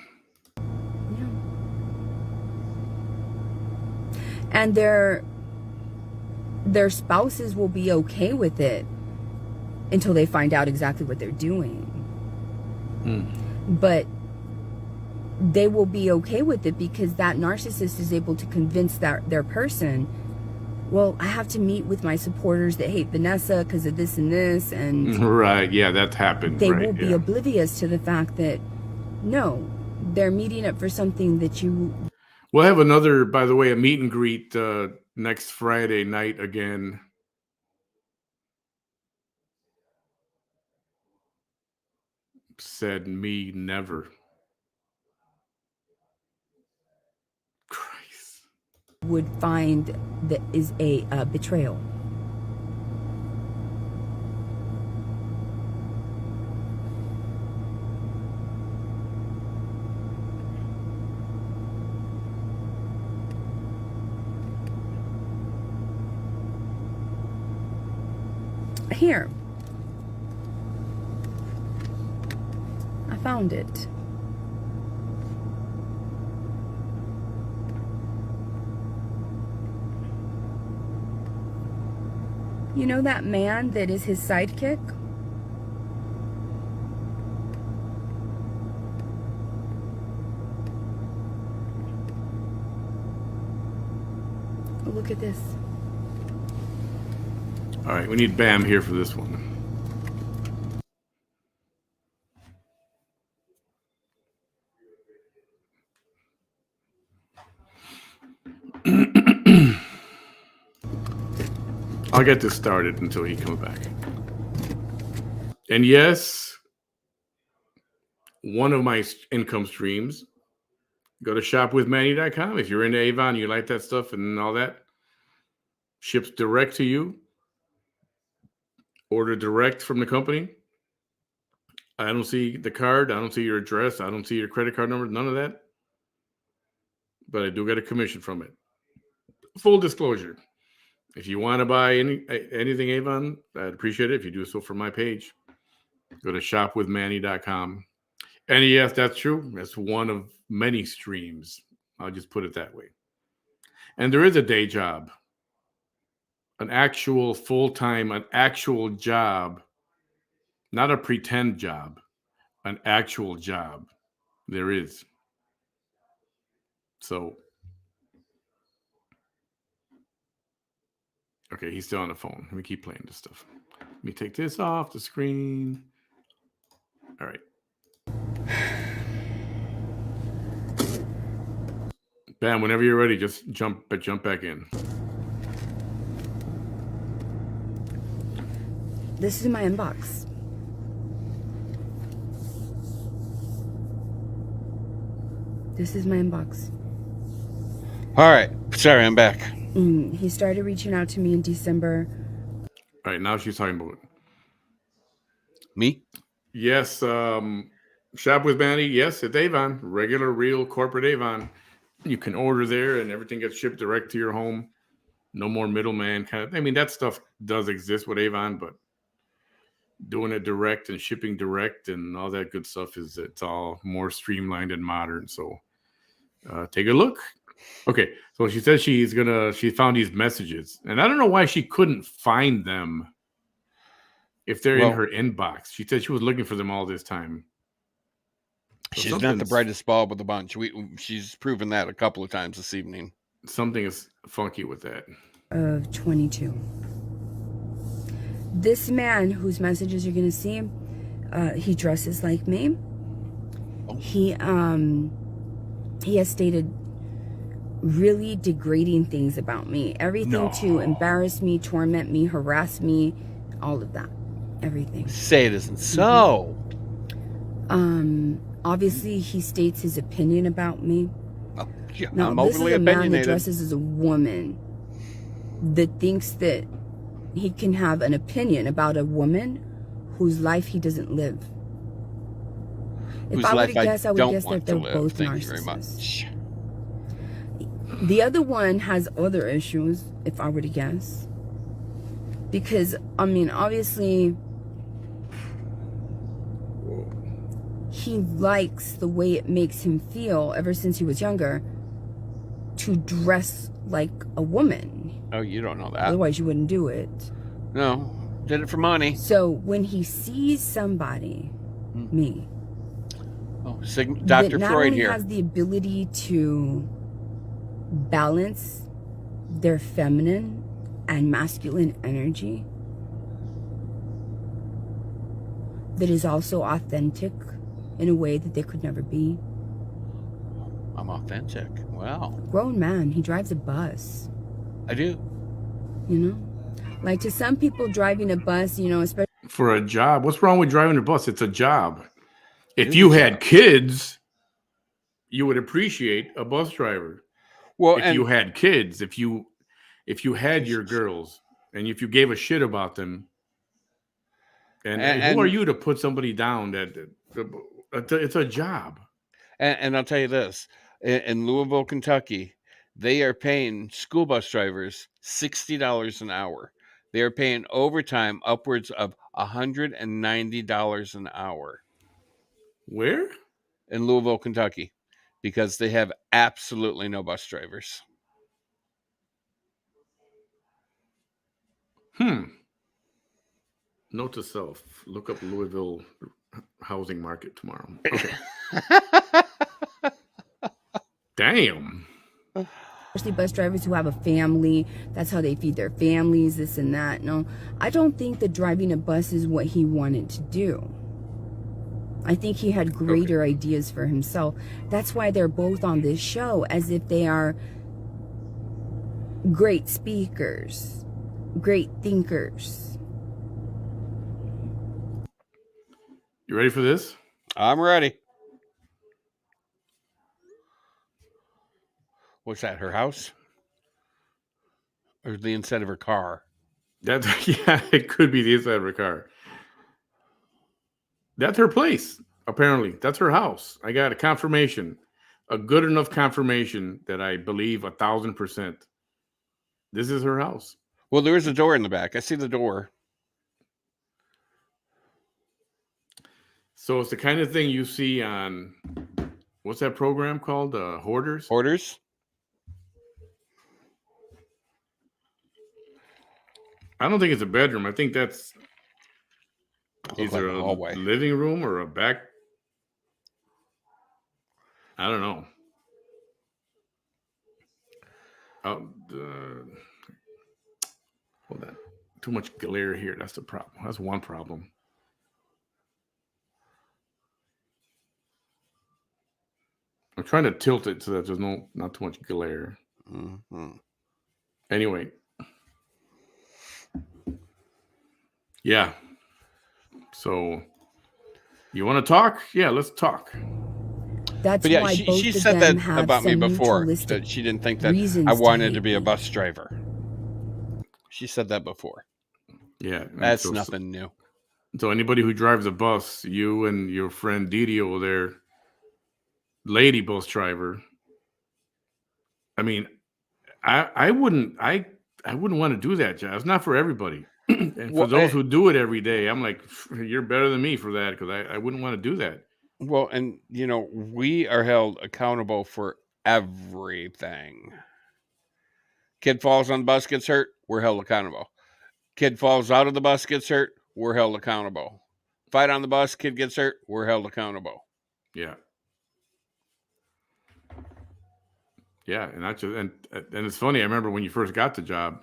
S2: Yeah. And their spouses will be okay with it until they find out exactly what they're doing. But they will be okay with it because that narcissist is able to convince their person, well, I have to meet with my supporters that hate Vanessa because of this and this, and
S1: Right, yeah, that happened.
S2: they
S1: right,
S2: will be
S1: yeah.
S2: oblivious to the fact that no, they're meeting up for something that you...
S1: We'll have another, by the way, a meet and greet next Friday night again. Said me never. Christ.
S2: would find that is a betrayal. Here. I found it. You know that man that is his sidekick? Look at this.
S1: All right, we need Bam here for this one. I'll get this started until he comes back. And yes, one of my income streams, go to shopwithmanny.com. If you're into Avon, you like that stuff and all that, ships direct to you. Order direct from the company. I don't see the card. I don't see your address. I don't see your credit card number. None of that. But I do get a commission from it. Full disclosure. If you want to buy anything Avon, I'd appreciate it if you do so from my page. Go to shopwithmanny.com. And yes, that's true. That's one of many streams. I'll just put it that way. And there is a day job. An actual full-time, an actual job. Not a pretend job. An actual job. There is. So. Okay, he's still on the phone. Let me keep playing this stuff. Let me take this off the screen. All right. Bam, whenever you're ready, just jump back in.
S2: This is my inbox. This is my inbox.
S3: All right. Sorry, I'm back.
S2: He started reaching out to me in December.
S1: All right, now she's talking about
S3: Me?
S1: yes. Shop with Manny. Yes, it's Avon. Regular, real corporate Avon. You can order there, and everything gets shipped direct to your home. No more middleman kind of. I mean, that stuff does exist with Avon, but doing it direct and shipping direct and all that good stuff it's all more streamlined and modern. So take a look. Okay, so she says she found these messages, and I don't know why she couldn't find them if they're in her inbox. She said she was looking for them all this time. So
S3: she's not the brightest bulb of the bunch. She's proven that a couple of times this evening.
S1: Something is funky with that.
S2: Of 22. This man whose messages you're going to see, he dresses like me.
S3: Oh.
S2: He has stated really degrading things about me. Everything to embarrass me, torment me, harass me, all of that. Everything.
S3: Say it isn't so.
S2: Obviously, he states his opinion about me.
S3: Oh, yeah,
S2: Now,
S3: I'm
S2: this is
S3: overly
S2: a man that
S3: opinionated.
S2: dresses as a woman that thinks that he can have an opinion about a woman whose life he doesn't live. If I were to guess, I would guess that they're both
S3: Thank you very
S2: narcissists.
S3: much.
S2: The other one has other issues, if I were to guess. Because, I mean, obviously, he likes the way it makes him feel ever since he was younger to dress like a woman.
S3: Oh, you don't know that.
S2: Otherwise, you wouldn't do it.
S3: No, did it for money.
S2: So when he sees somebody, me,
S3: Oh,
S2: that
S3: Dr.
S2: not
S3: Freud
S2: only
S3: here.
S2: has the ability to balance their feminine and masculine energy, that is also authentic in a way that they could never be,
S3: I'm authentic. Wow.
S2: Grown man, he drives a bus.
S3: I do.
S2: You know? Like to some people driving a bus, you know, especially
S1: For a job. What's wrong with driving a bus? It's a job.
S3: It
S1: If
S3: is
S1: you
S3: a
S1: had
S3: job.
S1: kids, you would appreciate a bus driver.
S3: Well,
S1: If
S3: and
S1: you had kids, if you had your girls, and if you gave a shit about them, and who are
S3: and
S1: you to put somebody down? It's a job.
S3: and I'll tell you this: in Louisville, Kentucky, they are paying school bus drivers $60 an hour. They are paying overtime upwards of $190 an hour
S1: Where?
S3: in Louisville, Kentucky, because they have absolutely no bus drivers.
S1: Note to self: look up Louisville housing market tomorrow. Okay. Damn.
S2: bus drivers who have a family. That's how they feed their families, this and that. No, I don't think that driving a bus is what he wanted to do. I think he had greater ideas for himself. That's why they're both on this show, as if they are great speakers, great thinkers.
S1: You ready for this?
S3: I'm ready. What's that? Her house, or the inside of her car?
S1: Yeah, it could be the inside of her car. That's her place. Apparently, that's her house. I got a confirmation, a good enough confirmation that I believe 1,000%. This is her house.
S3: Well, there is a door in the back. I see the door.
S1: So it's the kind of thing you see on what's that program called? Hoarders.
S3: Hoarders.
S1: I don't think it's a bedroom. I think that's either
S3: like a hallway.
S1: living room or a back. I don't know. Hold on. Too much glare here. That's the problem. That's one problem. I'm trying to tilt it so that there's not too much glare.
S3: Mm-hmm.
S1: Anyway. Yeah. So you want to talk? Yeah, let's talk.
S2: That's
S3: But yeah,
S2: why both
S3: she
S2: of
S3: said
S2: them
S3: that
S2: have
S3: about me
S2: some
S3: before,
S2: mutualistic
S3: that she didn't think that
S2: reasons
S3: I wanted to
S2: hate
S3: be a
S2: me.
S3: bus driver. She said that before.
S1: Yeah.
S3: That's nothing new.
S1: So anybody who drives a bus, you and your friend Didi over there, lady bus driver. I mean, I wouldn't want to do that job. It's not for everybody. And for those who do it every day, I'm like, you're better than me for that, because I wouldn't want to do that.
S3: Well, and you know, we are held accountable for everything. Kid falls on the bus, gets hurt, we're held accountable. Kid falls out of the bus, gets hurt, we're held accountable. Fight on the bus, kid gets hurt, we're held accountable.
S1: Yeah. Yeah, and that's just, and it's funny. I remember when you first got the job,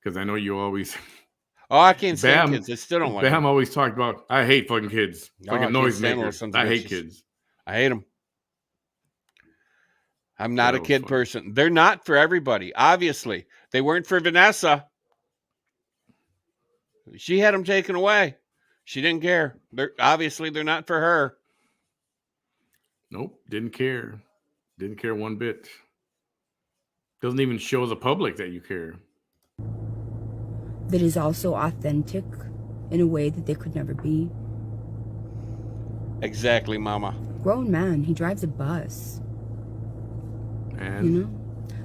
S1: because I know you always.
S3: Oh, I can't stand kids. I still don't like
S1: Bam
S3: them.
S1: always talked about, I hate fucking kids. Fucking noisemakers. I hate kids.
S3: I hate them. I'm not a kid person. They're not for everybody. Obviously, they weren't for Vanessa. She had them taken away. She didn't care. They're not for her.
S1: Nope, didn't care. Didn't care one bit. Doesn't even show the public that you care.
S2: That is also authentic in a way that they could never be.
S3: Exactly, Mama.
S2: Grown man, he drives a bus.
S1: And
S2: you know,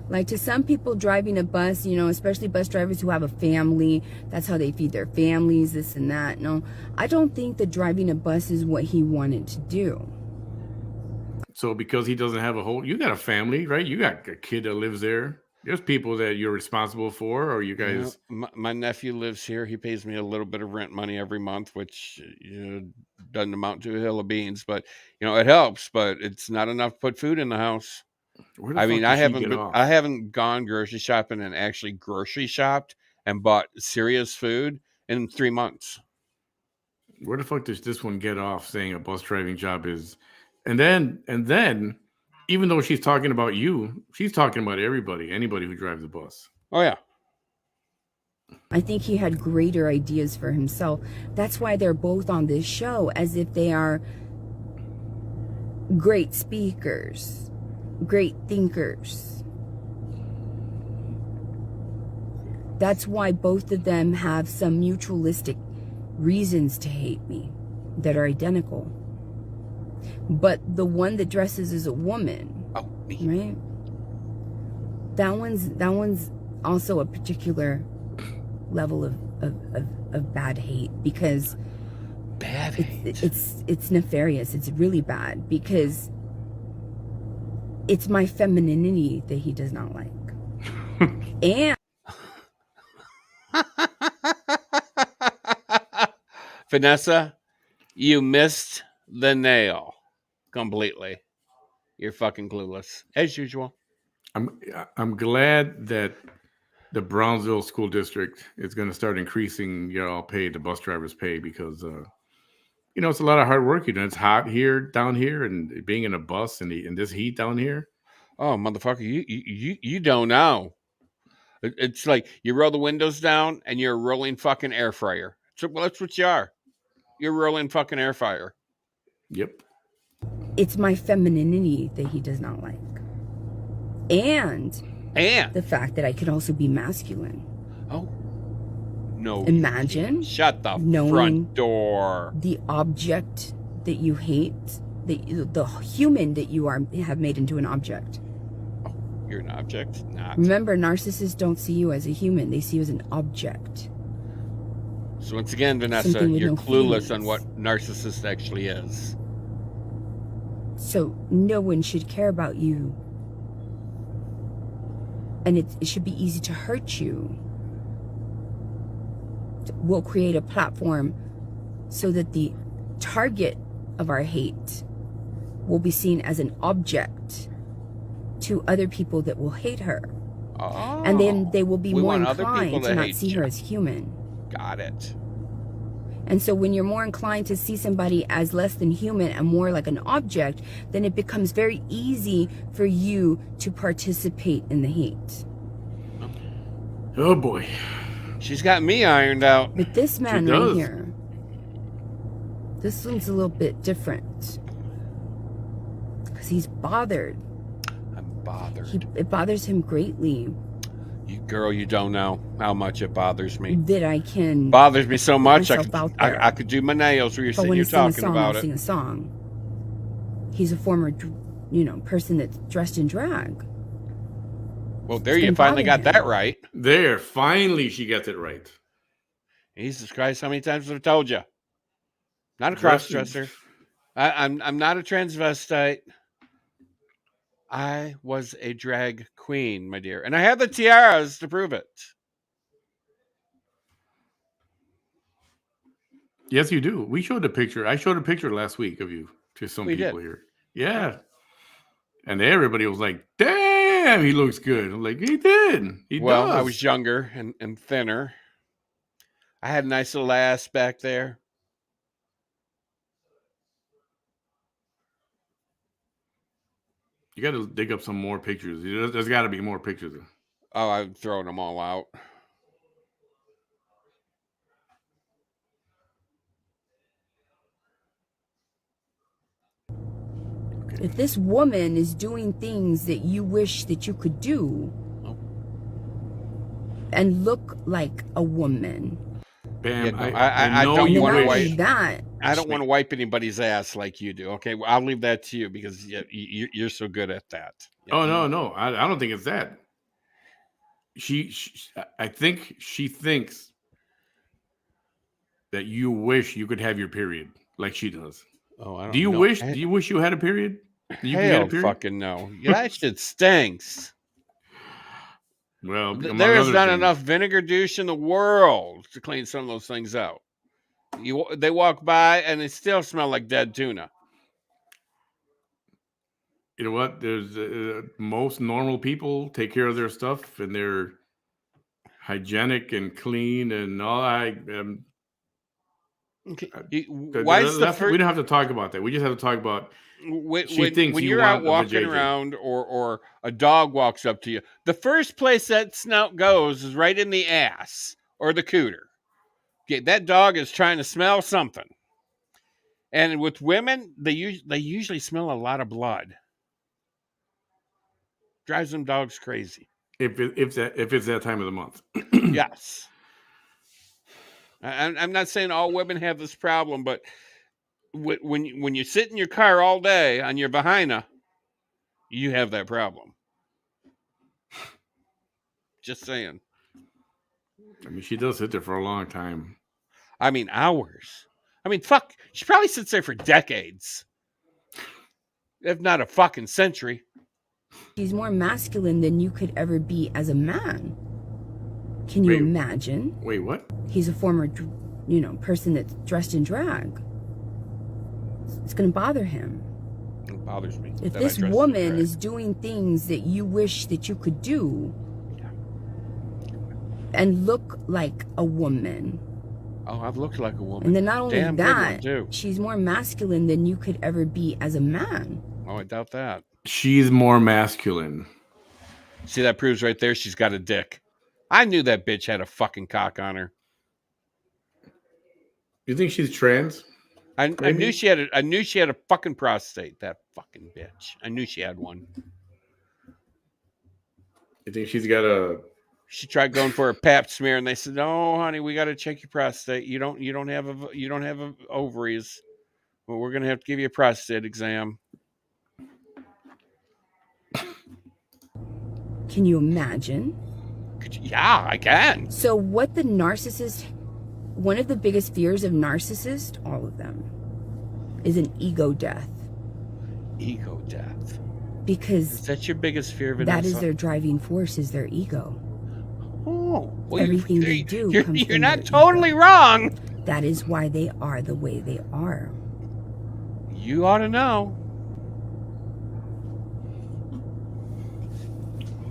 S2: like to some people driving a bus, you know, especially bus drivers who have a family, that's how they feed their families, this and that. No, I don't think that driving a bus is what he wanted to do.
S1: So because he doesn't have you got a family, right? You got a kid that lives there. There's people that you're responsible for, or you guys.
S3: My nephew lives here. He pays me a little bit of rent money every month, which doesn't amount to a hill of beans, but it helps. But it's not enough to put food in the house. I mean, I haven't gone grocery shopping and actually grocery shopped and bought serious food in 3 months.
S1: Where the fuck does this one get off saying a bus driving job is? And then Even though she's talking about you, she's talking about everybody, anybody who drives a bus.
S3: Oh, yeah.
S2: I think he had greater ideas for himself. That's why they're both on this show, as if they are great speakers, great thinkers. That's why both of them have some mutualistic reasons to hate me that are identical. But the one that dresses as a woman, right? That one's also a particular level of bad hate, because
S3: Bad hate.
S2: it's nefarious. It's really bad, because it's my femininity that he does not like. And
S3: Vanessa, you missed the nail completely. You're fucking clueless, as usual.
S1: I'm glad that the Brownsville School District is going to start increasing your pay, the bus drivers' pay, because it's a lot of hard work. It's hot here, down here, and being in a bus and in this heat down here.
S3: Oh, motherfucker, you don't know. It's like you roll the windows down and you're a rolling fucking air fryer. So, well, that's what you are. You're a rolling fucking air fryer.
S1: Yep.
S2: it's my femininity that he does not like. And the fact that I could also be masculine.
S3: Oh. No.
S2: Imagine
S3: Shut the
S2: knowing
S3: front door.
S2: The object that you hate, the human that you have made into an object.
S3: Oh, you're an object? Not.
S2: Remember, narcissists don't see you as a human. They see you as an object.
S3: So once again, Vanessa, you're clueless on what narcissist actually is.
S2: So no one should care about you. And it should be easy to hurt you. We'll create a platform so that the target of our hate will be seen as an object to other people that will hate her.
S3: Oh,
S2: and then they will be more inclined to not see
S3: you.
S2: her as human.
S3: Got it.
S2: And so when you're more inclined to see somebody as less than human and more like an object, then it becomes very easy for you to participate in the hate.
S1: Oh boy.
S3: She's got me ironed out.
S2: But this man right here, this one's a little bit different. Because he's bothered.
S3: I'm bothered.
S2: It bothers him greatly.
S3: Girl, you don't know how much it bothers me.
S2: That I can.
S3: Bothers me so much. I could do my nails where you're sitting here talking about it.
S2: Sing a song. He's a former, person that's dressed in drag.
S3: Well, there you finally got that right.
S1: There, finally she gets it right.
S3: Jesus Christ, how many times have I told you? Not a cross-dresser. I'm not a transvestite. I was a drag queen, my dear. And I have the tiaras to prove it.
S1: Yes, you do. We showed a picture. I showed a picture last week of you to some people here. Yeah. And everybody was like, damn, he looks good. I'm like, he did. He does.
S3: I was younger and thinner. I had a nice little ass back there.
S1: You got to dig up some more pictures. There's got to be more pictures.
S3: Oh, I'm throwing them all out.
S2: If this woman is doing things that you wish that you could do and look like a woman,
S1: Bam,
S3: I don't want to wipe
S2: that.
S3: I don't want to wipe anybody's ass like you do. Okay, well, I'll leave that to you because you're so good at that.
S1: Oh no, I don't think it's that. I think she thinks that you wish you could have your period like she does.
S3: Oh, I don't.
S1: Do you wish you had a period?
S3: Hell, fucking no. That shit stinks.
S1: Well,
S3: there is not enough vinegar douche in the world to clean some of those things out. They walk by and they still smell like dead tuna.
S1: You know what? There's most normal people take care of their stuff and they're hygienic and clean and all.
S3: Okay.
S1: Why is the first? We don't have to talk about that. We just have to talk about. She thinks
S3: when
S1: you
S3: you're out
S1: want
S3: walking around, or a dog walks up to you, the first place that snout goes is right in the ass or the cooter. Okay, that dog is trying to smell something. And with women, they usually smell a lot of blood. Drives them dogs crazy.
S1: If it's that time of the month.
S3: Yes. I'm not saying all women have this problem, but when you sit in your car all day on your vagina, you have that problem. Just saying.
S1: I mean, she does sit there for a long time.
S3: I mean, hours. I mean, fuck. She probably sits there for decades, if not a fucking century.
S2: She's more masculine than you could ever be as a man. Can you imagine?
S1: Wait, what?
S2: He's a former, person that's dressed in drag. It's going to bother him.
S3: It bothers me.
S2: If this woman is doing things that you wish that you could do, and look like a woman.
S3: Oh, I've looked like a woman.
S2: And then not only that, she's more masculine than you could ever be as a man.
S3: Oh, I doubt that.
S1: She's more masculine.
S3: See, that proves right there she's got a dick. I knew that bitch had a fucking cock on her.
S1: You think she's trans?
S3: I knew she had a fucking prostate. That fucking bitch. I knew she had one.
S1: You think she's got a?
S3: She tried going for a pap smear, and they said, "No, honey, we got to check your prostate. You don't have ovaries. Well, we're gonna have to give you a prostate exam."
S2: Can you imagine?
S3: Yeah, I can.
S2: So what the narcissist, one of the biggest fears of narcissists, all of them, is an ego death.
S3: Ego death.
S2: Because
S3: is that your biggest fear of it?
S2: That is their driving force, is their ego.
S3: Oh, well,
S2: everything they do comes
S3: you're not totally wrong.
S2: That is why they are the way they are.
S3: You ought to know.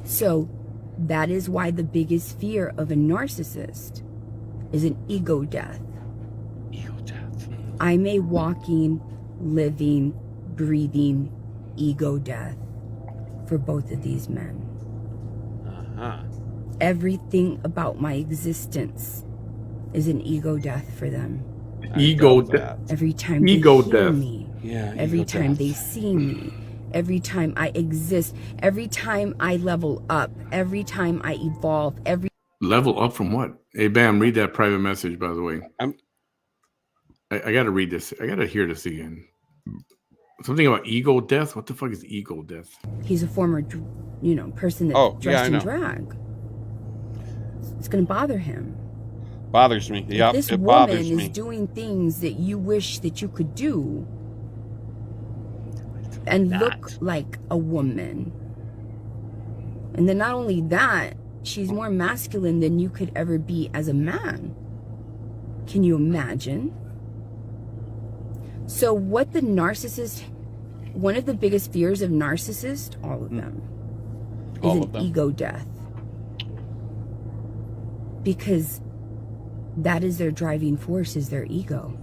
S2: So that is why the biggest fear of a narcissist is an ego death.
S3: Ego death.
S2: I'm a walking, living, breathing ego death for both of these men.
S3: Uh-huh.
S2: Everything about my existence is an ego death for them.
S1: Ego death.
S2: Every time they hear me, every time
S3: death.
S2: They see me, every time I exist, every time I level up, every time I evolve,
S1: level up from what? Hey, Bam, read that private message, by the way. I got to read this. I got to hear this again. Something about ego death? What the fuck is ego death?
S2: He's a former, person that's dressed in drag. It's going to bother him.
S3: Bothers me. Yeah,
S2: this woman is doing things that you wish that you could do and look like a woman. And then not only that, she's more masculine than you could ever be as a man. Can you imagine? So what the narcissist, one of the biggest fears of narcissists, all of them, is an ego death. Because that is their driving force, is their ego.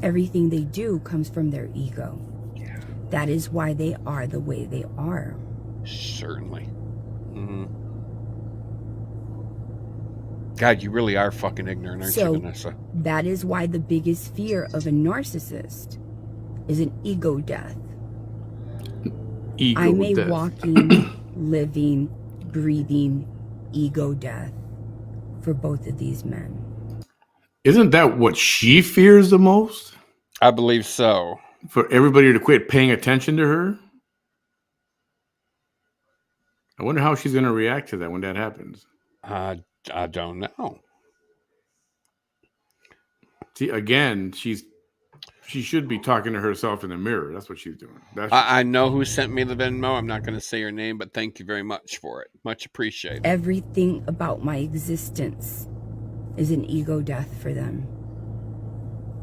S2: Everything they do comes from their ego.
S3: Yeah.
S2: That is why they are the way they are.
S3: Certainly. Mm-hmm. God, you really are fucking ignorant, aren't you, Vanessa?
S2: That is why the biggest fear of a narcissist is an ego death. I'm a walking, living, breathing ego death for both of these men.
S1: Isn't that what she fears the most?
S3: I believe so.
S1: For everybody to quit paying attention to her? I wonder how she's going to react to that when that happens.
S3: I don't know.
S1: See, again, she should be talking to herself in the mirror. That's what she's doing.
S3: I know who sent me the Venmo. I'm not going to say her name, but thank you very much for it. Much appreciated.
S2: Everything about my existence is an ego death for them.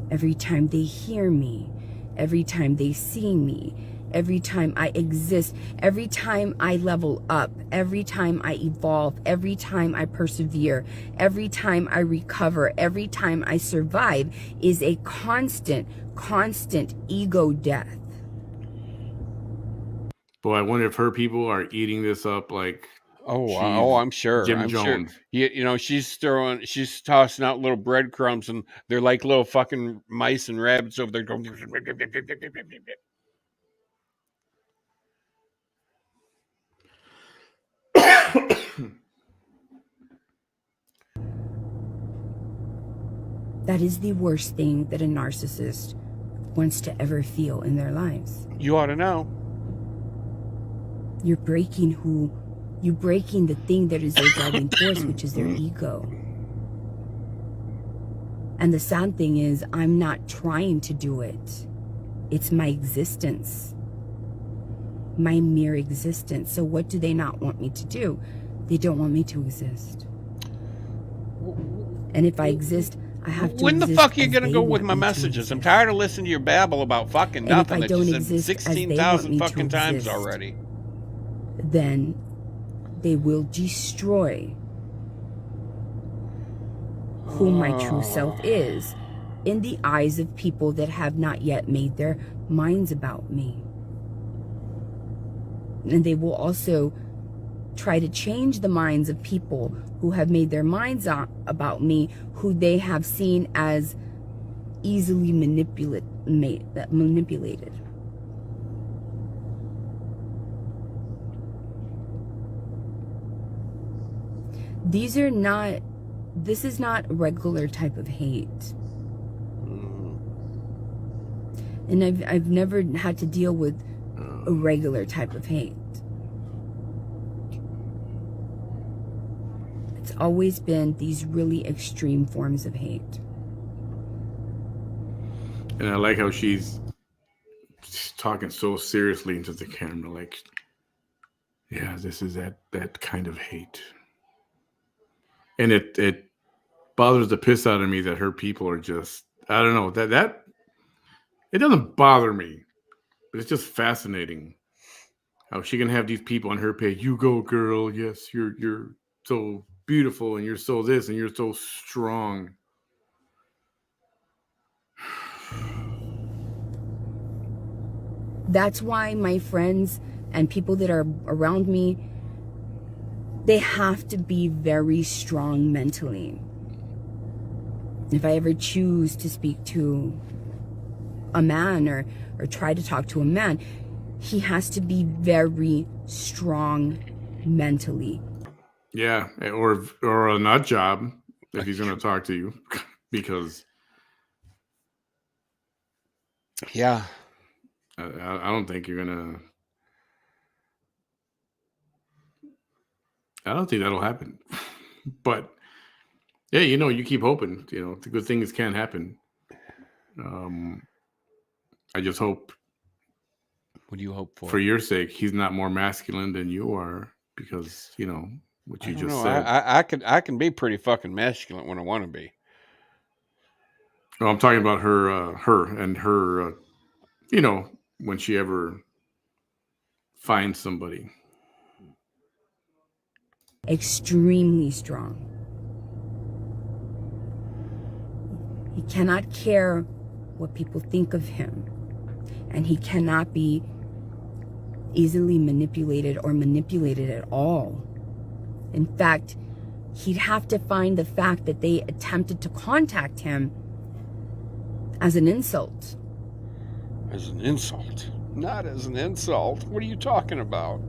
S2: Every time they hear me, every time they see me, every time I exist, every time I level up, every time I evolve, every time I persevere, every time I recover, every time I survive is a constant ego death.
S1: Boy, I wonder if her people are eating this up like
S3: Oh, I'm sure.
S1: Jim
S3: I'm sure.
S1: Jones.
S3: You know, she's tossing out little breadcrumbs, and they're like little fucking mice and rabbits over there going.
S2: That is the worst thing that a narcissist wants to ever feel in their lives.
S3: You ought to know.
S2: You're breaking the thing that is their driving force, which is their ego. And the sad thing is, I'm not trying to do it. It's my existence. My mere existence. So what do they not want me to do? They don't want me to exist. And if I exist, I have to.
S3: When the fuck are you
S2: going
S3: gonna go with my messages? I'm tired of listening to your babble about fucking nothing that you said 16,000 fucking times already.
S2: Then they will destroy who my true self is in the eyes of people that have not yet made their minds about me. And they will also try to change the minds of people who have made their minds about me, who they have seen as easily manipulated. This is not a regular type of hate. And I've never had to deal with a regular type of hate. It's always been these really extreme forms of hate.
S1: And I like how she's talking so seriously into the camera, like, yeah, this is that kind of hate. And it bothers the piss out of me that her people are just, I don't know, that it doesn't bother me, but it's just fascinating how she can have these people on her page. You go, girl. Yes, you're so beautiful, and you're so this, and you're so strong.
S2: That's why my friends and people that are around me, they have to be very strong mentally. If I ever choose to speak to a man or try to talk to a man, he has to be very strong mentally.
S1: Yeah, or a nut job if he's going to talk to you, because
S3: yeah,
S1: I don't think you're gonna. I don't think that'll happen. But yeah, you keep hoping. The good things can happen. I just hope.
S3: What do you hope for?
S1: For your sake, he's not more masculine than you are, because what you just said.
S3: I can be pretty fucking masculine when I want to be.
S1: No, I'm talking about her and her. When she ever finds somebody.
S2: Extremely strong. He cannot care what people think of him, and he cannot be easily manipulated or manipulated at all. In fact, he'd have to find the fact that they attempted to contact him as an insult.
S3: As an insult? Not as an insult. What are you talking about?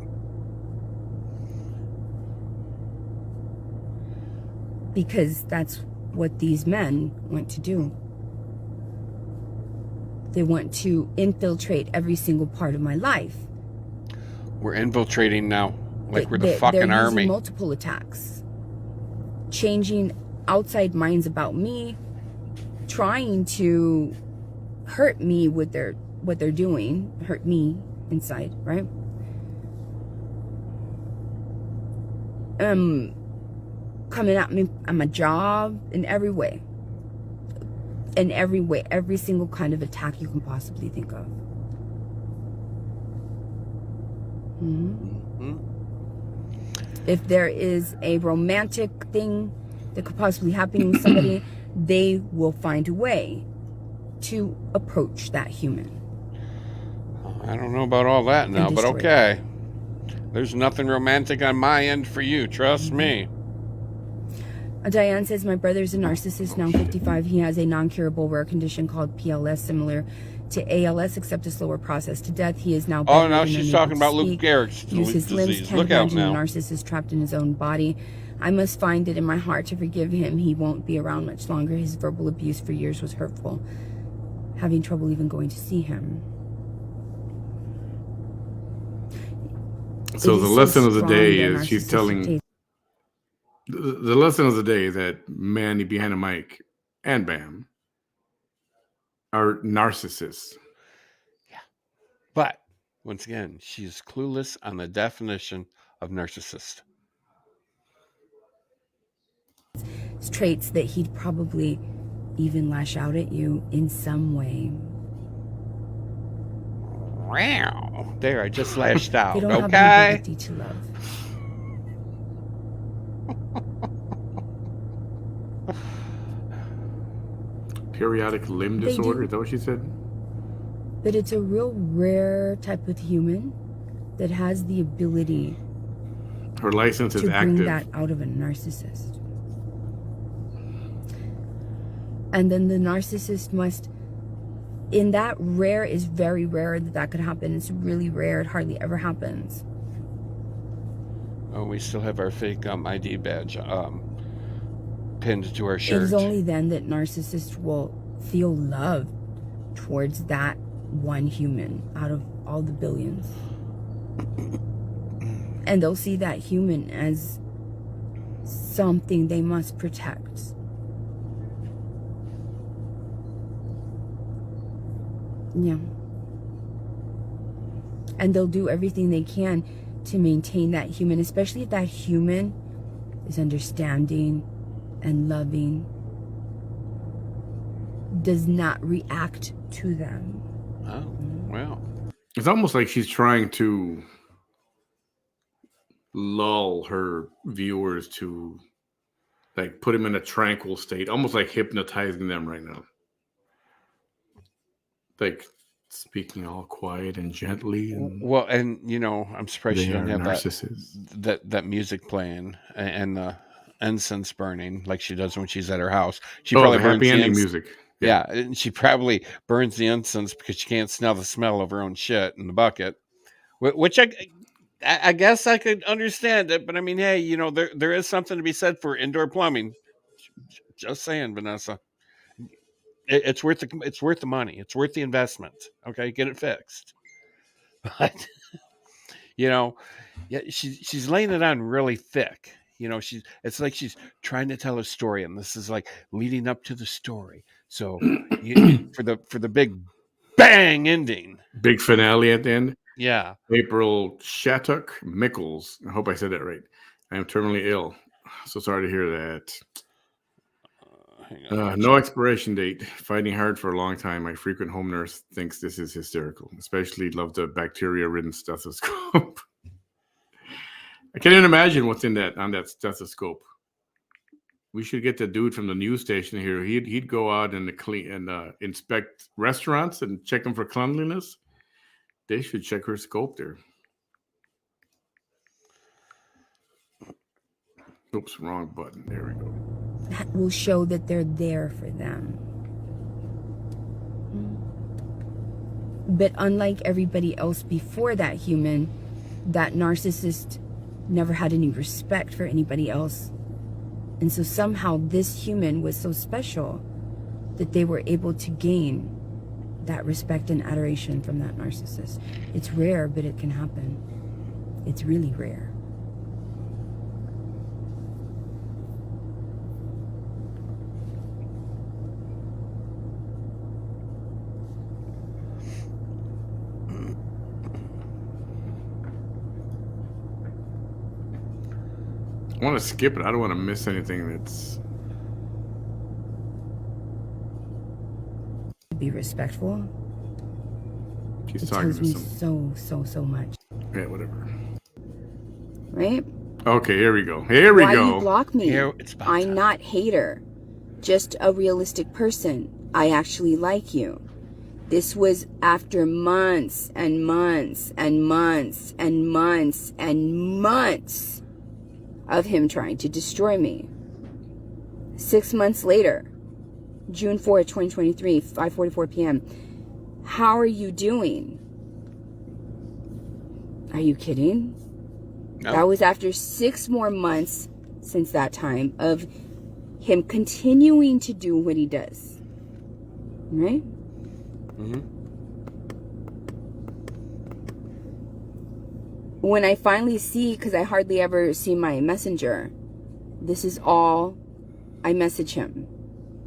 S2: Because that's what these men want to do. They want to infiltrate every single part of my life.
S3: We're infiltrating now, like we're the
S2: they're
S3: fucking army.
S2: Using multiple attacks, changing outside minds about me, trying to hurt me with what they're doing, hurt me inside, right? Coming at me on my job in every way. In every way, every single kind of attack you can possibly think of. If there is a romantic thing that could possibly happen with somebody, they will find a way to approach that human.
S3: I don't know about all that now, but okay. There's nothing romantic on my end for you. Trust me.
S2: Diane says, my brother's a narcissist, now 55. He has a non-curable rare condition called PLS, similar to ALS, except a slower process to death. He is now
S3: Oh, now she's talking about Lou Gehrig's disease. Look out now.
S2: A narcissist trapped in his own body. I must find it in my heart to forgive him. He won't be around much longer. His verbal abuse for years was hurtful. Having trouble even going to see him.
S1: So the lesson of the day is she's telling... The lesson of the day is that Manny behind the mic and Bam are narcissists.
S3: Yeah. But, once again, she's clueless on the definition of narcissist.
S2: Traits that he'd probably even lash out at you in some way.
S3: Wow. There, I just lashed out.
S2: They don't have the ability to love.
S1: Periodic limb disorder, is that what she said?
S2: But it's a real rare type of human that has the ability.
S1: Her license is active.
S2: To bring that out of a narcissist. And then the narcissist must, in that rare is very rare that could happen. It's really rare. It hardly ever happens.
S3: Oh, we still have our fake ID badge pinned to our shirt.
S2: It's only then that narcissists will feel love towards that one human out of all the billions. And they'll see that human as something they must protect. Yeah. And they'll do everything they can to maintain that human, especially if that human is understanding and loving, does not react to them.
S3: Oh, well.
S1: It's almost like she's trying to lull her viewers to, like, put them in a tranquil state, almost like hypnotizing them right now. Like speaking all quiet and gently. And
S3: well, and you know, I'm surprised she didn't have that music playing and the incense burning like she does when she's at her house. She probably burns
S1: happy ending music.
S3: Yeah, and she probably burns the incense because she can't smell the smell of her own shit in the bucket. Which I guess I could understand it, but I mean, hey, you know, there is something to be said for indoor plumbing. Just saying, Vanessa. It's worth the money. It's worth the investment. Okay, get it fixed. But you know, yeah, she's laying it on really thick. You know, it's like she's trying to tell a story, and this is like leading up to the story. So for the big bang ending,
S1: big finale at the end.
S3: Yeah,
S1: April Shattuck Mickles. I hope I said that right. I am terminally ill. So sorry to hear that. No expiration date. Fighting hard for a long time. My frequent home nurse thinks this is hysterical. Especially love the bacteria-ridden stethoscope. I can't even imagine what's in that on that stethoscope. We should get the dude from the news station here. He'd go out and inspect restaurants and check them for cleanliness. They should check her scope there. Oops, wrong button. There we go.
S2: That will show that they're there for them. But unlike everybody else before that human, that narcissist never had any respect for anybody else. And so somehow this human was so special that they were able to gain that respect and adoration from that narcissist. It's rare, but it can happen. It's really rare.
S1: I want to skip it. I don't want to miss anything that's...
S2: Be respectful.
S1: She's talking to
S2: me so much.
S1: Yeah, whatever.
S2: Right?
S1: Okay, here we go. Here we
S2: Why
S1: go.
S2: you block me?
S3: Here, it's about
S2: I'm
S3: time.
S2: not hater. Just a realistic person. I actually like you. This was after months and months and months and months and months of him trying to destroy me. 6 months later, June 4th, 2023, 5:44 p.m. How are you doing? Are you kidding?
S3: No.
S2: That was after 6 more months since that time of him continuing to do what he does. Right?
S3: Mm-hmm.
S2: When I finally see, because I hardly ever see my messenger, this is all I message him.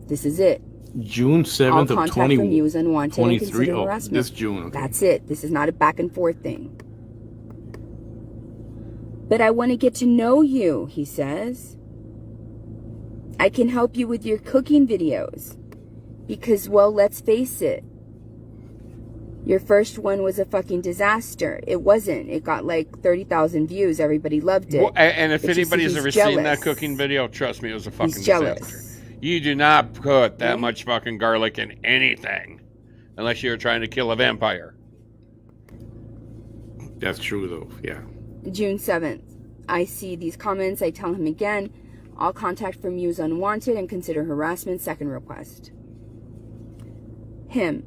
S2: This is it.
S1: June
S2: All
S1: 7th of
S2: contact from you is unwanted and
S1: 23.
S2: considered
S1: Oh,
S2: harassment.
S1: this June. Okay.
S2: That's it. This is not a back and forth thing. But I want to get to know you, he says. I can help you with your cooking videos. Because, well, let's face it. Your first one was a fucking disaster. It wasn't. It got like 30,000 views. Everybody loved it.
S3: Well, and if
S2: But you see,
S3: anybody's
S2: he's
S3: ever
S2: jealous.
S3: seen that cooking video, trust me, it was a fucking
S2: He's jealous.
S3: disaster. You do not put that
S2: Right?
S3: much fucking garlic in anything unless you're trying to kill a vampire.
S1: That's true, though. Yeah.
S2: June 7th. I see these comments. I tell him again. All contact from you is unwanted and consider harassment. Second request. Him.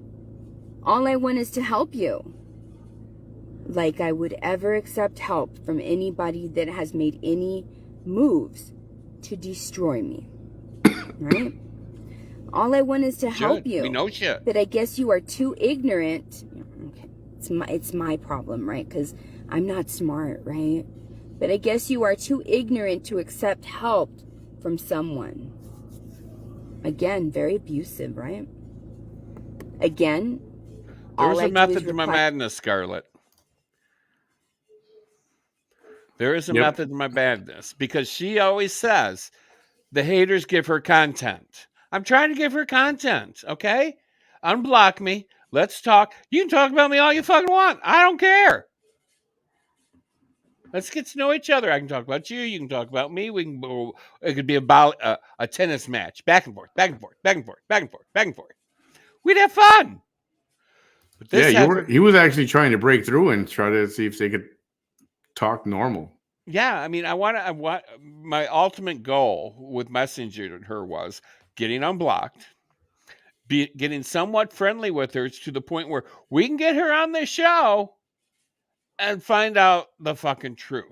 S2: All I want is to help you. Like I would ever accept help from anybody that has made any moves to destroy me. Right? All I want is to help you.
S3: We know shit.
S2: But I guess you are too ignorant. Okay. It's my problem, right? Because I'm not smart, right? But I guess you are too ignorant to accept help from someone. Again, very abusive, right? Again,
S3: There was
S2: all I
S3: a
S2: do
S3: method
S2: is
S3: to my
S2: reply-
S3: madness, Scarlett. There is a
S1: Yep.
S3: method to my madness because she always says the haters give her content. I'm trying to give her content, okay? Unblock me. Let's talk. You can talk about me all you fucking want. I don't care. Let's get to know each other. I can talk about you. You can talk about me. We can. It could be about a tennis match, back and forth, back and forth, back and forth, back and forth, back and forth. We'd have fun. But this
S1: He was actually trying to break through and try to see if they could talk normal.
S3: Yeah, I mean, I want my ultimate goal with messaging her was getting unblocked, getting somewhat friendly with her to the point where we can get her on this show and find out the fucking truth.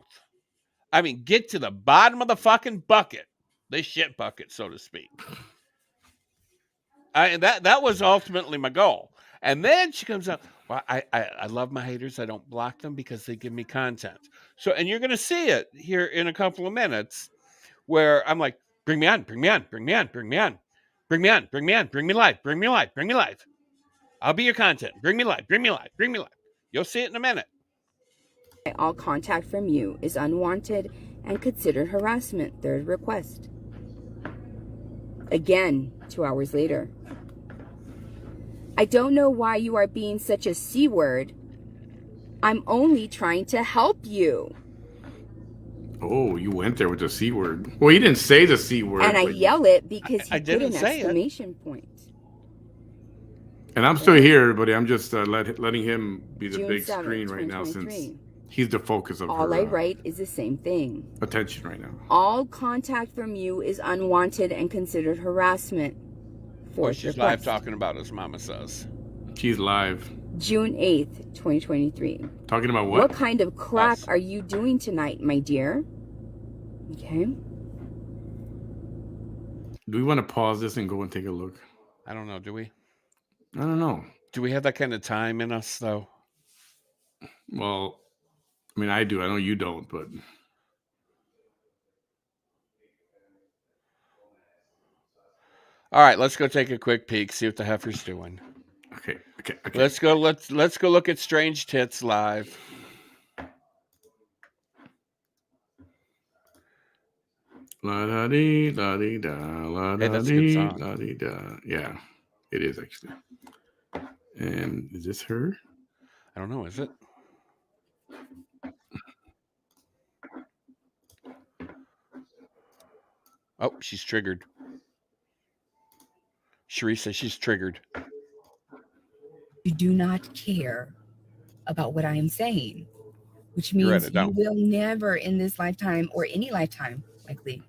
S3: I mean, get to the bottom of the fucking bucket, the shit bucket, so to speak. That was ultimately my goal. And then she comes up, well, I love my haters. I don't block them because they give me content. So, and you're going to see it here in a couple of minutes where I'm like, bring me on, bring me on, bring me on, bring me on, bring me on, bring me on, bring me live, bring me live, bring me live. I'll be your content. Bring me live, bring me live, bring me live. You'll see it in a minute.
S2: All contact from you is unwanted and considered harassment. Third request. Again, 2 hours later. I don't know why you are being such a C-word. I'm only trying to help you.
S1: Oh, you went there with the C word. Well, you didn't say the C word.
S2: And I yell it because
S3: I
S2: he put
S3: didn't
S2: an
S3: say it.
S2: exclamation point.
S1: And I'm still here, everybody. I'm just letting him be the
S2: June
S1: big
S2: 7th,
S1: screen right now,
S2: 2023.
S1: since he's the focus of
S2: All
S1: her
S2: I write is the same thing.
S1: attention right now.
S2: All contact from you is unwanted and considered harassment.
S3: Well,
S2: Fourth
S3: she's live
S2: request.
S3: talking about his mama says.
S1: She's live.
S2: June 8th, 2023.
S1: Talking about
S2: What
S1: what?
S2: kind of crap
S3: Us.
S2: are you doing tonight, my dear? Okay.
S1: Do we want to pause this and go and take a look?
S3: I don't know. Do we?
S1: I don't know.
S3: Do we have that kind of time in us, though?
S1: Well, I mean, I do. I know you don't, but
S3: All right, let's go take a quick peek, see what the heifer's doing.
S1: okay.
S3: Let's go look at Strange Tits live.
S1: La da dee da dee da la
S3: Hey,
S1: da
S3: that's a good
S1: dee
S3: song.
S1: la dee da. Yeah, it is actually. And is this her?
S3: I don't know, is it? Oh, she's triggered. Cherie says she's triggered.
S2: You do not care about what I am saying, which
S3: You read
S2: means
S3: it
S2: you
S3: down.
S2: will never in this lifetime or any lifetime, likely,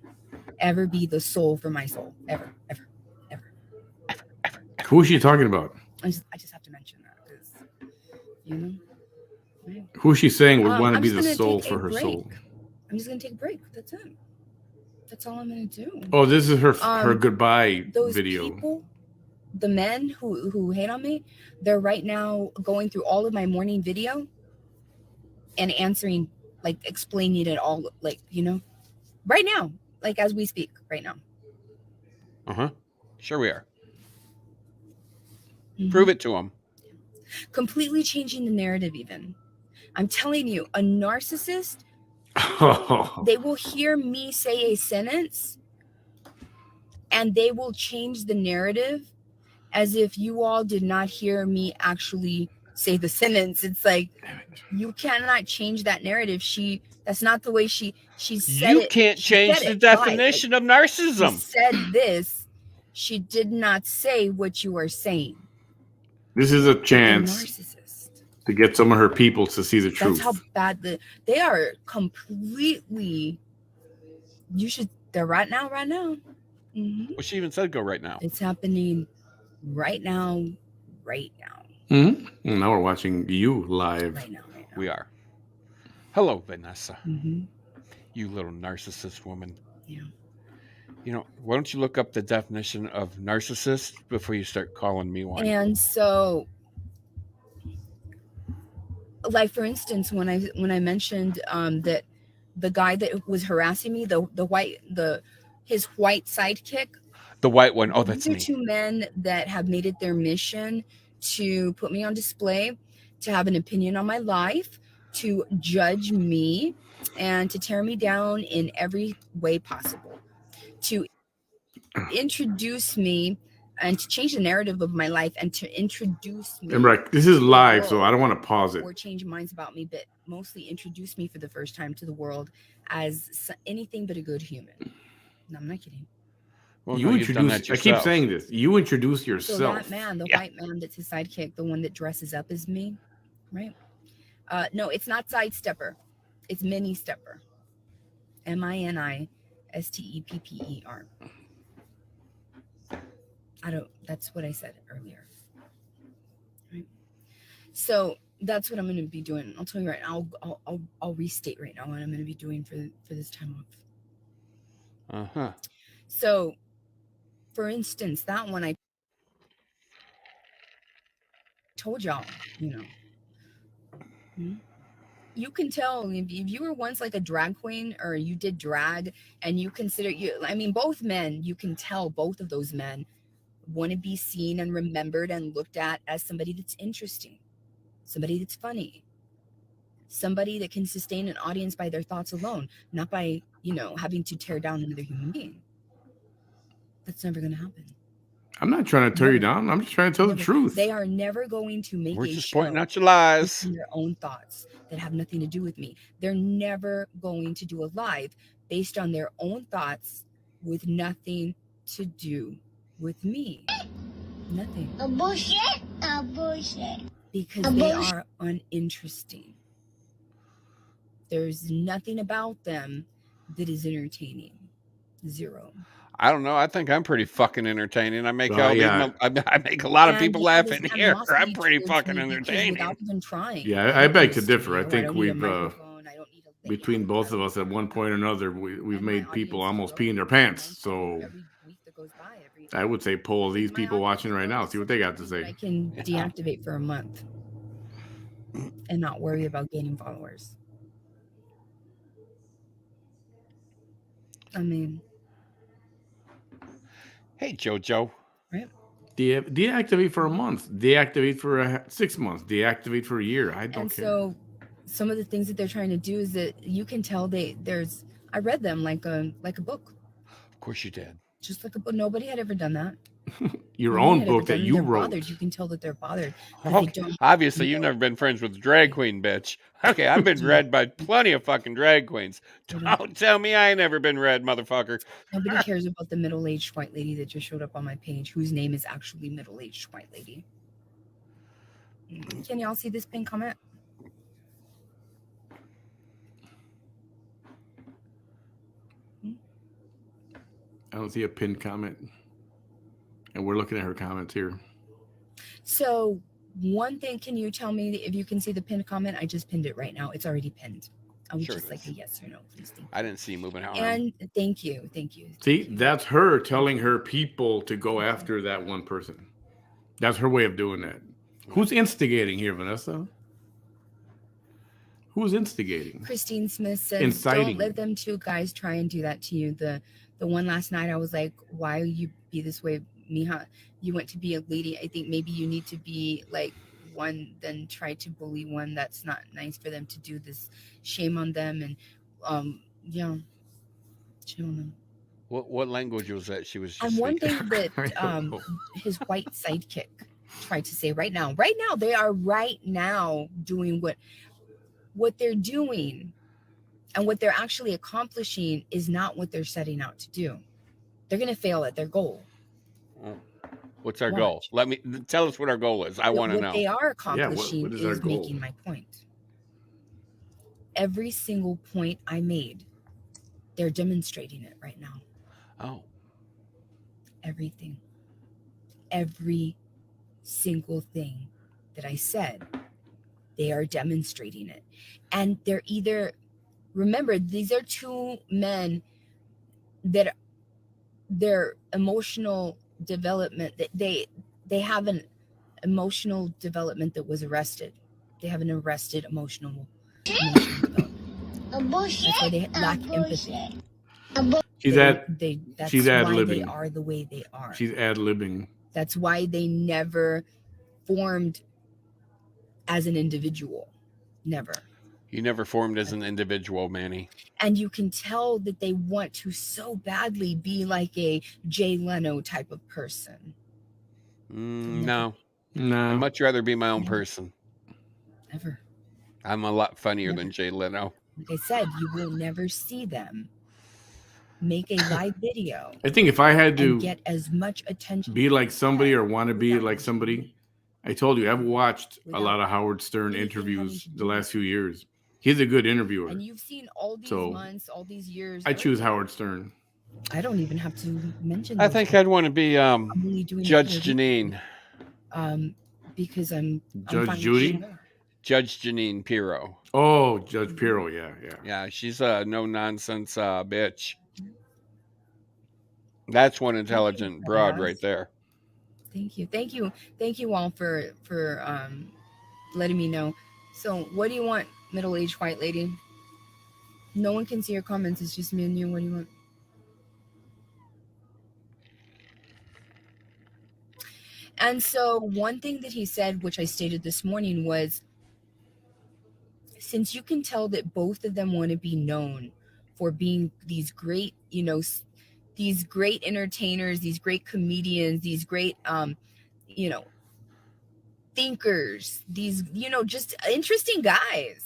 S2: ever be the soul for my soul. Ever, ever, ever.
S1: Who is she talking about?
S2: I just have to mention that because, you know. Right?
S1: Who is she saying would want to
S2: I'm
S1: be
S2: just
S1: the
S2: gonna
S1: soul
S2: take
S1: for
S2: a
S1: her
S2: break.
S1: soul?
S2: I'm just gonna take a break. That's it. That's all I'm gonna do.
S1: Oh, this is her goodbye
S2: Those
S1: video.
S2: people, the men who hate on me, they're right now going through all of my morning video and answering, like explaining it all, like, you know, right now, like as we speak, right now.
S3: Sure we are.
S2: Mm-hmm.
S3: Prove it to them.
S2: Completely changing the narrative. Even I'm telling you, a narcissist, they will hear me say a sentence and they will change the narrative as if you all did not hear me actually say the sentence. It's like, you cannot change that narrative. That's not the way she said
S3: You
S2: it.
S3: can't change the definition of narcissism.
S2: She said this. She did not say what you are saying.
S1: This is a
S2: The
S1: chance
S2: narcissist.
S1: to get some of her people to see the truth.
S2: That's how bad they are. Completely. They're right now. Mm-hmm.
S3: Well, she even said go right now.
S2: It's happening right now.
S1: Mm-hmm. Now we're watching you live.
S2: Right now.
S3: We are. Hello, Vanessa.
S2: Mm-hmm.
S3: You little narcissist woman.
S2: Yeah.
S3: You know, why don't you look up the definition of narcissist before you start calling me one?
S2: And so, like for instance, when I mentioned that the guy that was harassing me, his white sidekick,
S3: the white one. Oh, that's
S2: these are
S3: me.
S2: 2 men that have made it their mission to put me on display, to have an opinion on my life, to judge me, and to tear me down in every way possible, to introduce me and to change the narrative of my life and to introduce me.
S1: And right, this is live, so I don't want to pause it.
S2: Or change minds about me, but mostly introduce me for the first time to the world as anything but a good human. No, I'm not kidding.
S3: Well,
S1: you introduce. I keep saying this. You introduce yourself.
S2: So that man, the white man that's his sidekick, the one that dresses up as me, right? No, it's not sidestepper. It's mini stepper. MINISTEPPER. That's what I said earlier. Right? So that's what I'm going to be doing. I'll tell you right now. I'll restate right now what I'm going to be doing for this time off. So, for instance, that one I told y'all, you can tell if you were once like a drag queen or you did drag and you consider both men, you can tell both of those men want to be seen and remembered and looked at as somebody that's interesting, somebody that's funny, somebody that can sustain an audience by their thoughts alone, not by, having to tear down another human being. That's never going to happen.
S1: I'm not trying to tear you down. I'm just trying to tell the truth.
S2: They are never going to make
S3: We're
S2: a
S3: just
S2: show
S3: pointing out your lies.
S2: their own thoughts that have nothing to do with me. They're never going to do a live based on their own thoughts with nothing to do with me. Nothing.
S4: A bullshit.
S2: Because they are uninteresting. There's nothing about them that is entertaining. Zero.
S3: I don't know. I think I'm pretty fucking entertaining. I make I make a lot of people laugh in here. I'm pretty fucking entertaining.
S2: Without even trying.
S1: Yeah, I beg to differ. I think we've between both of us at one point or another, we've made people almost pee in their pants. So I would say poll these people watching right now, see what they got to say.
S2: I can deactivate for a month and not worry about gaining followers.
S3: Hey, JoJo.
S2: Right?
S1: Deactivate for a month. Deactivate for 6 months. Deactivate for a year. I don't care.
S2: So some of the things that they're trying to do is that you can tell I read them like a book.
S3: Of course you did.
S2: Just like a book. Nobody had ever done that.
S1: Your
S2: When
S1: own
S2: they get it
S1: book that
S2: done,
S1: you
S2: they're
S1: wrote.
S2: bothered. You can tell that they're bothered. They
S3: Okay.
S2: don't
S3: Obviously, you've
S2: know.
S3: never been friends with a drag queen, bitch. Okay, I've been read by plenty of fucking drag queens.
S2: They don't.
S3: Don't tell me I ain't never been read, motherfucker.
S2: Nobody cares about the middle-aged white lady that just showed up on my page, whose name is actually middle-aged white lady. Can y'all see this pinned comment?
S1: I don't see a pinned comment. And we're looking at her comments here.
S2: So one thing, can you tell me if you can see the pinned comment? I just pinned it right now. It's already pinned. I would
S3: Sure
S2: just
S3: it
S2: like
S3: is.
S2: a yes or no, please. Thank you.
S3: I didn't see you moving around.
S2: And thank you.
S1: See, that's her telling her people to go after that one person. That's her way of doing that. Who's instigating here, Vanessa? Who's instigating?
S2: Christine Smith says,
S1: Inciting.
S2: "Don't let them two guys try and do that to you." The one last night, I was like, "Why you be this way, Mija? You want to be a lady. I think maybe you need to be like one, then try to bully one. That's not nice for them to do this. Shame on them." And yeah, I don't know.
S3: What language was that she was just
S2: And one
S3: speaking?
S2: thing that his white sidekick tried to say right now, they are right now doing what they're doing, and what they're actually accomplishing is not what they're setting out to do. They're going to fail at their goal.
S3: What's our
S2: Watch.
S3: goal? Tell us what our goal is. I want to know.
S2: What they are accomplishing
S1: what is our goal?
S2: making my point. Every single point I made, they're demonstrating it right now.
S3: Oh,
S2: Everything. Every single thing that I said, they are demonstrating it. And they're either, remember, these are two men that their emotional development, they have an emotional development that was arrested. They have an arrested emotional development. That's why they lack empathy.
S1: She's
S2: That's
S1: she's
S2: why
S1: ad-libbing.
S2: they are the way they are.
S1: She's ad-libbing.
S2: That's why they never formed as an individual. Never.
S3: you never formed as an individual, Manny.
S2: And you can tell that they want to so badly be like a Jay Leno type of person.
S3: No. I'd
S1: No.
S3: much rather be my own person.
S2: Never.
S3: I'm a lot funnier
S2: Never.
S3: than Jay Leno.
S2: Like I said, you will never see them make a live video
S1: I think if I had
S2: and
S1: to
S2: get as much attention.
S1: be like somebody or want to be like somebody, I told you, I've watched a lot of Howard Stern interviews the last few years. He's a good interviewer.
S2: And you've seen all these
S1: So,
S2: months, all these years.
S1: I choose Howard Stern.
S2: I don't even have to mention
S3: I
S2: those
S3: think
S2: people.
S3: I'd want to be
S2: I'm only doing
S3: Judge
S2: it
S3: Janine.
S2: because I'm
S1: Judge
S2: fine
S1: Judy?
S2: with it.
S3: Judge Janine Pirro.
S1: Oh, Judge Pirro, yeah.
S3: Yeah, she's a no-nonsense bitch. That's one intelligent broad right there.
S2: Thank you all for letting me know. So what do you want, middle-aged white lady? No one can see your comments. It's just me and you. What do you want? And so one thing that he said, which I stated this morning, was, since you can tell that both of them want to be known for being these great, these great entertainers, these great comedians, these great, thinkers, these, just interesting guys.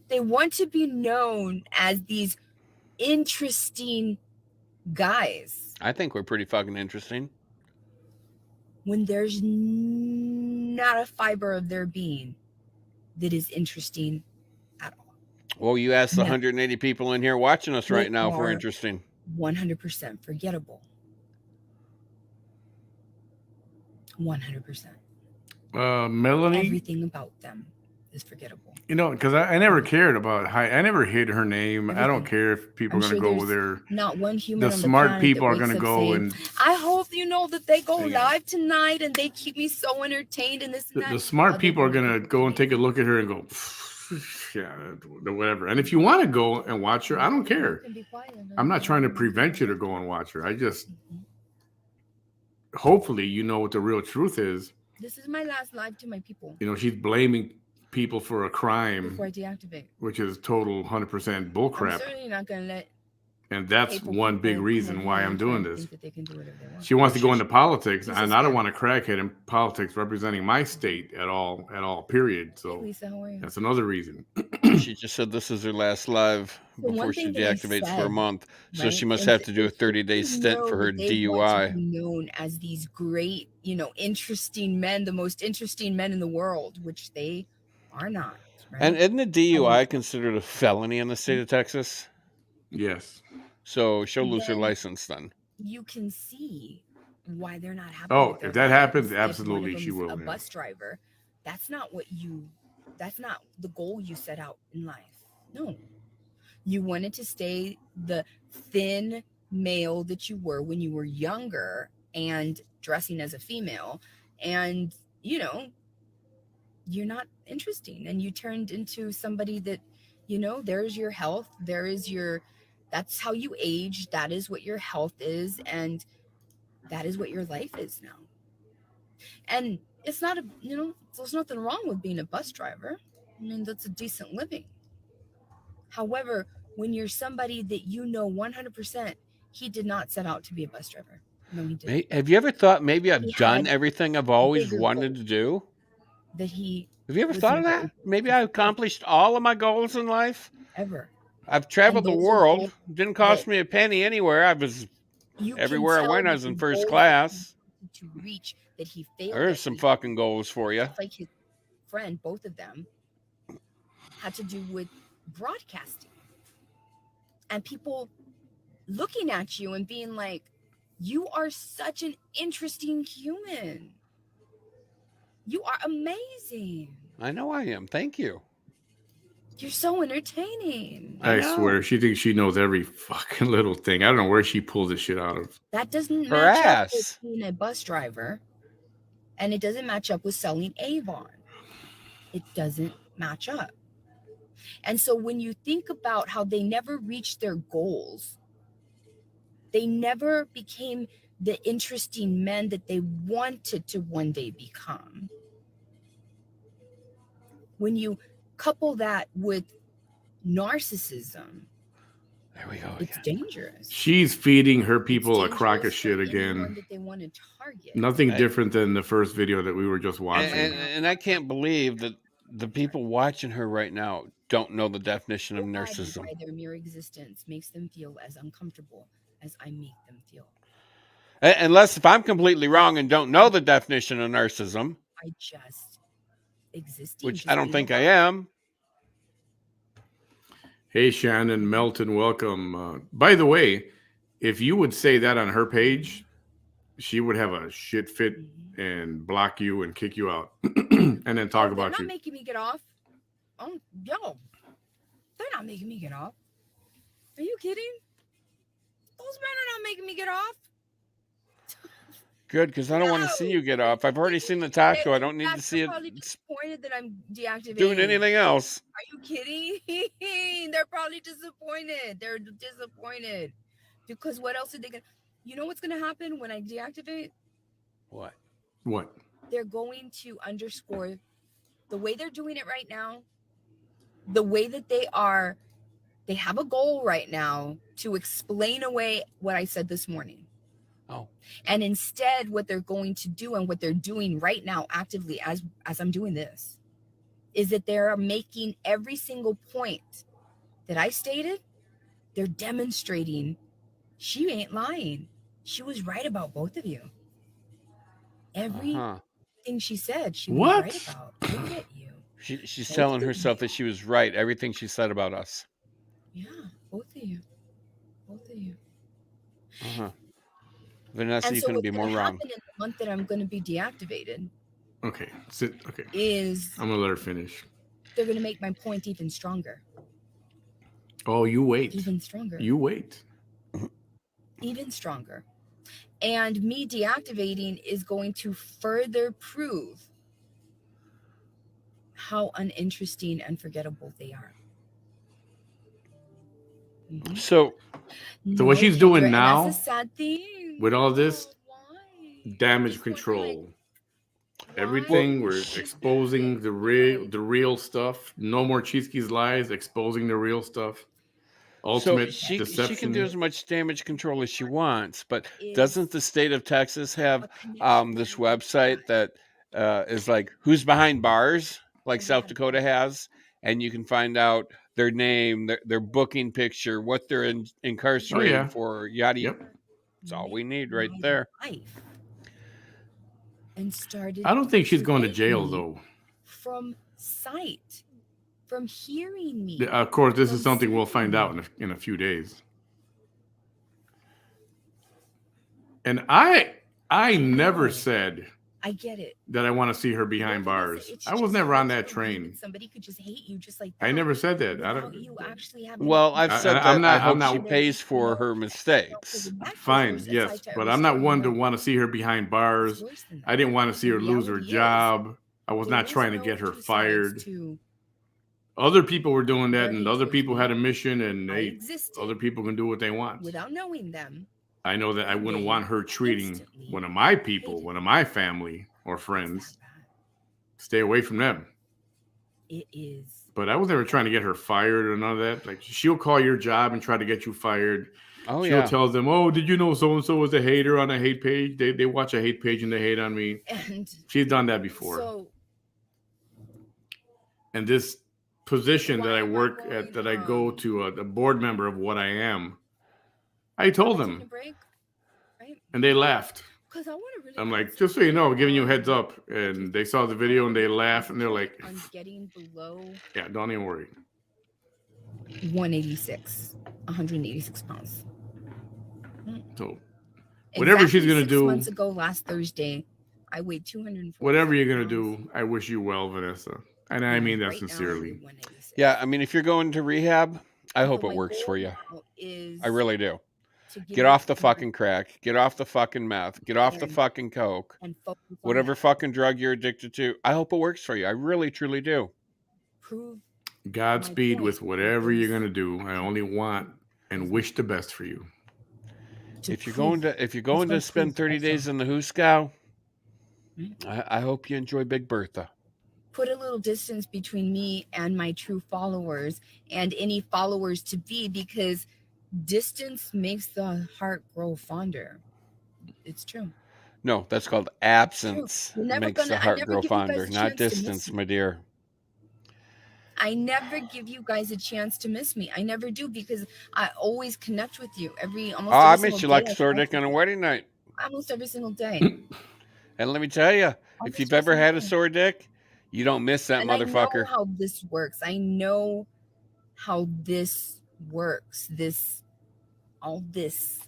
S2: They want to be known as these interesting guys.
S3: I think we're pretty fucking interesting.
S2: When there's not a fiber of their being that is interesting at all.
S3: Well, you asked the
S2: No.
S3: 180 people in here watching us right
S2: They
S3: now if we're
S2: are
S3: interesting.
S2: 100% forgettable. 100%.
S1: Melanie,
S2: Everything about them is forgettable.
S1: because I never cared about I never hid her name. I don't care if people are
S2: I'm
S1: going to
S2: sure
S1: go
S2: there's
S1: there.
S2: not one human
S1: The
S2: on the
S1: smart
S2: planet
S1: people
S2: that
S1: are going to
S2: wakes up
S1: go
S2: saying,
S1: and
S2: I hope that they go
S1: Sing it.
S2: live tonight and they keep me so entertained and this and that.
S1: the smart
S2: Other
S1: people are
S2: than
S1: going to go and take a look at her and go, yeah, whatever. And if you want to go and watch her, I don't care.
S2: can be quiet.
S1: I'm not trying to prevent you to go and watch her. I just, hopefully, you know what the real truth is.
S2: This is my last live to my people
S1: She's blaming people for a crime,
S2: before I deactivate.
S1: which is total 100%
S2: I'm
S1: bullcrap.
S2: certainly not going to let
S1: And that's
S2: Hateful
S1: one big
S2: people
S1: reason
S2: come
S1: why
S2: over
S1: I'm
S2: and
S1: doing
S2: try to
S1: this.
S2: think that they can do whatever they want.
S1: She wants to go into politics,
S2: He's
S1: and
S2: a
S1: I don't
S2: scam.
S1: want a crackhead in politics representing my state at all, period.
S2: Hey,
S1: So
S2: Lisa, how are you?
S1: that's another reason.
S3: She just said this is her last live
S2: So
S3: before
S2: one
S3: she
S2: thing that I
S3: deactivates for a
S2: said,
S3: month. So
S2: right?
S3: she must
S2: And
S3: have to do a
S2: the
S3: 30-day
S2: Christians
S3: stint
S2: know
S3: for her
S2: that they want to
S3: DUI.
S2: be known as these great, interesting men, the most interesting men in the world, which they are not, right?
S3: And isn't a DUI considered a felony in the state of Texas?
S1: Yes.
S3: So she'll lose her
S2: Then
S3: license then.
S2: you can see why they're not happy
S1: Oh,
S2: with their
S1: if that
S2: lives.
S1: happens,
S2: If one of
S1: absolutely she
S2: them's
S1: will.
S2: a
S1: Yeah.
S2: bus driver, that's not the goal you set out in life. No. You wanted to stay the thin male that you were when you were younger and dressing as a female. And, you're not interesting. And you turned into somebody that, there's your health. That's how you age. That is what your health is. And that is what your life is now. And it's not there's nothing wrong with being a bus driver. I mean, that's a decent living. However, when you're somebody that 100%, he did not set out to be a bus driver. No, he didn't.
S3: Have you ever thought maybe
S2: He
S3: I've done
S2: had
S3: everything I've always
S2: bigger
S3: wanted
S2: goals
S3: to do?
S2: that he
S3: Have you ever
S2: was
S3: thought of
S2: never
S3: that?
S2: able
S3: Maybe
S2: to
S3: I
S2: fulfill
S3: accomplished all of my goals in life.
S2: ever.
S3: I've
S2: And
S3: traveled the
S2: those are
S3: world.
S2: goals
S3: Didn't cost
S2: that
S3: me a penny anywhere. I was
S2: you can
S3: everywhere I
S2: tell
S3: went. I
S2: that
S3: was
S2: the
S3: in first
S2: goals that he
S3: class.
S2: wanted to reach, that he failed
S3: There's
S2: at
S3: some
S2: reaching,
S3: fucking goals for you.
S2: just like his friend, both of them, had to do with broadcasting. And people looking at you and being like, you are such an interesting human. You are amazing.
S3: I know I am. Thank you.
S2: You're so entertaining.
S3: I
S1: I
S3: know.
S1: swear, she thinks she knows every fucking little thing. I don't know where she pulls this shit out of.
S2: That doesn't
S3: Her
S2: match up
S3: ass.
S2: with being a bus driver. And it doesn't match up with selling Avon. It doesn't match up. And so when you think about how they never reached their goals, they never became the interesting men that they wanted to one day become. When you couple that with narcissism,
S3: There we go
S2: it's
S3: again.
S2: dangerous.
S1: She's feeding her
S2: It's
S1: people a crock of
S2: dangerous
S1: shit
S2: for anyone
S1: again.
S2: that they want to target.
S1: Nothing different than the first video that we were just watching.
S3: And I can't believe that the people watching her right now don't know the definition of
S2: Abiding
S3: narcissism.
S2: by their mere existence makes them feel as uncomfortable as I make them feel.
S3: Unless if I'm completely wrong and don't know the definition of narcissism,
S2: I just existing,
S3: which
S2: just
S3: I don't
S2: being
S3: think I
S2: alive.
S3: am.
S1: Hey, Shannon, Melton, welcome. By the way, if you would say that on her page, she would have a shit fit and block you and kick you out and then talk about
S2: They're
S1: you.
S2: not making me get off. Oh, yo, they're not making me get off. Are you kidding? Those men are not making me get off.
S3: Good, because I don't want to see you get off. I've already seen the taco. I don't need to see
S2: They're
S3: it
S2: probably disappointed that I'm deactivating.
S3: doing anything else.
S2: Are you kidding? They're probably disappointed. They're disappointed. Because what else are they going to... You know what's going to happen when I deactivate?
S3: What?
S1: What?
S2: They're going to underscore the way they're doing it right now, the way that they have a goal right now to explain away what I said this morning.
S3: Oh.
S2: And instead, what they're going to do and what they're doing right now actively as I'm doing this is that they're making every single point that I stated. They're demonstrating she ain't lying. She was right about both of you. Everything she said, she was right about. Look at you.
S3: She's telling herself that she was right. Everything she said about us.
S2: Yeah, both of you. Both of you.
S3: Vanessa, you couldn't be more wrong.
S2: In the month that I'm going to be deactivated.
S1: Okay. Sit. Okay.
S2: I'm
S1: going to let her finish.
S2: They're going to make my point even stronger.
S1: Oh, you wait.
S2: Even stronger.
S1: You wait.
S2: Even stronger. And me deactivating is going to further prove how uninteresting and forgettable they are.
S3: Mm-hmm. So
S1: what she's doing now,
S2: that's a sad thing.
S1: With all this damage control, everything, we're exposing the real stuff. No more Cheeseke's lies, exposing the real stuff. ultimate
S3: she can
S1: deception.
S3: do as much damage control as she wants, but
S2: Is
S3: doesn't the state of Texas have
S2: a connection
S3: this
S2: that I
S3: website
S2: had.
S3: that is like who's behind bars, like
S2: And we
S3: South
S2: had
S3: Dakota has, and you can find out their name, their booking picture, what they're
S1: Oh
S3: incarcerated
S1: yeah.
S3: for, yada.
S1: Yep.
S3: That's all we
S2: met
S3: need right
S2: my
S3: there.
S2: life and started
S1: I don't think she's
S2: to
S1: going to
S2: hate
S1: jail
S2: me
S1: though.
S2: from sight, from hearing me,
S1: Of course, this is
S2: from
S1: something we'll
S2: seeing
S1: find out
S2: me.
S1: in a few days. And I never
S2: No,
S1: said
S2: I get it.
S1: that I want to see her
S2: But
S1: behind
S2: Vanessa,
S1: bars.
S2: it's
S1: I was
S2: just
S1: never
S2: hard
S1: on
S2: to
S1: that
S2: believe
S1: train.
S2: that somebody could just hate you just like
S1: I
S2: that
S1: never said that. I
S2: without
S1: don't.
S2: you actually having
S3: Well, I've
S2: to
S3: said
S1: I'm
S3: that I
S1: not. I'm
S3: hope she
S1: not.
S3: pays for her
S2: no,
S3: mistakes.
S2: in that case,
S1: Fine,
S2: there's a
S1: yes,
S2: side to
S1: but
S2: every
S1: I'm not
S2: story.
S1: one to
S2: No,
S1: want to see her behind
S2: it's
S1: bars.
S2: worse than
S1: I
S2: that.
S1: didn't want to see
S2: The
S1: her lose her
S2: reality is,
S1: job. I was
S2: there
S1: not
S2: is
S1: trying to
S2: no
S1: get her
S2: two sides
S1: fired.
S2: to
S1: Other people were doing that,
S2: where
S1: and
S2: he
S1: other
S2: chose
S1: people had
S2: me.
S1: a mission, and
S2: I
S1: other
S2: existed
S1: people can do what they want.
S2: without knowing them,
S1: I know that I
S2: and
S1: wouldn't
S2: they
S1: want her treating
S2: instantly
S1: one of my people,
S2: hated
S1: one of
S2: me.
S1: my family or
S2: It's that
S1: friends.
S2: bad.
S1: Stay away from them.
S2: It is.
S1: But I was never trying to get her fired or none of that. Like, she'll call your job and try to get you fired.
S3: Oh
S1: She'll
S3: yeah.
S1: tell them, "Oh, did you know so and so was a hater on a hate page? They watch a hate page and they hate on me."
S2: And
S1: She's done that before.
S2: so
S1: And this position that
S2: why
S1: I
S2: am I
S1: work
S2: going
S1: at, that I go to, a board member of what I am, I
S2: am
S1: told
S2: I taking a
S1: them,
S2: break? Right?
S1: and they laughed.
S2: Because I want to really
S1: I'm like, just so you know, I'm giving you a heads up. And
S2: concentrate
S1: they saw the video and they laughed and they're like,
S2: on getting below
S1: yeah, don't even worry.
S2: 186 pounds.
S1: So whatever she's gonna
S2: 6
S1: do,
S2: months ago, last Thursday, I weighed 240.
S1: whatever you're gonna do, I wish you well, Vanessa. And I mean that
S2: Right now, I'm
S1: sincerely.
S2: 186.
S3: Yeah, I mean, if you're going to rehab, I hope
S2: So
S3: it
S2: my
S3: works
S2: goal
S3: for you.
S2: now is
S3: I really do.
S2: to
S3: Get off the fucking crack. Get off the fucking meth. Get off the
S2: and-
S3: fucking coke.
S2: and focus on
S3: Whatever
S2: that.
S3: fucking drug you're addicted to. I hope it works for you. I really, truly do.
S2: Prove
S1: Godspeed
S2: point
S1: with whatever
S2: is
S1: you're gonna do. I only want and wish the best for you.
S3: If you're going to
S2: gonna
S3: spend
S2: prove
S3: 30
S2: also.
S3: days in the Hooskow,
S2: Hmm?
S3: I hope you enjoy Big Bertha.
S2: put a little distance between me and my true followers and any followers to be, because distance makes the heart grow fonder. It's true.
S3: No, that's called absence.
S2: You're never
S3: Makes the
S2: gonna- I
S3: heart
S2: never
S3: grow
S2: give you guys
S3: fonder,
S2: a
S3: not
S2: chance to miss
S3: distance,
S2: me.
S3: my dear.
S2: I never give you guys a chance to miss me. I never do, because I always connect with you almost
S3: I
S2: every
S3: miss
S2: single
S3: you like
S2: day.
S3: a sore dick on a wedding night.
S2: Almost every single day.
S3: And let me tell you, if
S2: Almost
S3: you've
S2: every
S3: ever
S2: single
S3: had a
S2: day.
S3: sore dick, you don't miss that
S2: And I know
S3: motherfucker.
S2: how this works. I know how this works. All this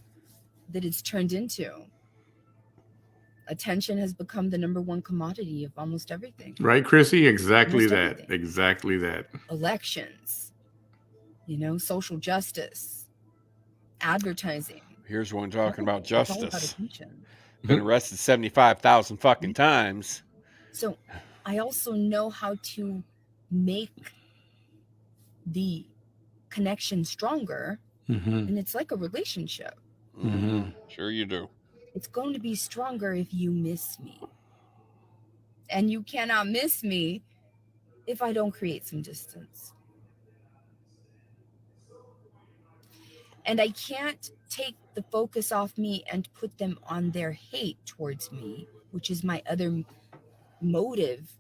S2: that it's turned into. Attention has become the number one commodity of almost everything.
S1: Right, Chrissy? Exactly
S2: Almost
S1: that.
S2: everything.
S1: Exactly that.
S2: Elections, social justice, advertising.
S3: Here's one talking about
S2: It's all about
S3: justice.
S2: attention.
S3: Been arrested 75,000 fucking times.
S2: So I also know how to make the connection stronger.
S1: Mm-hmm.
S2: And it's like a relationship.
S1: Mm-hmm.
S3: Sure you do.
S2: It's going to be stronger if you miss me. And you cannot miss me if I don't create some distance. And I can't take the focus off me and put them on their hate towards me, which is my other motive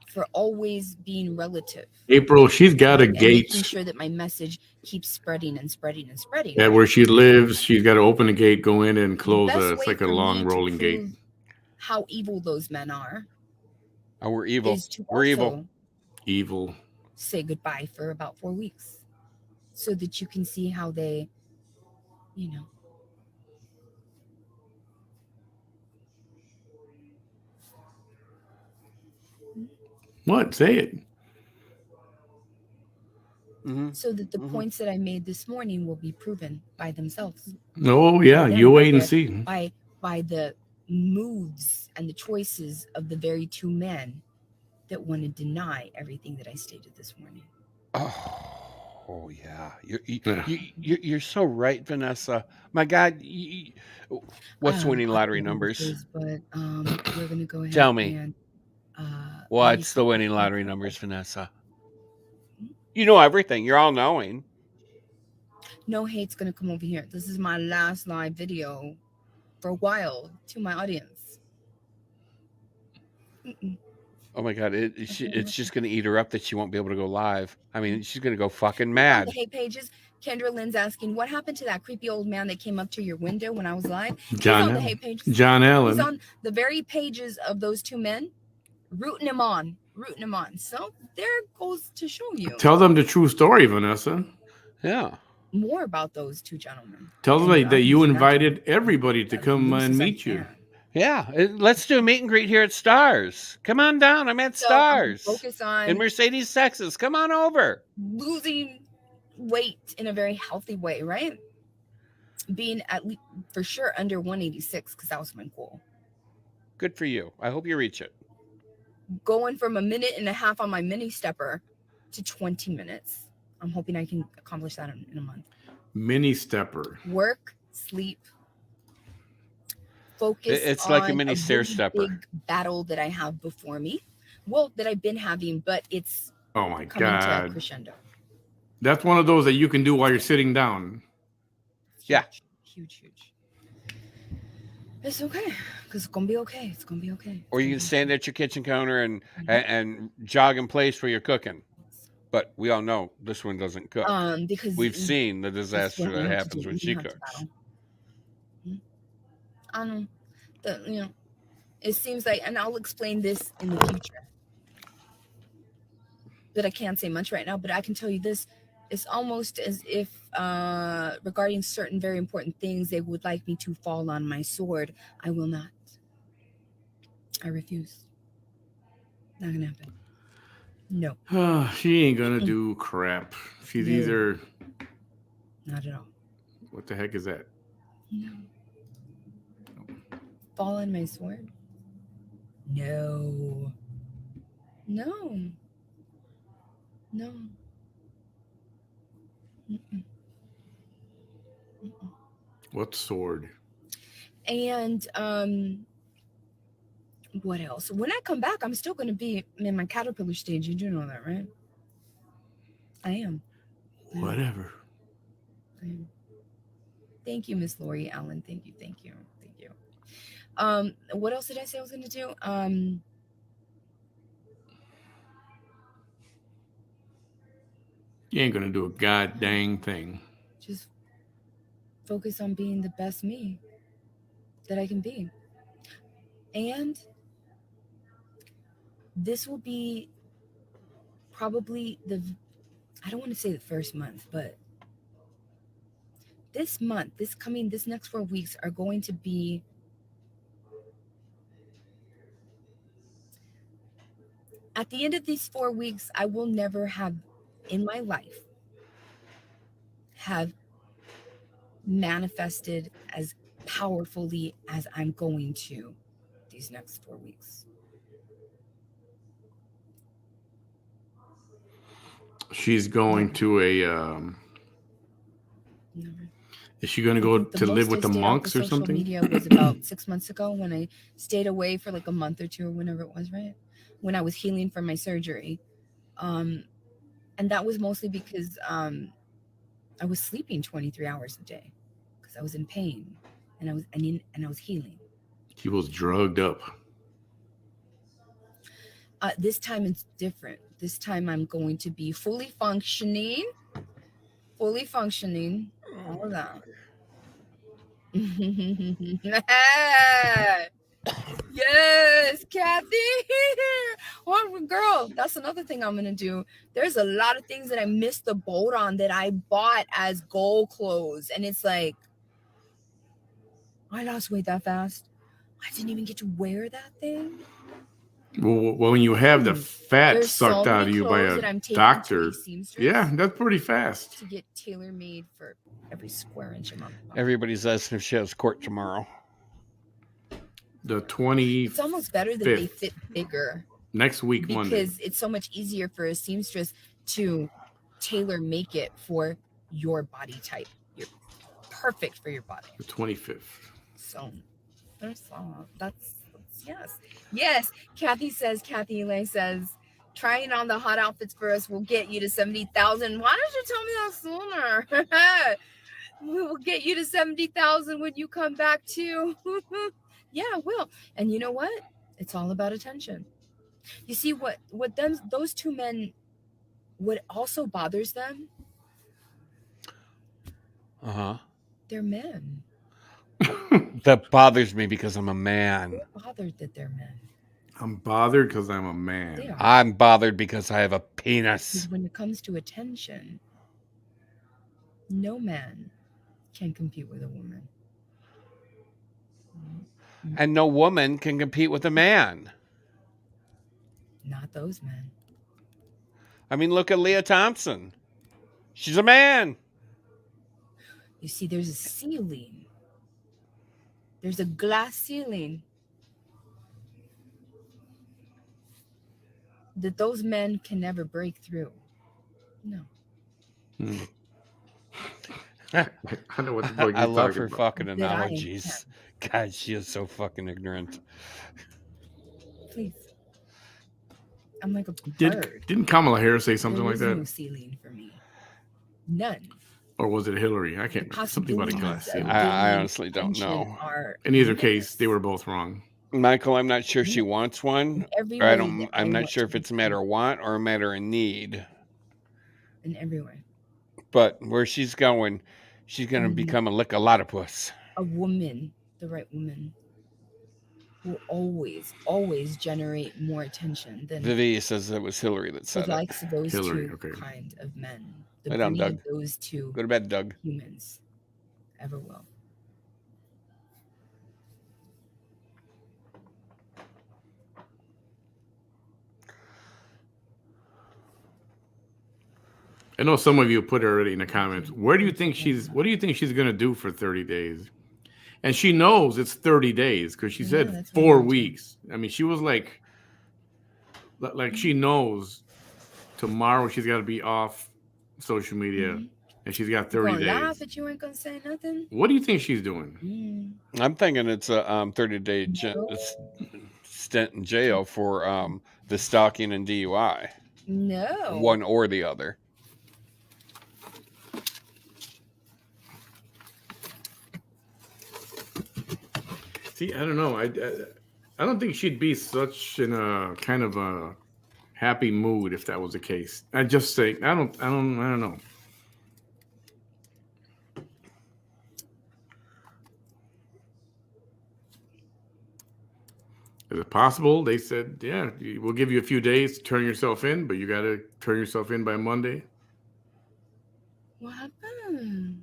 S2: for always being relative.
S1: April, she's got a
S2: And making
S1: gate
S2: sure that my message keeps spreading and spreading and spreading.
S1: at where she lives. She's got to open a gate, go in and close
S2: The best
S1: it. It's
S2: way
S1: like a
S2: for
S1: long
S2: me to
S1: rolling gate.
S2: prove how evil those men are
S3: Oh, we're evil.
S2: is to
S3: We're evil.
S2: also
S1: Evil.
S2: say goodbye for about 4 weeks, so that you can see how they,
S1: What? Say it.
S3: Mm-hmm.
S2: so that the
S3: Mhm.
S2: points that I made this morning will be proven by themselves.
S1: Oh, yeah.
S2: Then
S1: You
S2: by
S1: wait and
S2: the-
S1: see.
S2: By the moves and the choices of the very two men that want to deny everything that I stated this morning.
S3: Oh yeah.
S1: Yeah.
S3: You're so right, Vanessa. My God. What's winning lottery
S2: I don't know what it
S3: numbers?
S2: is, but we're gonna go ahead.
S3: Tell me.
S2: And,
S3: What's the winning lottery numbers, Vanessa? You know everything. You're all knowing.
S2: No hate's gonna come over here. This is my last live video for a while to my audience. Mm-mm.
S3: Oh my God, it's just going to eat her up that she won't be able to go live. I mean, she's going to go fucking
S2: On
S3: mad.
S2: the hate pages, Kendra Lynn's asking, what happened to that creepy old man that came up to your window when I was live?
S1: John
S2: He's on the
S1: Allen.
S2: hate pages.
S1: John
S2: He's
S1: Allen.
S2: on the very pages of those two men, rooting him on. So there goes to show you
S1: Tell them the true story, Vanessa.
S3: Yeah.
S2: more about those two gentlemen.
S1: Tell them
S2: And
S1: that you
S2: obviously
S1: invited everybody to
S2: as
S1: come
S2: loose
S1: and
S2: as I
S1: meet you.
S2: can.
S3: Yeah. Let's do a meet and greet here at Stars. Come on down. I'm at
S2: So I'm gonna
S3: Stars.
S2: focus on
S3: In Mercedes, Texas. Come on over.
S2: losing weight in a very healthy way, right? Being at least for sure under 186 because that was my goal.
S3: Good for you. I hope you reach it.
S2: Going from a minute and a half on my mini stepper to 20 minutes. I'm hoping I can accomplish that in a month.
S1: Mini stepper.
S2: Work, sleep, focus.
S3: It's
S2: on
S3: like a mini
S2: really
S3: stair stepper.
S2: big battle that I have before me. Well, that I've been having, but it's
S1: Oh my
S2: coming to a
S1: God.
S2: crescendo.
S1: That's one of those that you can do while you're sitting down.
S3: Yeah.
S2: Huge. It's okay. Because it's going to be okay. It's going to be okay.
S3: Or you can stand at your kitchen counter and jog in place where you're cooking. But we all know this one doesn't cook.
S2: Because
S3: We've seen the disaster
S2: what I
S3: that
S2: have to
S3: happens
S2: do.
S3: when
S2: We
S3: she
S2: have to
S3: cooks.
S2: battle. I don't know. It seems like, and I'll explain this in the future. But I can't say much right now, but I can tell you this. It's almost as if regarding certain very important things, they would like me to fall on my sword. I will not. I refuse. Not gonna happen. No.
S1: She ain't gonna do crap. She's
S2: No.
S1: either.
S2: Not at all.
S1: What the heck is that?
S2: No. Fall on my sword? No. Mm-mm.
S1: What sword?
S2: And what else? When I come back, I'm still going to be in my caterpillar stage. You do know that, right? I am.
S1: Whatever.
S2: Thank you, Miss Lori Allen. Thank you. What else did I say I was going to do?
S1: You ain't gonna do a god dang thing.
S2: Just focus on being the best me that I can be. And this will be probably I don't want to say the first month, but this month, this next 4 weeks are going to be at the end of these 4 weeks, I will never have in my life have manifested as powerfully as I'm going to these next 4 weeks.
S1: She's going to a.
S2: Never.
S1: Is she going to go to live with the monks or something?
S2: Social media was about 6 months ago when I stayed away for like a month or two or whenever it was, right? When I was healing from my surgery. And that was mostly because I was sleeping 23 hours a day because I was in pain and I was healing.
S1: She was drugged up.
S2: This time it's different. This time I'm going to be fully functioning. All of that. Yes, Kathy. Oh, girl, that's another thing I'm gonna do. There's a lot of things that I missed the boat on that I bought as goal clothes, and it's like I lost weight that fast. I didn't even get to wear that thing.
S1: Well, when you have the fat
S2: There's
S1: sucked
S2: so
S1: out of
S2: many
S1: you by
S2: clothes that
S1: a
S2: I'm taking to
S1: doctor,
S2: a seamstress
S1: yeah, that's pretty fast.
S2: to get tailor made for every square inch of my body.
S3: Everybody's asking if she has court tomorrow.
S1: The 20.
S2: It's almost better that they fit bigger.
S1: Next week,
S2: because
S1: Monday.
S2: it's so much easier for a seamstress to tailor make it for your body type. You're perfect for your body.
S1: The 25th.
S2: So that's yes. Kathy Elaine says, trying on the hot outfits for us will get you to 70,000. Why did you tell me that sooner? We will get you to 70,000 when you come back too. Yeah, I will. And you know what? It's all about attention. You see what those two men, what also bothers them, they're men.
S3: That bothers me because I'm a man.
S2: They're bothered that they're men.
S1: I'm bothered because I'm a
S2: They
S1: man.
S2: are.
S3: I'm bothered because I have a penis.
S2: Because when it comes to attention, no man can compete with a woman.
S3: And no woman can compete with a man.
S2: Not those men.
S3: I mean, look at Leah Thompson. She's a man.
S2: You see, there's a ceiling. There's a glass ceiling that those men can never break through. No.
S1: I know what the fuck
S3: I
S1: you're
S3: love
S1: talking
S3: her
S1: about.
S3: fucking
S2: That I
S3: analogies. God, she is so fucking ignorant.
S2: Please. I'm like a bird.
S1: Didn't Kamala Harris say something like
S2: There is
S1: that?
S2: no ceiling for me. None.
S1: Or was it Hillary? I can't remember. Something about a glass ceiling.
S3: I honestly don't know.
S1: In either case, they were both wrong.
S3: Michael, I'm not sure she wants one.
S2: Every
S3: Or I
S2: way
S3: don't.
S2: that
S3: I'm
S2: I
S3: not
S2: want
S3: sure
S2: to
S3: if it's a
S2: be
S3: matter of want or a matter of need.
S2: in every way.
S3: But where she's going, she's going to become a lick-a-lot-of-puss.
S2: A woman, the right woman, will always, always generate more attention than
S3: Vivi says it was Hillary that
S2: who
S3: said it.
S2: likes those
S1: Hillary,
S2: two
S1: okay.
S2: kind of men. The
S3: Lay down,
S2: breed of
S3: Doug.
S2: those two
S3: Go to bed, Doug.
S2: humans ever will.
S1: I know some of you put already in the comments. What do you think she's gonna do for 30 days? And she knows it's 30 days because she said
S2: that's
S1: 4
S2: right.
S1: weeks. I mean, she was like she knows tomorrow she's got to be off social media, and she's got 30
S2: gonna laugh
S1: days.
S2: at you ain't gonna say nothing.
S1: What do you think she's doing?
S3: I'm thinking it's a 30-day stint in jail for the stalking and DUI.
S2: No.
S3: One or the other.
S1: See, I don't know. I don't think she'd be such in a kind of a happy mood if that was the case. I just say I don't know. Is it possible? They said, yeah, we'll give you a few days to turn yourself in, but you got to turn yourself in by Monday.
S2: What happened?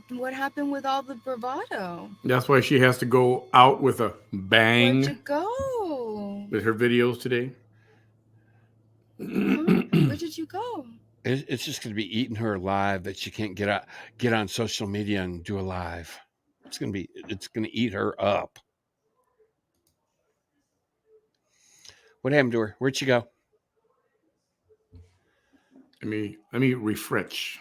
S2: What happened with all the bravado?
S1: That's why she has to go out with a bang.
S2: Where'd you go?
S1: With her videos today.
S2: Where did you go?
S3: It's just going to be eating her alive that she can't get on social media and do a live. It's going to eat her up. What happened to her? Where'd she go?
S1: Let me refresh.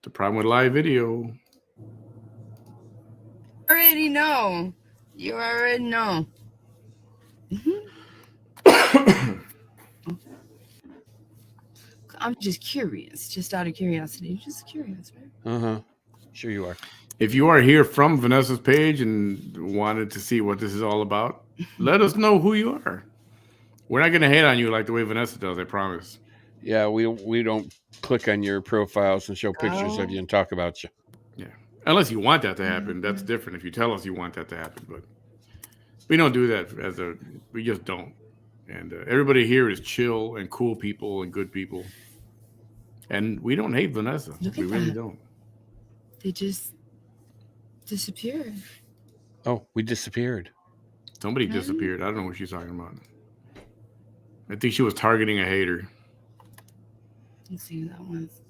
S1: The problem with live video.
S2: Already know. You already know. I'm just curious, just out of curiosity. Just curious, right?
S3: Sure you are.
S1: If you are here from Vanessa's page and wanted to see what this is all about, let us know who you are. We're not going to hate on you like the way Vanessa does, I promise.
S3: Yeah, we don't click on your profiles and show pictures of you and talk about you.
S1: Yeah. Unless you want that to happen. That's different if you tell us you want that to happen. But we don't do that we just don't. And everybody here is chill and cool people and good people. And we don't hate Vanessa.
S2: Look
S1: We
S2: at
S1: really
S2: that.
S1: don't.
S2: They just disappeared.
S3: Oh, we disappeared.
S1: Somebody disappeared. I don't know what she's talking about. I think she was targeting a hater.
S2: Let's see who that was.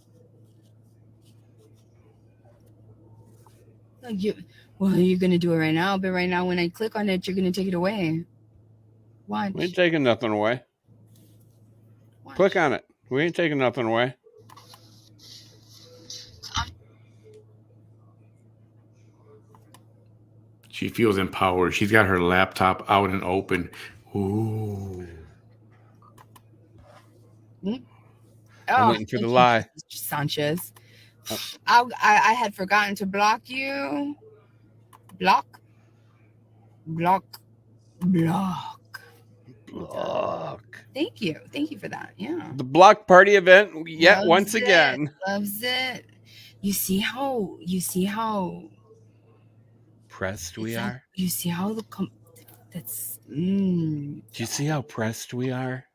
S2: You're going to do it right now, but right now when I click on it, you're going to take it away. Watch.
S3: We ain't taking nothing away.
S2: Watch.
S3: Click on it. We ain't taking nothing away.
S1: She feels empowered. She's got her laptop out and open. Ooh.
S3: I'm
S2: Oh,
S3: waiting for the
S2: thank you,
S3: lie.
S2: Sanchez. I had forgotten to block you. Block. Thank you for that. Yeah.
S3: The block party event yet
S2: Loves
S3: once
S2: it.
S3: again.
S2: Loves it. You see how
S3: Pressed we
S2: it's like,
S3: are.
S2: you see how that's
S3: Do you see how pressed we are?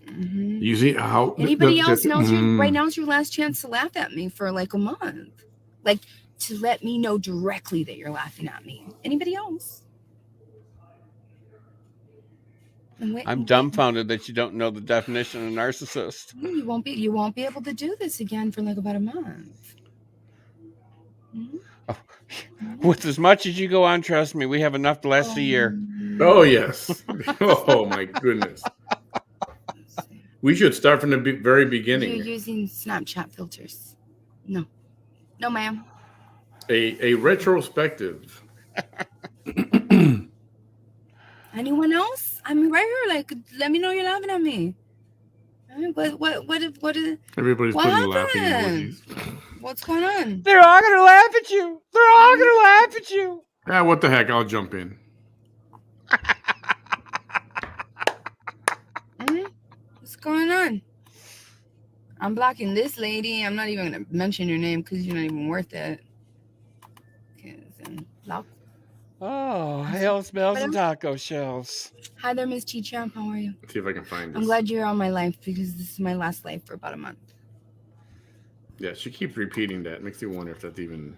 S2: mm-hmm.
S1: You see how
S2: Anybody else knows right now is your last chance to laugh at me for like a month. Like to let me know directly that you're laughing at me. Anybody else?
S3: I'm dumbfounded that you don't know the definition of narcissist.
S2: You won't be able to do this again for like about a month. Mm-hmm.
S3: Oh, with as much as you go on, trust me, we have enough to last a year.
S1: Oh yes. Oh my goodness. We should start from the very beginning.
S2: You're using Snapchat filters. No, ma'am.
S1: A retrospective.
S2: Anyone else? I'm right here. Like, let me know you're laughing at me. What is?
S1: Everybody's
S2: What
S1: putting laughing
S2: happened?
S1: emojis.
S2: What's going on?
S3: They're all gonna laugh at you. They're all gonna laugh at you.
S1: Ah, what the heck? I'll jump in.
S2: What's going on? I'm blocking this lady. I'm not even gonna mention your name because you're not even worth it. Block.
S3: Oh, hail smells and taco shells.
S2: Hi there, Miss Chi-Champ. How are you?
S1: Let's see if I can find this.
S2: I'm glad you're on my life because this is my last life for about a month.
S1: Yeah, she keeps repeating that. Makes you wonder if that's even.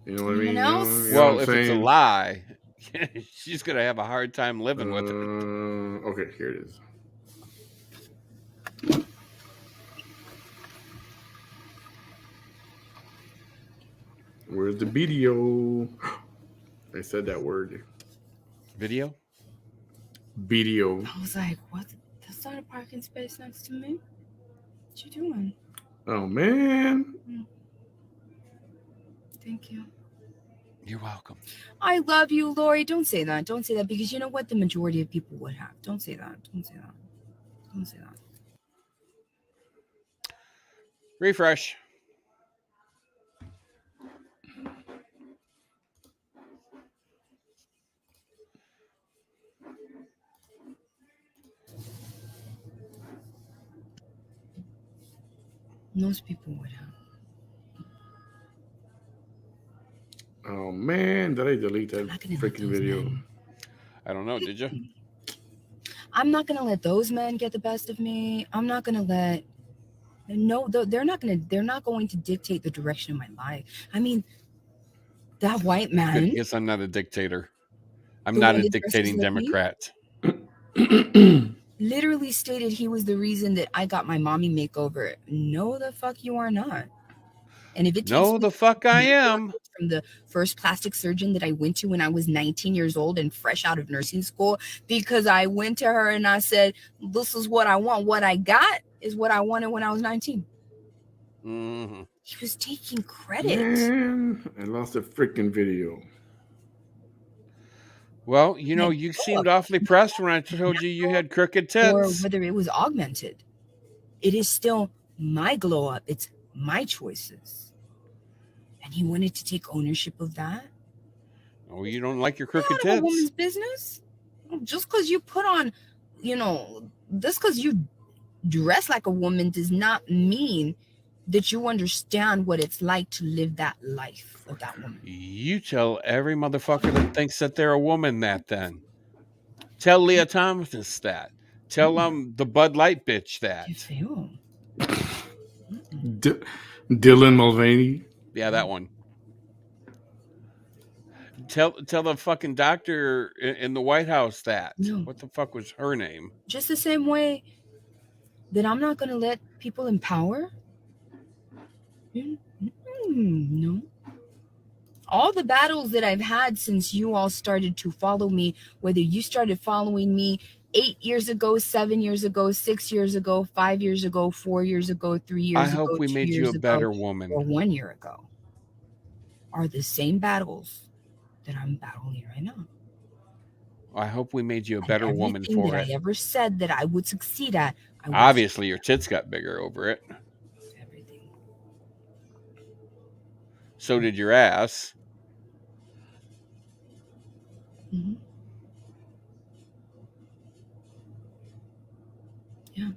S1: You know what I mean?
S3: Well, if it's a lie, she's gonna have a hard time living with it.
S1: Okay, here it is. Where's the video? I said that word.
S3: Video?
S1: Video.
S2: I was like, what? That's not a parking space next to me. What you doing?
S1: Oh, man.
S2: Thank you.
S3: You're welcome.
S2: I love you, Lori. Don't say that. Don't say that because you know what? The majority of people would have. Don't say that. Don't say that. Don't say that.
S3: Refresh.
S2: Most people would have.
S1: Oh, man. Did I delete that freaking video?
S2: Men.
S3: I don't know. Did you?
S2: I'm not going to let those men get the best of me. I'm not going to let... No, they're not going to dictate the direction of my life. I mean, that white man...
S3: Yes, I'm not a dictator. I'm not a dictating Democrat.
S2: Literally stated he was the reason that I got my mommy makeover. No, the fuck you are not. And if it
S3: no, the fuck I am.
S2: From the first plastic surgeon that I went to when I was 19 years old and fresh out of nursing school, because I went to her and I said, this is what I want. What I got is what I wanted when I was 19.
S3: Mm-hmm.
S2: He was taking credit.
S1: Man, I lost the freaking video.
S3: Well, you know, you seemed awfully pressed when I told you had crooked tits.
S2: Or whether it was augmented. It is still my glow up. It's my choices. And he wanted to take ownership of that.
S3: Oh, you don't like your crooked tits?
S2: A woman's business. Just because you put on, just because you dress like a woman does not mean that you understand what it's like to live that life of that woman.
S3: You tell every motherfucker that thinks that they're a woman that then. Tell Leah Thomas that. Tell the Bud Light bitch that.
S1: Dylan Mulvaney.
S3: Yeah, that one. Tell the fucking doctor in the White House that. No. What the fuck was her name?
S2: Just the same way that I'm not going to let people in power. No. All the battles that I've had since you all started to follow me, whether you started following me 8 years ago, 7 years ago, 6 years ago, 5 years ago, 4 years ago, 3 years ago,
S3: I hope we made you a better woman.
S2: Or 1 year ago, are the same battles that I'm battling right now.
S3: I hope we made you a
S2: And
S3: better woman
S2: everything
S3: for
S2: that
S3: it.
S2: I ever said that I would succeed at, I would
S3: Obviously, your tits got bigger over it.
S2: everything.
S3: So did your ass.
S2: Hmm. Yeah.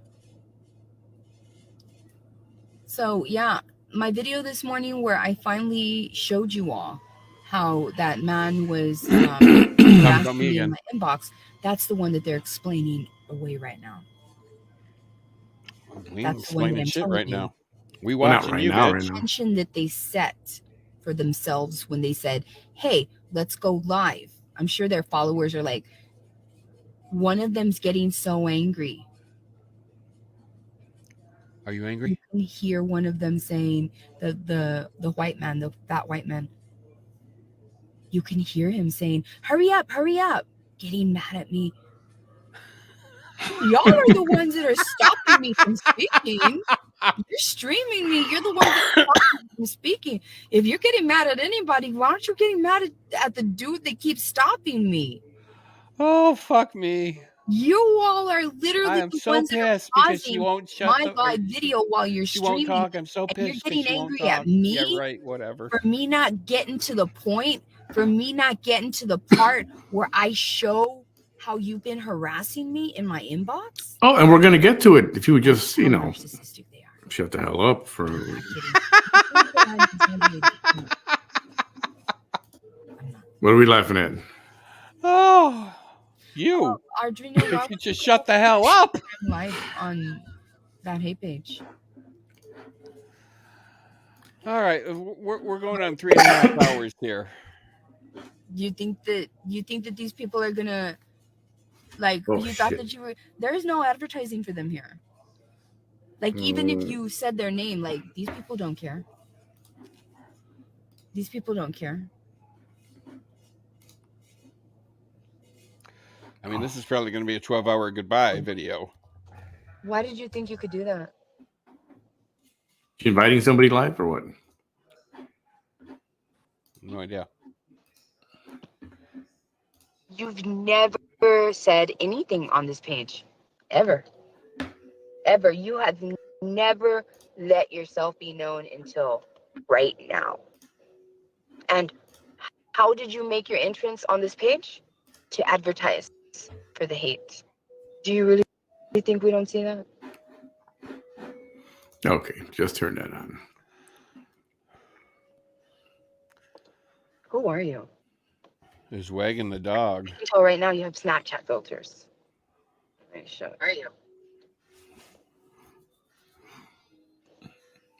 S2: So yeah, my video this morning where I finally showed you all how that man was harassing
S3: me
S2: me in
S3: again.
S2: my inbox. That's the one that they're explaining away right now.
S3: We ain't
S2: That's the one that
S3: explaining
S2: I'm
S3: shit
S2: telling
S3: right
S2: you.
S3: now. We
S1: Well, not
S3: watching
S1: right
S3: you,
S1: now.
S3: bitch.
S1: Right now.
S2: Intention that they set for themselves when they said, "Hey, let's go live." I'm sure their followers are like, one of them's getting so angry.
S3: Are you
S2: You
S3: angry?
S2: can hear one of them saying, the white man, the fat white man. You can hear him saying, hurry up, getting mad at me. Y'all are the ones that are stopping me from speaking. You're streaming me. You're the ones that are stopping me from speaking. If you're getting mad at anybody, why aren't you getting mad at the dude that keeps stopping me?
S3: Oh, fuck me.
S2: You all are literally
S3: I am
S2: the
S3: so
S2: ones that are
S3: pissed because she
S2: pausing
S3: won't shut
S2: my live video while you're
S3: she won't
S2: streaming,
S3: talk. I'm so
S2: and you're
S3: pissed because
S2: getting
S3: she won't
S2: angry at
S3: talk.
S2: me.
S3: Yeah, right, whatever.
S2: For me not getting to the point, for me not getting to the part where I show how you've been harassing me in my inbox.
S1: Oh, and we're gonna get to it if you would just,
S2: How narcissistic they are.
S1: shut the hell up for.
S2: I'm not kidding. I'm not.
S1: What are we laughing at?
S3: Oh, you.
S2: Audrina, why
S3: If you
S2: would
S3: just shut the hell up.
S2: I'm live on that hate page?
S3: All right, we're going on 3.5 hours here.
S2: You think that these people are gonna like?
S1: Oh,
S2: you thought
S1: shit.
S2: that you were. There is no advertising for them here. Like even if you said their name, like these people don't care. These people don't care.
S3: I mean, this is probably going to be a 12-hour goodbye video.
S2: Why did you think you could do that?
S1: You inviting somebody live or what?
S3: No idea.
S2: You've never said anything on this page. Ever. Ever. You have never let yourself be known until right now. And how did you make your entrance on this page? To advertise for the hate. Do you really think we don't see that?
S1: Okay, just turn that on.
S2: Who are you?
S3: Who's wagging the dog?
S2: Until right now you have Snapchat filters. Who are you?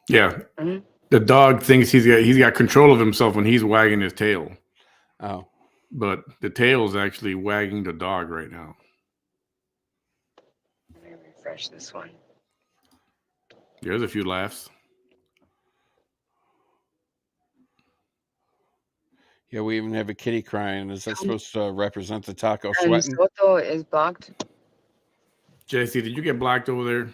S1: Yeah,
S2: Mhm.
S1: the dog thinks he's got control of himself when he's wagging his tail,
S3: Oh,
S1: but the tail's actually wagging the dog right now.
S2: Let me refresh this one.
S1: There's a few laughs.
S3: yeah. We even have a kitty crying. Is that supposed to represent the taco
S2: And
S3: sweating?
S2: Soto is blocked.
S1: Jesse, did you get blocked over there?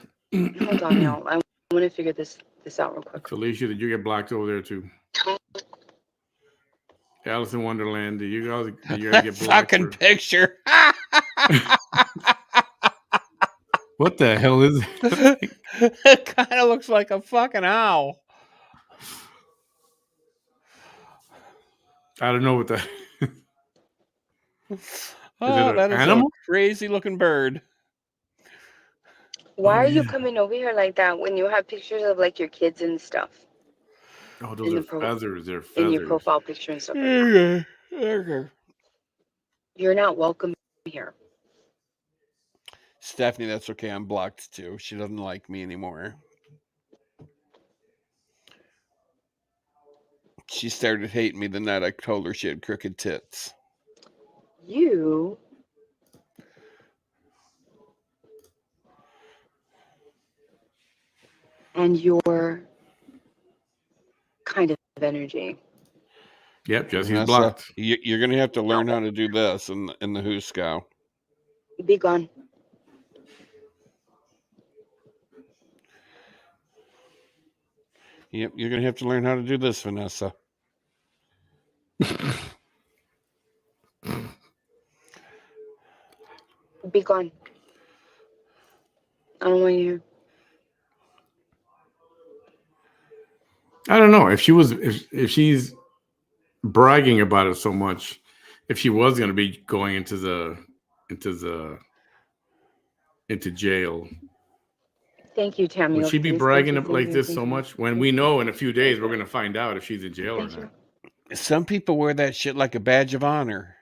S2: Hold on now. I want to figure this out real quick.
S1: Felicia, did you get blocked over there too? Alice in Wonderland, did you guys get blocked?
S3: Fucking picture.
S1: What the hell is it?
S3: It kind of looks like a fucking owl.
S1: I don't know what that.
S3: Oh,
S1: an
S3: that is
S1: animal?
S3: a crazy looking bird.
S2: Why
S1: Oh,
S2: are you
S1: yeah.
S2: coming over here like that when you have pictures of like your kids and stuff
S1: Oh, those are feathers. They're feathers.
S2: in your profile picture and stuff like that?
S3: Okay.
S2: You're not welcome here.
S3: Stephanie, that's okay. I'm blocked too. She doesn't like me anymore. She started hating me the night I told her she had crooked tits.
S2: You and your kind of energy.
S1: Yep, Jesse's
S3: Vanessa,
S1: blocked.
S3: you're going to have to learn how to do this in the Hooskow.
S2: Be gone.
S3: Yep, you're going to have to learn how to do this, Vanessa.
S2: gone. I don't want you here.
S1: I don't know if she's bragging about it so much. If she was going to be going into jail,
S2: Thank you, Tammy.
S1: would she be
S2: Thank
S1: bragging
S2: you,
S1: like this
S2: thank
S1: so
S2: you.
S1: much when we know in a few days we're going to find out if she's in jail or
S2: Thank
S1: not?
S3: Some people wear that shit like a badge of honor.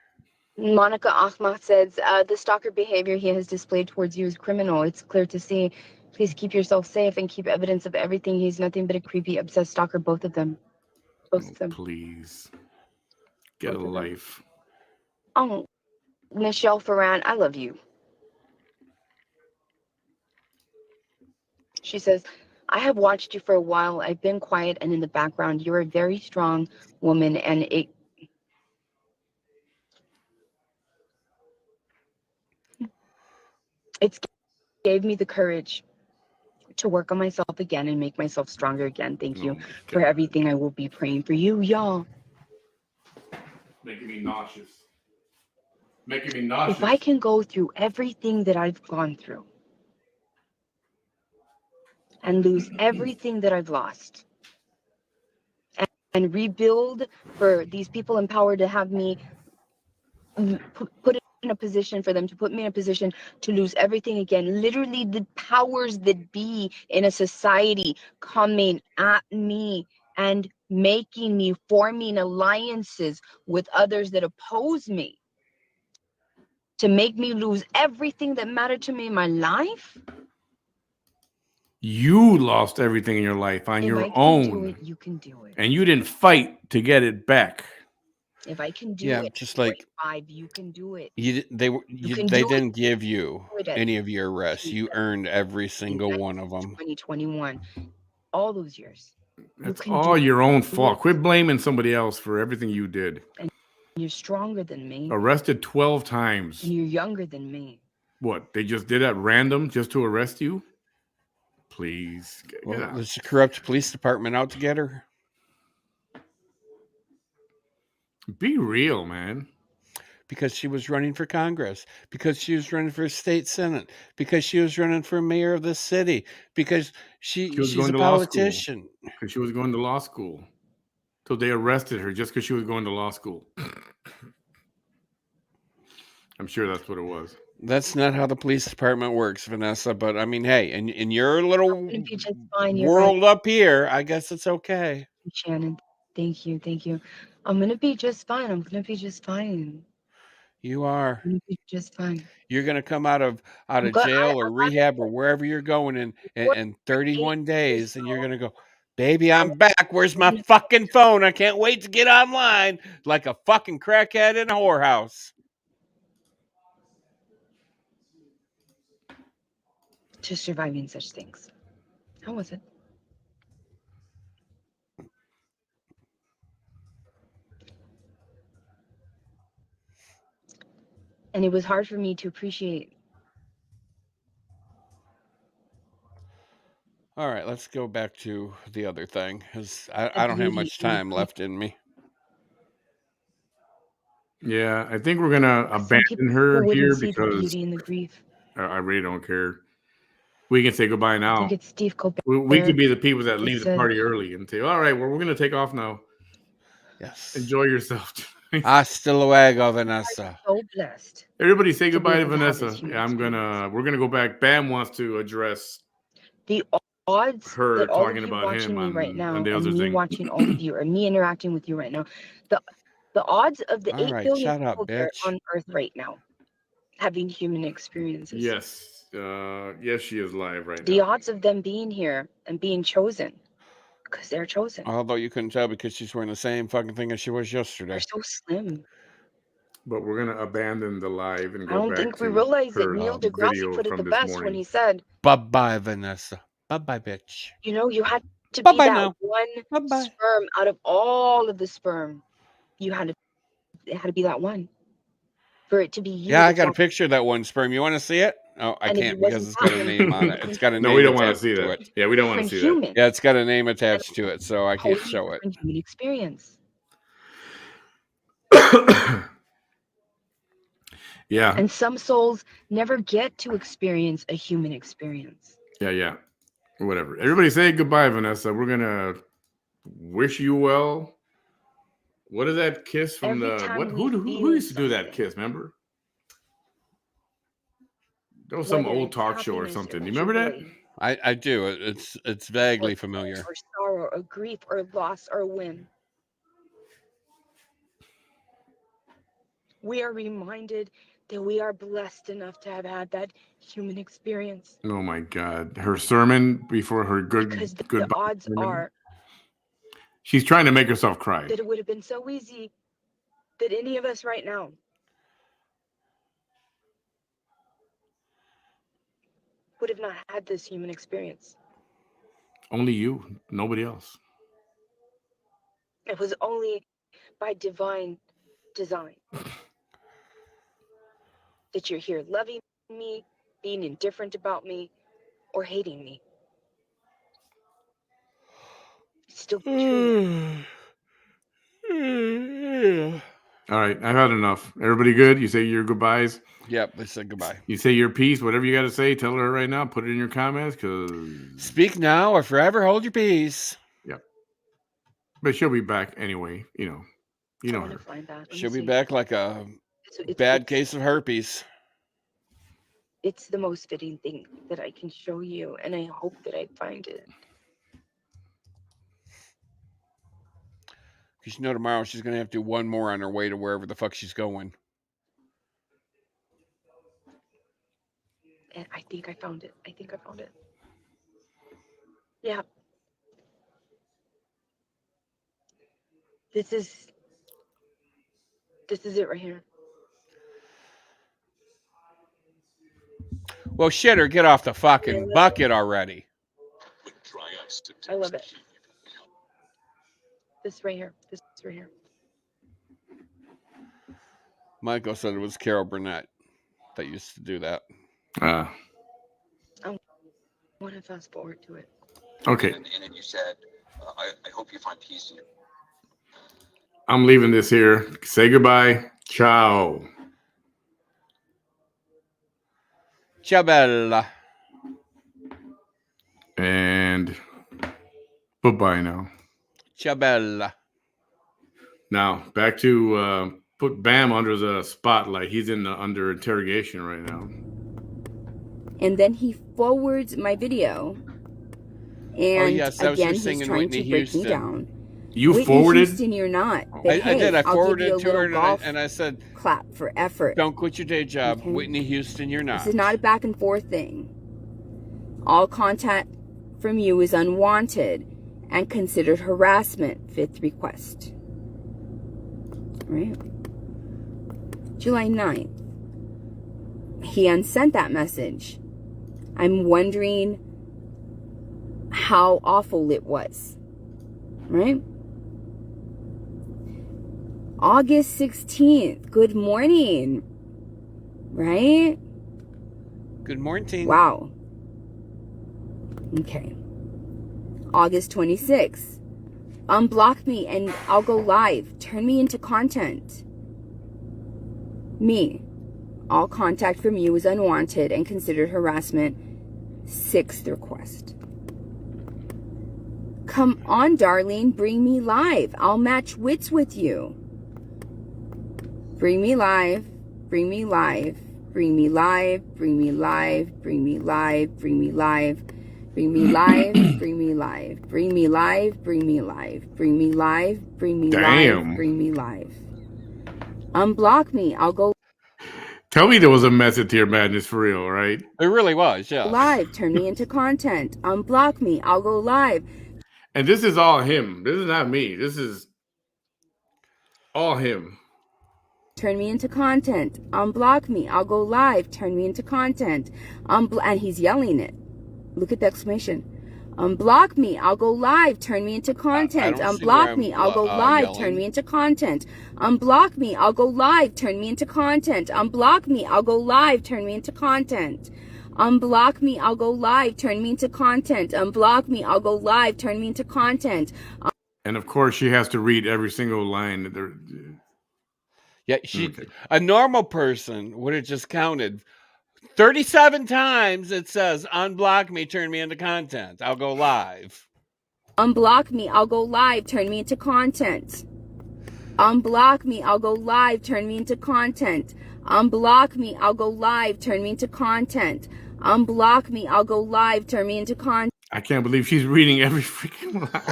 S2: Monica Ahmad says, the stalker behavior he has displayed towards you is criminal. It's clear to see. Please keep yourself safe and keep evidence of everything. He's nothing but a creepy, obsessed stalker, both of them. Both of them.
S1: Please get
S2: Both
S1: a
S2: of them.
S1: life.
S2: Oh, Michelle Ferran, I love you. She says, I have watched you for a while. I've been quiet and in the background. You're a very strong woman, and it's gave me the courage to work on myself again and make myself stronger again. Thank you for everything. I will be praying for you, y'all.
S1: Making me nauseous. Making me nauseous.
S2: If I can go through everything that I've gone through and lose everything that I've lost and rebuild for these people in power to have me put in a position for them to put me in a position to lose everything again, literally the powers that be in a society coming at me and making me forming alliances with others that oppose me to make me lose everything that mattered to me in my life.
S1: You lost everything in your life on your own.
S2: You can do it.
S1: And you didn't fight to get it back.
S2: If I can do it,
S3: just like
S2: 5, you can do it.
S3: they didn't give you any of your arrests. You earned every single one of them.
S2: 2021, all those years.
S1: That's all your own fault. Quit blaming somebody else for everything you did.
S2: And you're stronger than me.
S1: Arrested 12 times.
S2: And you're younger than me.
S1: What? They just did at random just to arrest you? Please.
S3: Well, is the corrupt police department out to get her?
S1: Be real, man.
S3: Because she was running for Congress, because she was running for state senate, because she was running for mayor of the city, because she's a politician.
S1: Because she was going to law school. So they arrested her just because she was going to law school. I'm sure that's what it was.
S3: That's not how the police department works, Vanessa. But I mean, hey, in your little world up here, I guess it's okay.
S2: Shannon, thank you. I'm gonna be just fine.
S3: You are.
S2: I'm gonna be just fine.
S3: You're gonna come out of jail or rehab or wherever you're going in 31 days, and you're gonna go, baby, I'm back. Where's my fucking phone? I can't wait to get online like a fucking crackhead in a whorehouse.
S2: To surviving such things. How was it? And it was hard for me to appreciate.
S3: All right, let's go back to the other thing, because I don't have much time left in me.
S1: Yeah, I think we're going to abandon her here because
S2: beauty in the grief.
S1: I really don't care. We can say goodbye now.
S2: I think it's Steve Colbert.
S1: We could be the people that leave the party early and say, all right, well, we're going to take off now.
S3: Yes.
S1: Enjoy yourself.
S3: Hasta luego, Vanessa.
S2: I'm so blessed.
S1: Everybody say goodbye to Vanessa. Yeah, we're going to go back. Bam wants to address
S2: the odds
S1: her
S2: that all
S1: talking
S2: of you
S1: about
S2: watching
S1: him
S2: me right now, and
S1: other
S2: me
S1: thing.
S2: watching all of you, or me interacting with you right now, the odds of the 8 billion people there on Earth right now having human experiences.
S1: Yes, yes, she is live right now.
S2: The odds of them being here and being chosen, because they're chosen.
S3: Although you couldn't tell because she's wearing the same fucking thing as she was yesterday.
S2: They're so slim.
S1: But we're gonna abandon the live and go back.
S2: I don't think we realized that Neil deGrasse put it the best when he said,
S3: "Bye-bye, Vanessa. Bye-bye, bitch."
S2: You know, you had to be that one sperm out of all of the sperm. It had to be that one for it to be you.
S3: Yeah, I got a picture of that one sperm. You want to see it? Oh, I can't because it's got a name on it. It's got a name.
S1: No, we don't want to see that. Yeah, we don't want to see that.
S3: Yeah, it's got a name attached to it, so I can't show it.
S2: Human experience.
S1: Yeah.
S2: And some souls never get to experience a human experience.
S1: Yeah. Whatever. Everybody say goodbye, Vanessa. We're gonna wish you well. What is that kiss from
S2: Every
S1: the
S2: time
S1: what?
S2: we
S1: Who
S2: feel
S1: used to do that
S2: something,
S1: kiss? Remember? There was some
S2: whether
S1: old
S2: it's
S1: talk show or
S2: happiness
S1: something.
S2: or
S1: You remember that?
S2: joy,
S3: I do. It's vaguely
S2: or
S3: familiar.
S2: or sorrow, or grief, or loss, or win, we are reminded that we are blessed enough to have had that human experience.
S1: Oh my God! Her sermon before her
S2: Because the
S1: goodbye.
S2: odds are
S1: She's trying to make herself cry.
S2: that it would have been so easy that any of us right now would have not had this human experience.
S1: Only you, nobody else.
S2: It was only by divine design that you're here loving me, being indifferent about me, or hating me. It's still true.
S1: All right, I've had enough. Everybody good? You say your goodbyes.
S3: Yep, I said goodbye.
S1: You say your piece, whatever you got to say. Tell her right now. Put it in your comments, cause
S3: Speak now or forever hold your peace.
S1: Yep. But she'll be back anyway. You
S2: I
S1: know
S2: want to
S1: her.
S2: find that. Let me
S3: She'll be
S2: see.
S3: back like a bad case of herpes.
S2: It's the most fitting thing that I can show you, and I hope that I find it.
S3: Because you know tomorrow she's going to have to do one more on her way to wherever the fuck she's going.
S2: And I think I found it. Yeah. This is it right here.
S3: Well, shit her, get off the fucking bucket already.
S2: I love it. This right here.
S3: Michael said it was Carol Burnett that used to do that.
S2: I want to fast forward to it.
S1: Okay.
S5: And then you said, I hope you find peace in your.
S1: I'm leaving this here. Say goodbye. Ciao.
S3: Ciao bella.
S1: And bye-bye now.
S3: Ciao bella.
S1: Now, back to put Bam under the spotlight. He's under interrogation right now.
S2: And then he forwards my video. And again, he's trying to break me down.
S1: You
S2: Whitney
S1: forwarded?
S2: Houston, you're not.
S3: I
S2: But hey,
S3: did. I
S2: I'll
S3: forwarded
S2: give you
S3: it to her
S2: a
S3: and I said,
S2: clap for effort.
S3: don't quit your day job.
S2: Okay.
S3: Whitney Houston, you're not.
S2: This is not a back and forth thing. All contact from you is unwanted and considered harassment. 5th request. Right? July 9th. He unsent that message. I'm wondering how awful it was. Right? August 16th. Good morning. Right?
S3: Good morning.
S2: Wow. Okay. August 26th. Unblock me and I'll go live. Turn me into content. Me. All contact from you is unwanted and considered harassment. 6th request. Come on, darling. Bring me live. I'll match wits with you. Bring me live. Bring me live. Bring me live. Bring me live. Bring me live. Bring me live. Bring me live. Bring me live. Bring me live. Bring me live. Bring me live. Bring me live. Bring me live. Unblock me. I'll go
S1: Tell me there was a method to your madness for real, right?
S3: It really was, yeah.
S2: live. Turn me into content. Unblock me. I'll go live.
S1: And this is all him. This is not me. This is all him.
S2: Turn me into content. Unblock me. I'll go live. Turn me into content. And he's yelling it. Look at the exclamation. Unblock me. I'll go live. Turn me into content. Unblock me. I'll go live. Turn me into content. Unblock me. I'll go live. Turn me into content. Unblock me. I'll go live. Turn me into content. Unblock me. I'll go live. Turn me into content. Unblock me. I'll go live. Turn me into content.
S1: And of course, she has to read every single line.
S3: Yeah, a normal person would have just counted 37 times. It says, unblock me, turn me into content. I'll go live.
S2: Unblock me, I'll go live, turn me into content. Unblock me, I'll go live, turn me into content. Unblock me, I'll go live, turn me into content. Unblock me, I'll go live, turn me into content.
S1: I can't believe she's reading every freaking line.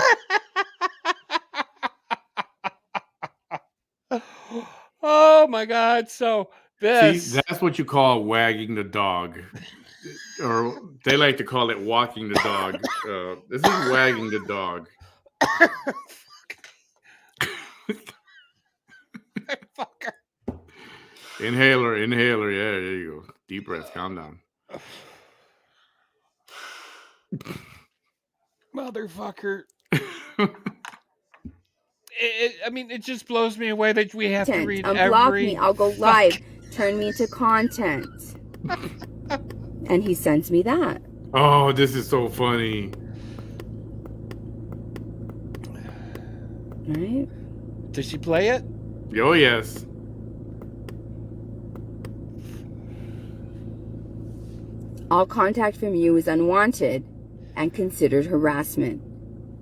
S3: Oh my God. So this.
S1: See, that's what you call wagging the dog. Or they like to call it walking the dog. This is wagging the dog.
S3: Fucker.
S1: Inhaler. Yeah, there you go. Deep breath. Calm down.
S3: Motherfucker. It just blows me away that we have to read
S2: Unblock me, I'll go live, turn me into content. And he sends me that.
S1: Oh, this is so funny.
S2: Right?
S3: Did she play it?
S1: Oh, yes.
S2: All contact from you is unwanted and considered harassment.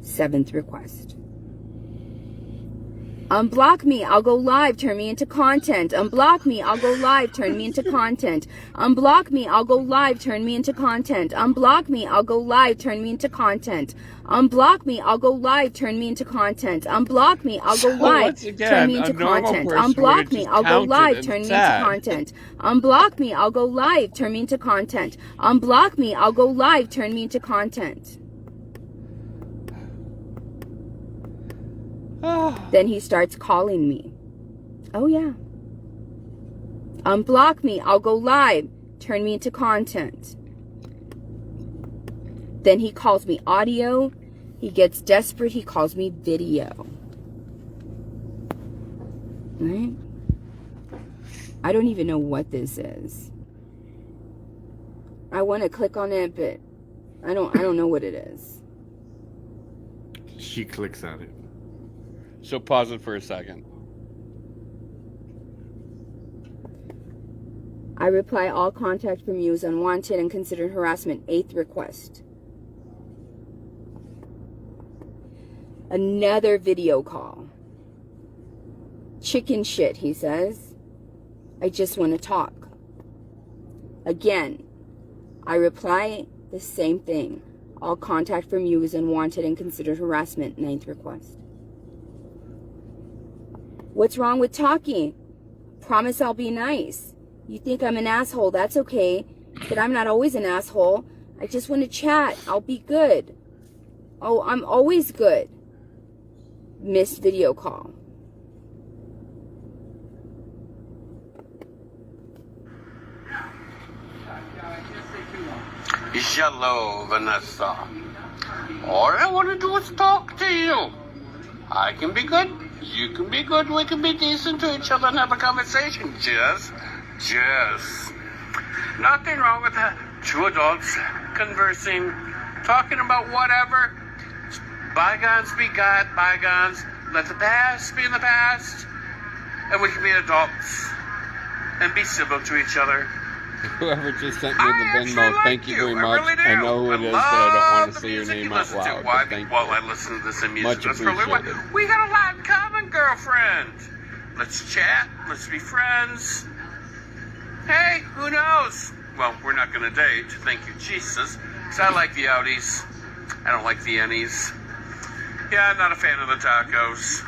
S2: 7th request. Unblock me, I'll go live, turn me into content. Unblock me, I'll go live, turn me into content. Unblock me, I'll go live, turn me into content. Unblock me, I'll go live, turn me into content. Unblock me, I'll go live, turn me into content. Unblock me, I'll go live, turn me into content. Unblock me, I'll go live, turn me into content. Unblock me, I'll go live, turn me into content. Unblock me, I'll go live, turn me into content. Then he starts calling me. Oh yeah. Unblock me, I'll go live, turn me into content. Then he calls me audio. He gets desperate, he calls me video. Right? I don't even know what this is. I want to click on it, but I don't know what it is.
S1: She clicks on it.
S3: So pause it for a second.
S2: I reply, all contact from you is unwanted and considered harassment. 8th request. Another video call. Chicken shit, he says. I just want to talk. Again, I reply the same thing. All contact from you is unwanted and considered harassment. 9th request. What's wrong with talking? Promise I'll be nice. You think I'm an asshole, that's okay. But I'm not always an asshole. I just want to chat. I'll be good. Oh, I'm always good. Missed video call.
S6: Hello, Vanessa. All I want to do is talk to you. I can be good. You can be good. We can be decent to each other and have a conversation. Just. Nothing wrong with two adults conversing, talking about whatever. Bygones be bygones. Let the past be in the past. And we can be adults and be civil to each other.
S3: Whoever just sent me the Venmo, thank you very much. I know who it is, but I don't want to say your name out loud.
S6: I listen to this in music.
S3: Much appreciated.
S6: We got a lot in common, girlfriend. Let's chat. Let's be friends. Hey, who knows? Well, we're not going to date. Thank you, Jesus. Because I like the Audis. I don't like the Ennies. Yeah, I'm not a fan of the tacos.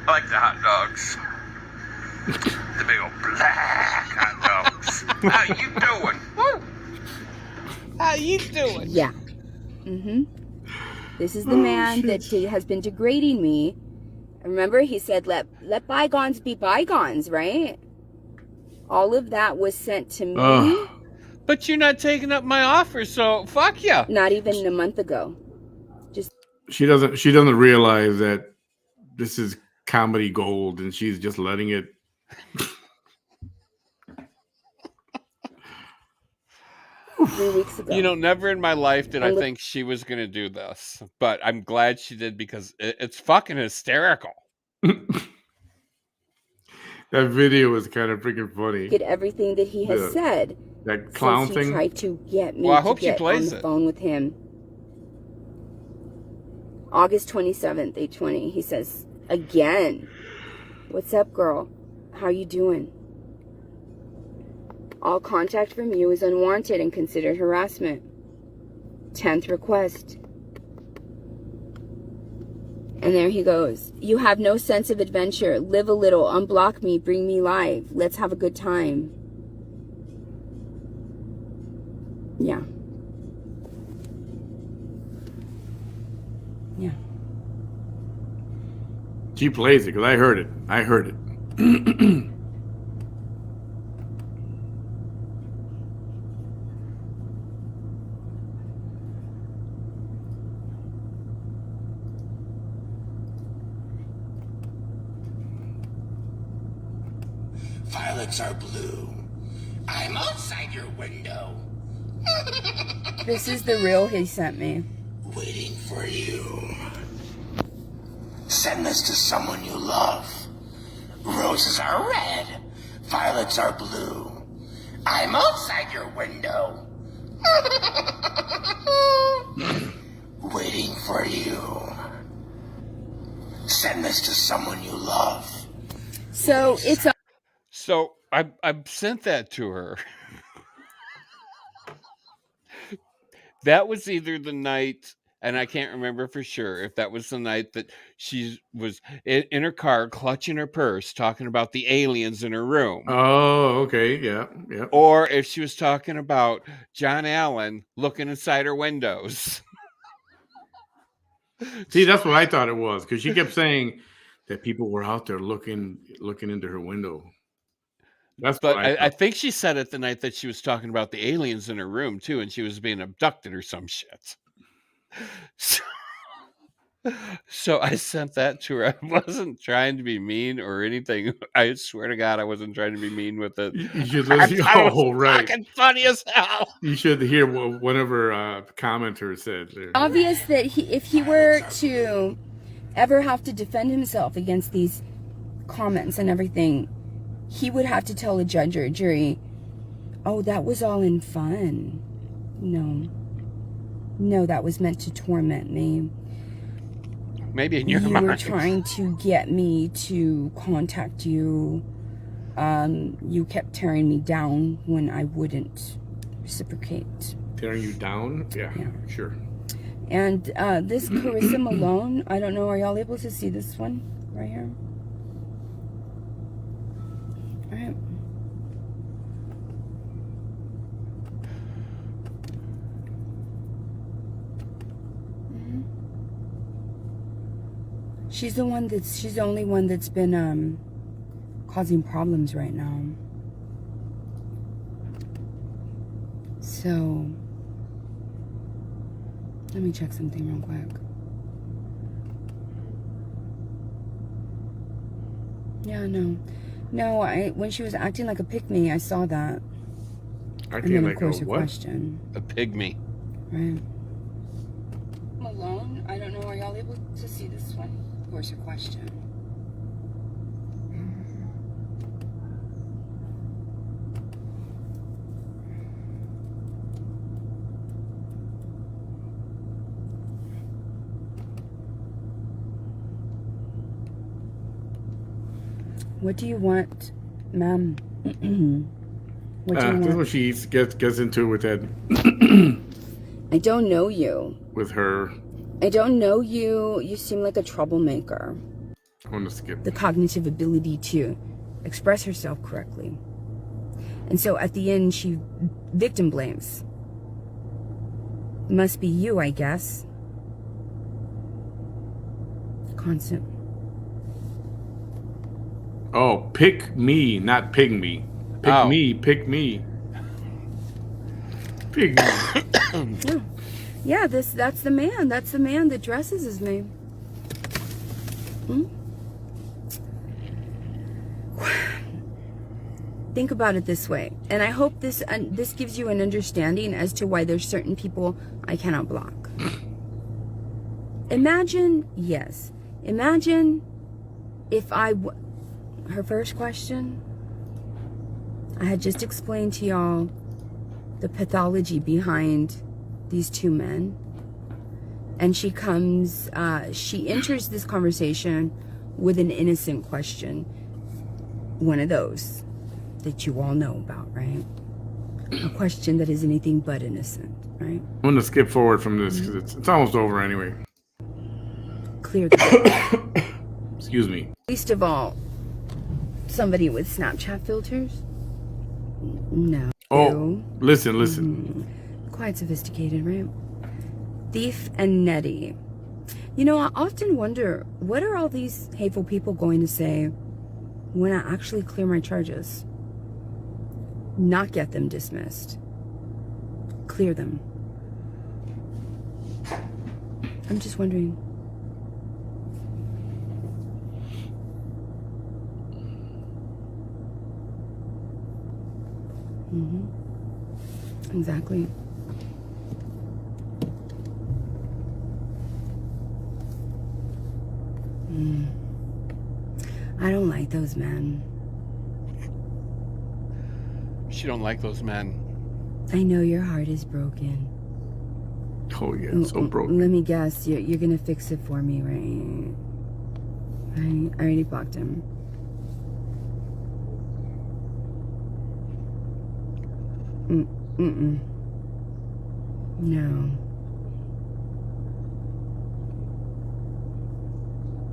S6: I like the hot dogs. The big old black hot dogs. How you doing? Woo!
S3: How you doing?
S2: Yeah. This is the man that has been degrading me. Remember, he said, let bygones be bygones, right? All of that was sent to me.
S3: But you're not taking up my offer, so fuck you.
S2: Not even a month ago.
S1: She doesn't realize that this is comedy gold, and she's just letting it.
S2: 3 weeks ago.
S3: You know, never in my life did I think she was going to do this, but I'm glad she did because it's fucking hysterical.
S1: That video was kind of freaking funny.
S2: At everything that he has said.
S1: That clown
S2: since he
S1: thing.
S2: tried to get me
S3: Well, I
S2: to
S3: hope she
S2: get on
S3: plays
S2: the
S3: it.
S2: phone with him. August 27th, 8:20. He says, again. What's up, girl? How you doing? All contact from you is unwanted and considered harassment. 10th request. And there he goes. You have no sense of adventure. Live a little. Unblock me. Bring me live. Let's have a good time. Yeah. Yeah.
S1: She plays it because I heard it. I heard it.
S7: Violets are blue. I'm outside your window.
S2: This is the reel he sent me.
S7: Waiting for you. Send this to someone you love. Roses are red. Violets are blue. I'm outside your window. Waiting for you. Send this to someone you love.
S2: So it's a
S3: So I sent that to her. That was either the night, and I can't remember for sure if that was the night that she was in her car clutching her purse talking about the aliens in her room.
S1: Oh, okay. Yeah. Yeah.
S3: Or if she was talking about John Allen looking inside her windows.
S1: See, that's what I thought it was because she kept saying that people were out there looking into her window. That's
S3: But
S1: what
S3: I think she said it the night that she was talking about the aliens in her room too, and she was being abducted or some shit. So I sent that to her. I wasn't trying to be mean or anything. I swear to God, I wasn't trying to be mean with it.
S1: You should
S3: I
S1: listen.
S3: thought it was
S1: Oh, right.
S3: fucking funny as hell.
S1: You should hear what one of her commenters said. There.
S2: obvious that if he were to ever have to defend himself against these comments and everything, he would have to tell a judge or a jury, oh, that was all in fun. No, that was meant to torment me.
S3: Maybe in your
S2: You
S3: mind.
S2: were trying to get me to contact you. You kept tearing me down when I wouldn't reciprocate.
S1: Tearing you down? Yeah. Sure.
S2: And this Carissa Malone, I don't know, are y'all able to see this one right here? All right. She's the only one that's been causing problems right now. So let me check something real quick. Yeah, no, when she was acting like a pick-me, I saw that. And then of course her question.
S3: A pygmy.
S2: Right. Malone, I don't know, are y'all able to see this one? Of course her question. What do you want, ma'am? What do you
S1: That's
S2: want?
S1: what she gets into it with that.
S2: I don't know you.
S1: With her.
S2: I don't know you. You seem like a troublemaker.
S1: I want to skip.
S2: The cognitive ability to express herself correctly. And so at the end, she victim blames. Must be you, I guess. Constant.
S1: Oh, pick me, not pig me. Pick
S3: Oh.
S1: me, pick me. Pig me.
S2: Yeah, that's the man. That's the man that dresses his name. Think about it this way, and I hope this gives you an understanding as to why there's certain people I cannot block. Imagine if her first question, I had just explained to y'all the pathology behind these two men. And she enters this conversation with an innocent question. One of those that you all know about, right? A question that is anything but innocent, right?
S1: I'm going to skip forward from this because it's almost over anyway.
S2: Clear.
S1: Excuse me.
S2: Least of all, somebody with Snapchat filters? No.
S1: Oh, listen.
S2: Quite sophisticated, right? Thief and Nettie. You know, I often wonder, what are all these hateful people going to say when I actually clear my charges? Not get them dismissed. Clear them. I'm just wondering. Exactly. I don't like those men.
S3: She don't like those men.
S2: I know your heart is broken.
S1: Oh, yeah, it's so broken.
S2: Let me guess, you're gonna fix it for me, right? I already blocked him. No.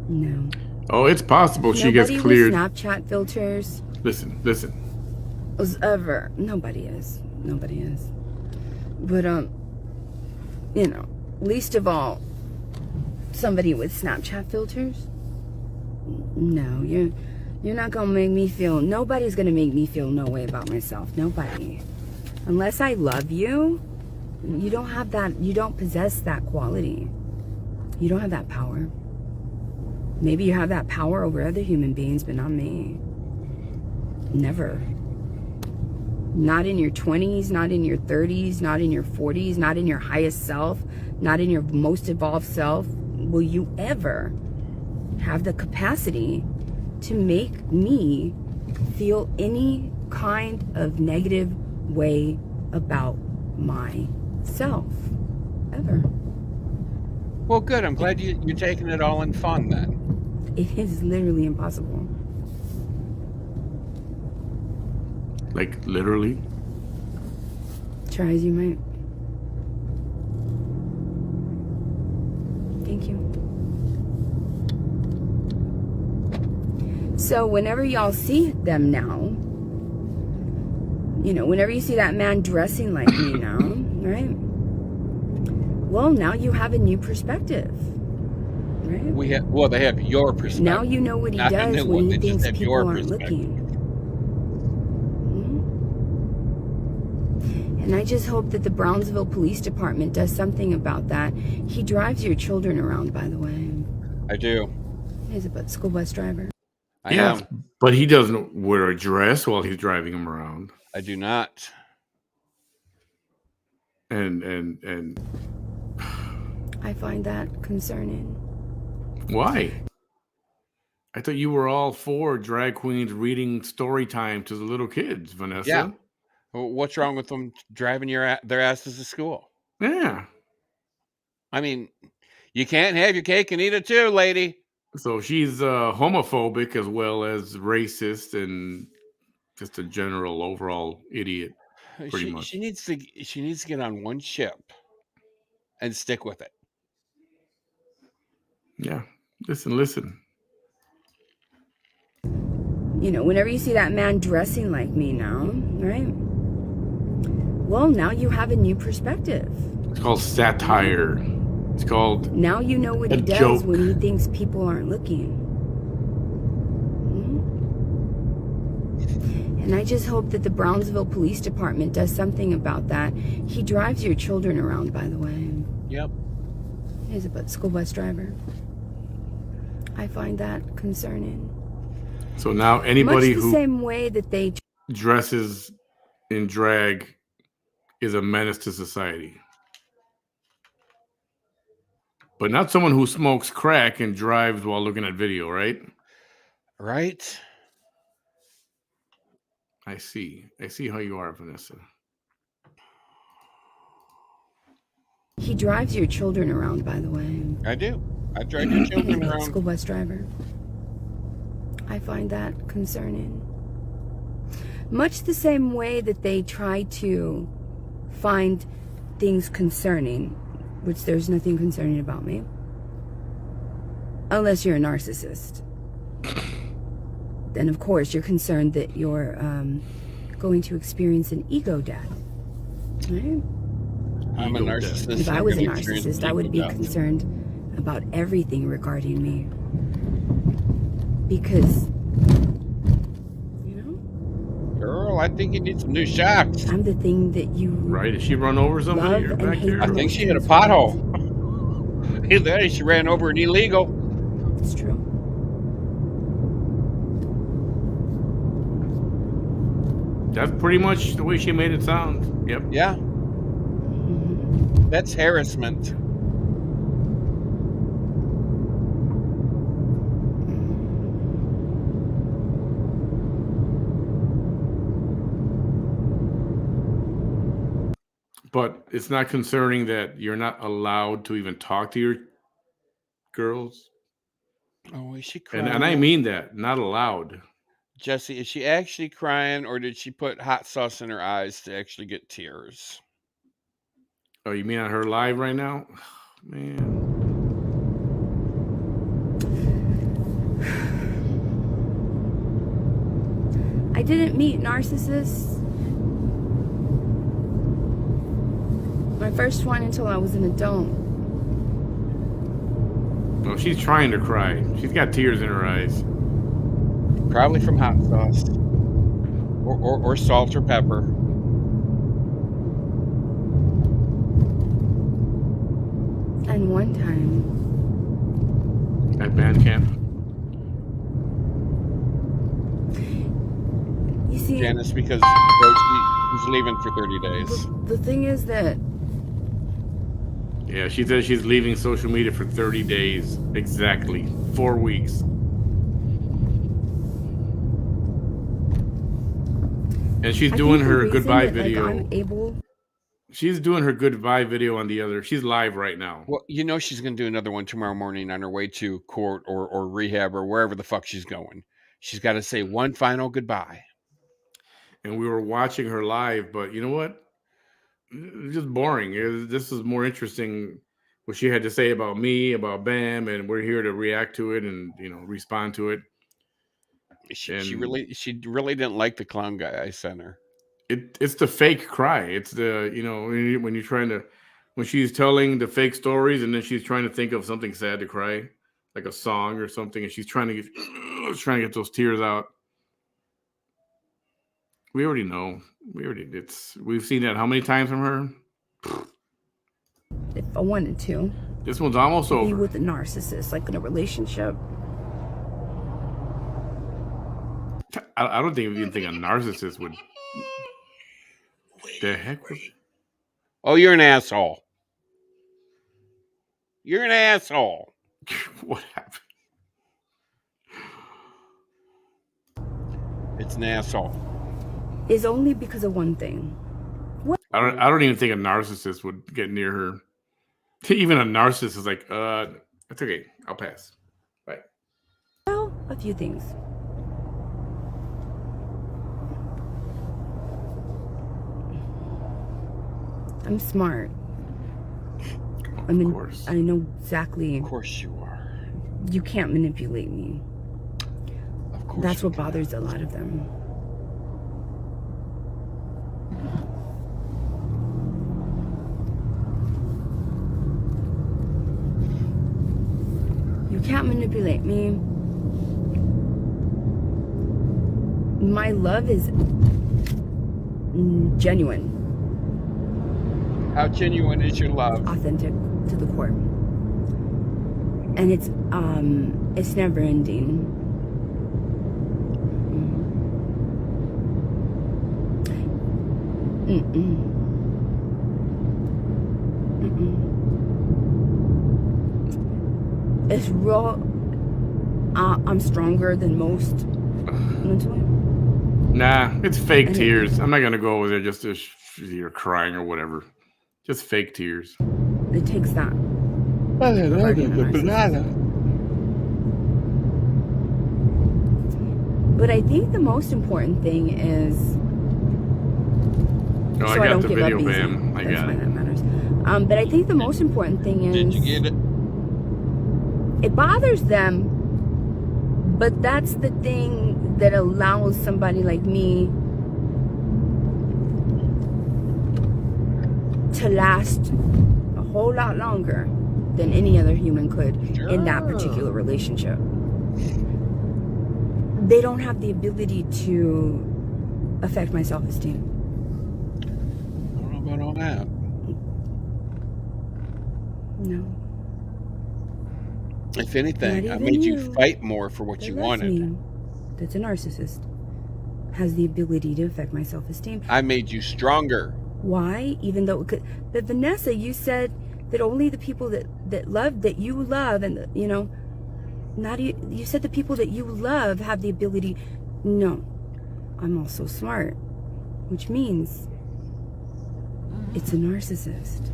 S2: No.
S1: Oh, it's possible she gets
S2: Nobody
S1: cleared.
S2: with Snapchat filters
S1: Listen.
S2: was ever. Nobody is. But you know, least of all, somebody with Snapchat filters. No, you're not gonna make me feel. Nobody's gonna make me feel no way about myself. Nobody, unless I love you. You don't have that. You don't possess that quality. You don't have that power. Maybe you have that power over other human beings, but not me. Never. Not in your 20s, not in your 30s, not in your 40s, not in your highest self, not in your most evolved self will you ever have the capacity to make me feel any kind of negative way about myself. Ever.
S3: Well, good. I'm glad you're taking it all in fun then.
S2: It is literally impossible.
S1: Like, literally?
S2: Try as you might. Thank you. So whenever y'all see them now, you know, whenever you see that man dressing like me now, right? Well, now you have a new perspective, right?
S3: They have your perspective.
S2: Now you know what he does when he thinks people aren't looking. And I just hope that the Brownsville Police Department does something about that. He drives your children around, by the way.
S3: I do.
S2: He's a school bus driver.
S3: I am.
S1: But he doesn't wear a dress while he's driving them around.
S3: I do not.
S1: And
S2: I find that concerning.
S1: Why? I thought you were all for drag queens reading story time to the little kids, Vanessa.
S3: Yeah. What's wrong with them driving their asses to school?
S1: Yeah.
S3: I mean, you can't have your cake and eat it too, lady.
S1: So she's homophobic as well as racist and just a general overall idiot. Pretty much.
S3: She needs to get on one ship and stick with it.
S1: Yeah. Listen.
S2: You know, whenever you see that man dressing like me now, right? Well, now you have a new perspective.
S1: It's called satire. It's called
S2: now you know what he does
S1: joke.
S2: When he thinks people aren't looking. And I just hope that the Brownsville Police Department does something about that. He drives your children around, by the way.
S3: Yep.
S2: He's a school bus driver. I find that concerning.
S1: So now anybody
S2: much the same way that they
S1: dresses in drag is a menace to society. But not someone who smokes crack and drives while looking at video, right?
S3: Right.
S1: I see how you are, Vanessa.
S2: He drives your children around, by the way.
S3: I do. I drive your children around.
S2: School bus driver. I find that concerning. Much the same way that they try to find things concerning, which there's nothing concerning about me. Unless you're a narcissist. Then, of course, you're concerned that you're going to experience an ego death. Right?
S3: I'm a narcissist.
S2: If I was a narcissist, I would be concerned about everything regarding me. Because, you know?
S3: Girl, I think you need some new shocks.
S2: I'm the thing that you
S1: Right? Did she run over somebody
S2: love and
S1: back
S2: hate
S1: there?
S3: I think she hit a pothole. Either that or she ran over an illegal.
S2: It's true.
S1: That's pretty much the way she made it sound. Yep.
S3: Yeah. That's harassment.
S1: But it's not concerning that you're not allowed to even talk to your girls.
S3: Oh, is she crying?
S1: And I mean that, not allowed.
S3: Jesse, is she actually crying, or did she put hot sauce in her eyes to actually get tears?
S1: Oh, you mean on her live right now? Man.
S2: I didn't meet narcissists. My first one until I was an adult.
S1: Oh, she's trying to cry. She's got tears in her eyes.
S3: Probably from hot sauce. Or salt or pepper.
S2: And one time,
S1: At band camp.
S2: you see,
S3: Janice, because he's leaving for 30 days.
S2: the thing is that
S1: Yeah, she says she's leaving social media for 30 days. Exactly. 4 weeks. And she's
S2: I
S1: doing
S2: think the
S1: her
S2: reason
S1: goodbye
S2: that, like,
S1: video.
S2: I'm able.
S1: She's doing her goodbye video on the other. She's live right now.
S3: Well, you know she's going to do another one tomorrow morning on her way to court or rehab or wherever the fuck she's going. She's got to say one final goodbye.
S1: And we were watching her live, but you know what? It's just boring. This is more interesting what she had to say about me, about Bam, and we're here to react to it and, you know, respond to it.
S3: She really didn't like the clown guy I sent her.
S1: It's the fake cry. It's the, you know, when you're trying to, when she's telling the fake stories and then she's trying to think of something sad to cry, like a song or something, and she's trying to get those tears out. We already know. We've seen that how many times from her?
S2: If I wanted to.
S1: This one's almost
S2: Be
S1: over.
S2: with a narcissist, like in a relationship.
S1: I don't even think a narcissist would. The heck was it?
S3: Oh, you're an asshole. You're an asshole.
S1: What happened?
S3: It's an asshole.
S2: Is only because of one thing.
S1: I don't even think a narcissist would get near her. Even a narcissist is like, it's okay. I'll pass. Bye.
S2: Well, a few things. I'm smart.
S1: Of course.
S2: I know exactly.
S3: Of course you are.
S2: You can't manipulate me.
S3: Of course.
S2: That's what bothers a lot of them. You can't manipulate me. My love is genuine.
S3: How genuine is your love?
S2: Authentic to the core. And it's never ending. It's raw. I'm stronger than most mentally.
S1: Nah, it's fake
S2: And
S1: tears. I'm not gonna go over there just to you're crying or whatever. Just fake tears.
S2: It takes that. Regarding a narcissist. But I think the most important thing is.
S1: Oh,
S2: So
S1: I got
S2: don't
S1: the
S2: give up
S1: video,
S2: easy.
S1: ma'am. I
S2: That's
S1: got
S2: why
S1: it.
S2: that matters. But I think the most important thing is.
S3: Did you get it?
S2: It bothers them, but that's the thing that allows somebody like me to last a whole lot longer than any other human could in that particular relationship. They don't have the ability to affect my self-esteem.
S3: I don't know about all that.
S2: No.
S3: If anything,
S2: Not
S3: I
S2: even
S3: made you
S2: you.
S3: fight more for what
S2: That
S3: you
S2: loves
S3: wanted.
S2: me, that's a narcissist, has the ability to affect my self-esteem.
S3: I made you stronger.
S2: Why? Even though it could. But Vanessa, you said that only the people that you love, and you know, not you said the people that you love have the ability. No, I'm also smart, which means it's a narcissist.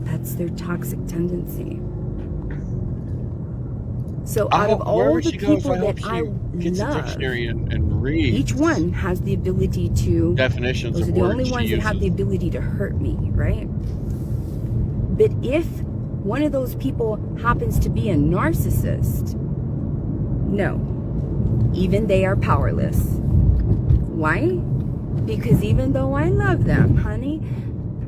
S2: That's their toxic tendency. So out of all
S3: Wherever
S2: the
S3: she goes,
S2: people that
S3: she
S2: I
S3: gets a
S2: love,
S3: dictionary and reads
S2: each one has the ability to.
S3: definitions
S2: Those
S3: of
S2: are the
S3: words
S2: only
S3: she
S2: ones that have the
S3: uses.
S2: ability to hurt me, right? But if one of those people happens to be a narcissist, no, even they are powerless. Why? Because even though I love them, honey,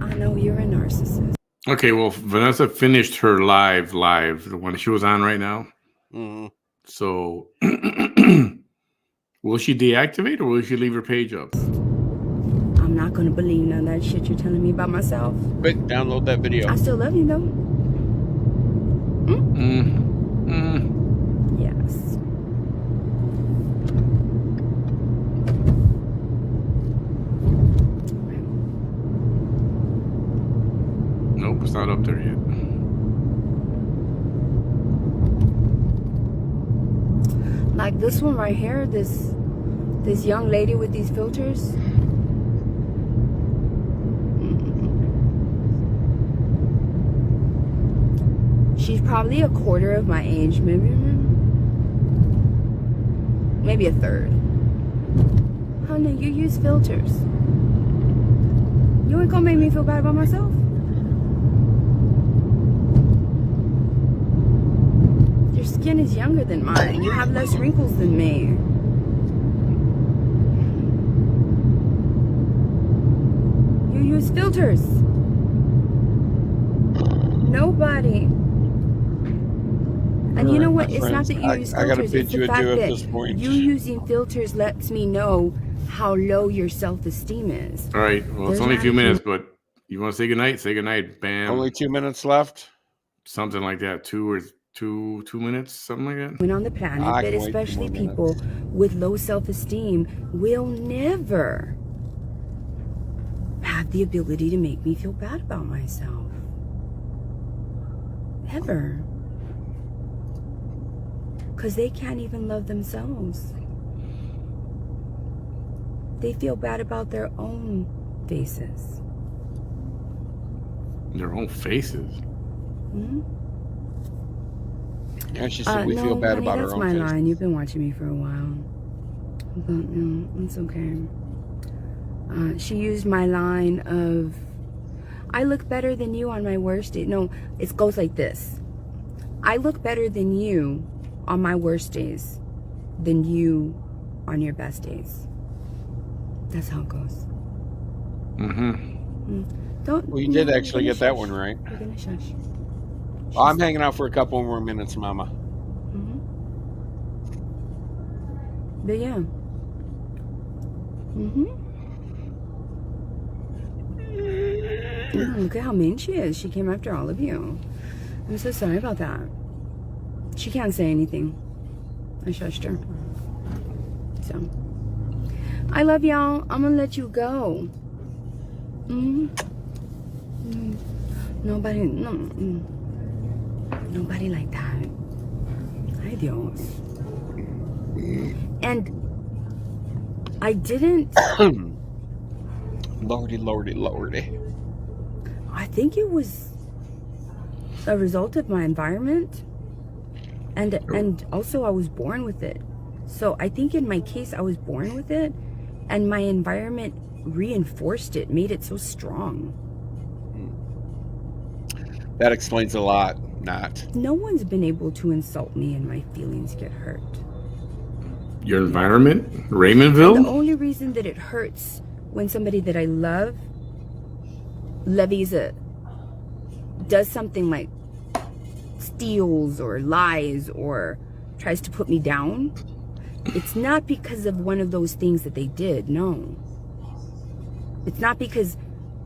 S2: I know you're a narcissist.
S1: Okay, well, Vanessa finished her live, the one she was on right now.
S3: Mhm.
S1: So, will she deactivate or will she leave her page up?
S2: I'm not going to believe none of that shit you're telling me about myself.
S3: Quick, download that video.
S2: I still love you, though. Yes.
S1: Nope, it's not up there yet.
S2: Like this one right here, this young lady with these filters. She's probably a quarter of my age, maybe a third. Honey, you use filters. You ain't gonna make me feel bad about myself. Your skin is younger than mine. You have less wrinkles than me. You use filters. Nobody. And you know what? It's not that you use
S3: I gotta
S2: filters.
S3: bid
S2: It's
S3: you
S2: the fact
S3: adieu at
S2: that
S3: this point.
S2: you using filters lets me know how low your self-esteem is.
S1: All right, well, it's
S2: There's
S1: only a
S2: not
S1: few
S2: a
S1: minutes, but you want to say goodnight? Say goodnight. Bam.
S3: Only 2 minutes left.
S1: Something like that. 2 minutes, something like that.
S2: On the planet,
S3: I
S2: but
S3: can wait 2
S2: especially
S3: more
S2: people with low self-esteem will never have the ability to make me feel bad about myself. Ever. Because they can't even love themselves. They feel bad about their own faces.
S1: Their own faces.
S2: Hmm?
S3: Yeah, she said we feel bad
S2: honey,
S3: about our
S2: that's
S3: own
S2: my
S3: face.
S2: line. You've been watching me for a while. But no, it's okay. She used my line of, I look better than you on my worst day. No, it goes like this. I look better than you on my worst days than you on your best days. That's how it goes. Don't.
S3: Well, you did
S2: no,
S3: actually
S2: you're
S3: get that
S2: gonna
S3: one
S2: shush.
S3: right.
S2: You're gonna shush.
S3: Well, I'm hanging out for a couple more minutes, Mama.
S2: But yeah. Look at how mean she is. She came after all of you. I'm so sorry about that. She can't say anything. I shushed her. So, I love y'all. I'm gonna let you go. Nobody, nobody like that. Ay Dios. And I didn't.
S3: Lordy, lordy, lordy.
S2: I think it was a result of my environment, and also I was born with it. So I think in my case I was born with it, and my environment reinforced it, made it so strong.
S3: That explains a lot. Not.
S2: No one's been able to insult me and my feelings get hurt.
S1: Your environment?
S2: And
S1: Raymondville?
S2: the only reason that it hurts when somebody that I love does something like steals or lies or tries to put me down, it's not because of one of those things that they did. No. It's not because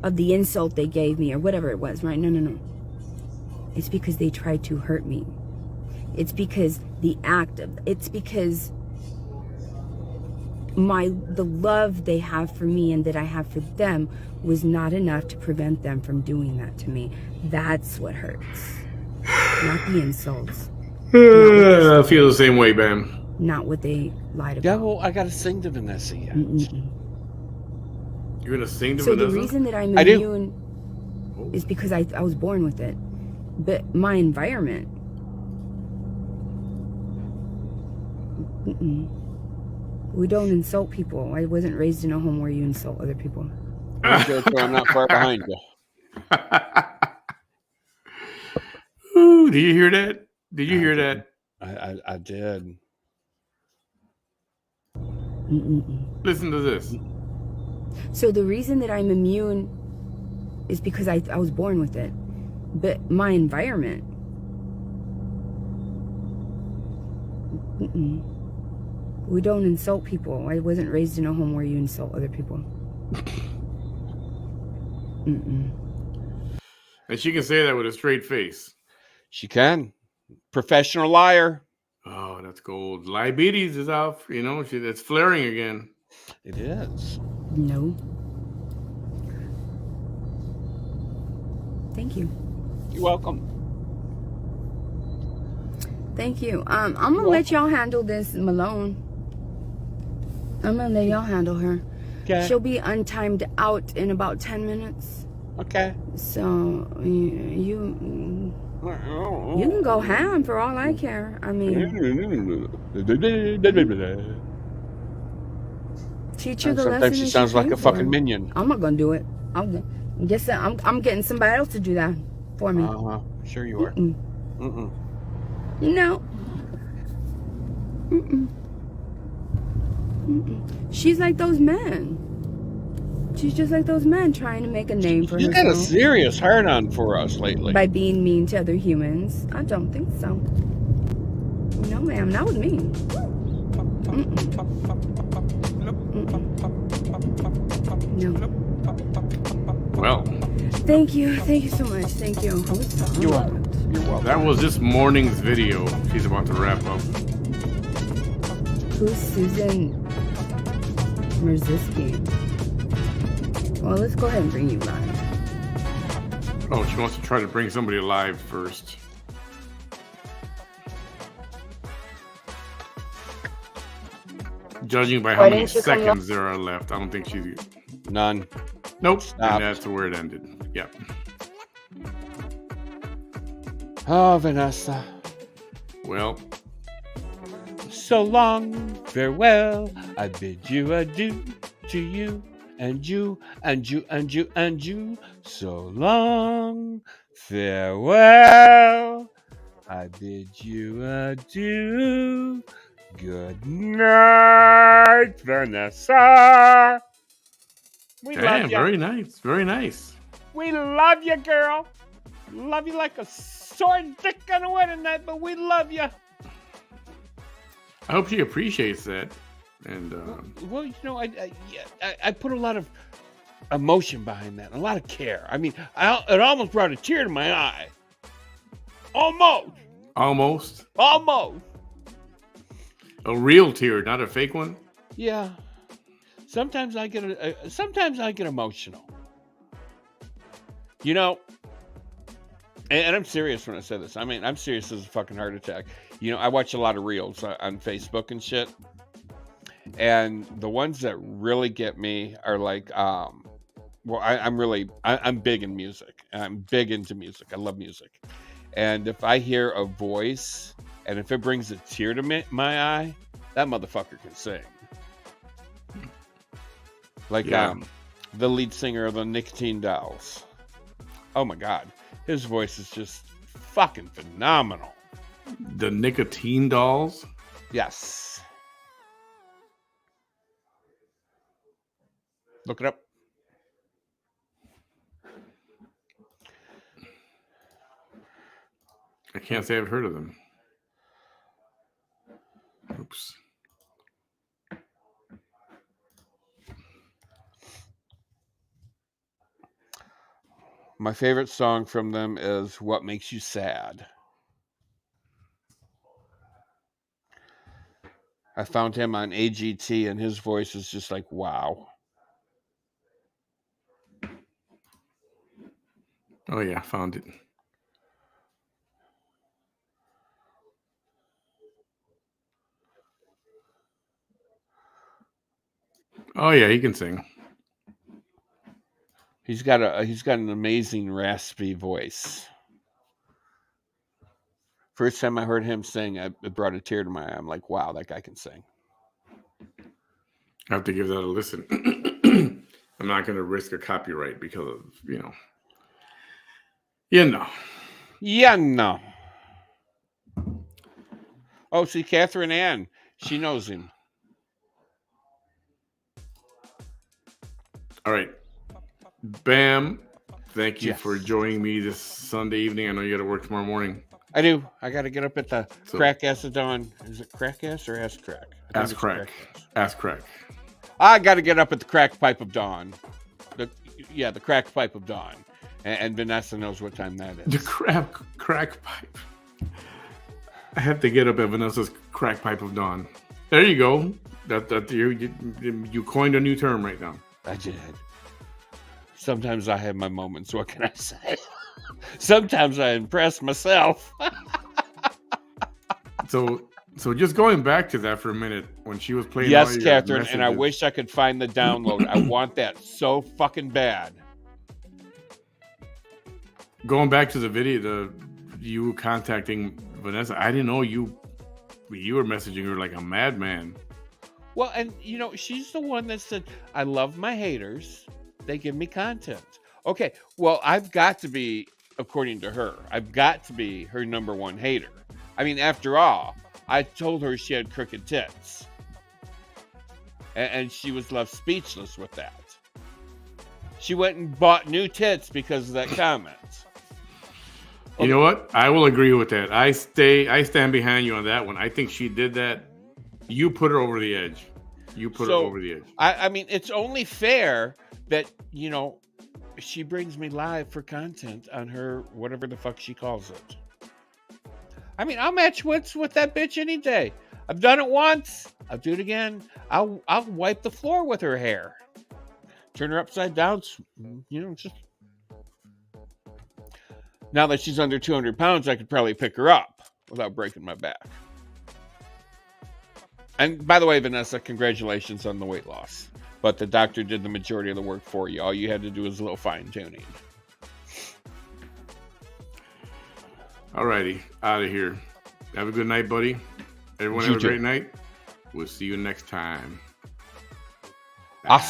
S2: of the insult they gave me or whatever it was, right? No. It's because they tried to hurt me. It's because it's because the love they have for me and that I have for them was not enough to prevent them from doing that to me. That's what hurts. Not the insults.
S1: I feel the same way, Bam.
S2: Not what they lied about.
S3: Yeah, well, I gotta sing to Vanessa yet.
S1: You're gonna sing to
S2: So
S1: Vanessa?
S2: the reason that I'm
S3: I do.
S2: immune is because I was born with it. But my environment, we don't insult people. I wasn't raised in a home where you insult other people.
S3: I'm not far behind you.
S1: Ooh, do you hear that? Did you hear that?
S3: I did.
S1: Listen to this.
S2: So the reason that I'm immune is because I was born with it. But my environment, we don't insult people. I wasn't raised in a home where you insult other people.
S1: And she can say that with a straight face.
S3: She can. Professional liar.
S1: Oh, that's gold. Diabetes is out. You know, it's flaring again.
S3: It is.
S2: No. Thank you.
S3: You're welcome.
S2: Thank you. I'm gonna let y'all handle this, Malone. I'm gonna let y'all handle her.
S3: Okay.
S2: She'll be untimed out in about 10 minutes.
S3: Okay.
S2: So you can go ham for all I care. I mean, teach her the lesson.
S3: Sometimes she sounds like a fucking
S2: minion.
S3: minion.
S2: I'm not gonna do it. I'm getting somebody else to do that for me.
S3: Sure you are.
S2: No. She's like those men. She's just like those men trying to make a name for herself.
S3: She's got a serious hard-on for us lately.
S2: By being mean to other humans. I don't think so. No, ma'am, not with me. No.
S1: Well,
S2: thank you so much. Thank you.
S3: You're welcome. You're welcome.
S1: that was this morning's video. She's about to wrap up.
S2: Who's Susan Merziski? Well, let's go ahead and bring you live.
S1: Oh, she wants to try to bring somebody alive first. Judging by how many seconds there are left, I don't think she's...
S3: None.
S1: Nope.
S3: Stop.
S1: And that's where it ended. Yep.
S3: Oh, Vanessa.
S1: Well,
S3: so long, farewell. I bid you adieu to you and you and you and you and you. So long, farewell. I bid you adieu. Good night, Vanessa. We love you.
S1: very nice. Very nice.
S3: We love you, girl. Love you like a sore dick on a wedding night, but we love you.
S1: I hope she appreciates that. And
S3: well, you know, I put a lot of emotion behind that, a lot of care. I mean, it almost brought a tear to my eye. Almost.
S1: A real tear, not a fake one.
S3: Yeah. Sometimes I get emotional. You know, and I'm serious when I say this. I mean, I'm serious as a fucking heart attack. You know, I watch a lot of reels on Facebook and shit. And the ones that really get me are like, I'm big in music. I'm big into music. I love music. And if I hear a voice, and if it brings a tear to my eye, that motherfucker can sing. Like the lead singer of the Nicotine Dolls. Oh my God, his voice is just fucking phenomenal.
S1: The Nicotine Dolls?
S3: Yes. Look it up.
S1: I can't say I've heard of them. Oops.
S3: My favorite song from them is What Makes You Sad. I found him on AGT, and his voice is just like, wow.
S1: Oh, yeah, I found it. Oh, yeah, he can sing.
S3: He's got an amazing raspy voice. First time I heard him sing, it brought a tear to my eye. I'm like, wow, that guy can sing.
S1: I have to give that a listen. I'm not going to risk a copyright because of,
S3: Yeah, no. Oh, see, Catherine Ann, she knows him.
S1: All right. Bam. Thank you for joining me this Sunday evening. I know you got to work tomorrow morning.
S3: I do. I got to get up at the crack ass of dawn. Is it crack ass or ass crack?
S1: Ass crack. Ass crack.
S3: I got to get up at the crack pipe of dawn. The crack pipe of dawn. And Vanessa knows what time that is.
S1: The crack pipe. I have to get up at Vanessa's crack pipe of dawn. There you go. That you coined a new term right now.
S3: I did. Sometimes I have my moments. What can I say? Sometimes I impress myself.
S1: So just going back to that for a minute, when she was playing.
S3: Yes, Catherine, and I wish I could find the download. I want that so fucking bad.
S1: Going back to the video, you contacting Vanessa, I didn't know you were messaging her like a madman.
S3: Well, and she's the one that said, I love my haters. They give me content. Okay, well, I've got to be, according to her, I've got to be her number one hater. I mean, after all, I told her she had crooked tits. And she was left speechless with that. She went and bought new tits because of that comment.
S1: You know what? I will agree with that. I stand behind you on that one. I think she did that. You put her over the edge. Her over the edge.
S3: I mean, it's only fair that, she brings me live for content on her, whatever the fuck she calls it. I mean, I'll match wits with that bitch any day. I've done it once. I'll do it again. I'll wipe the floor with her hair. Turn her upside down. Just... Now that she's under 200 pounds, I could probably pick her up without breaking my back. And by the way, Vanessa, congratulations on the weight loss. But the doctor did the majority of the work for you. All you had to do was a little fine-tuning.
S1: All righty. Out of here. Have a good night, buddy. Everyone have a great night. We'll see you next time. Bye.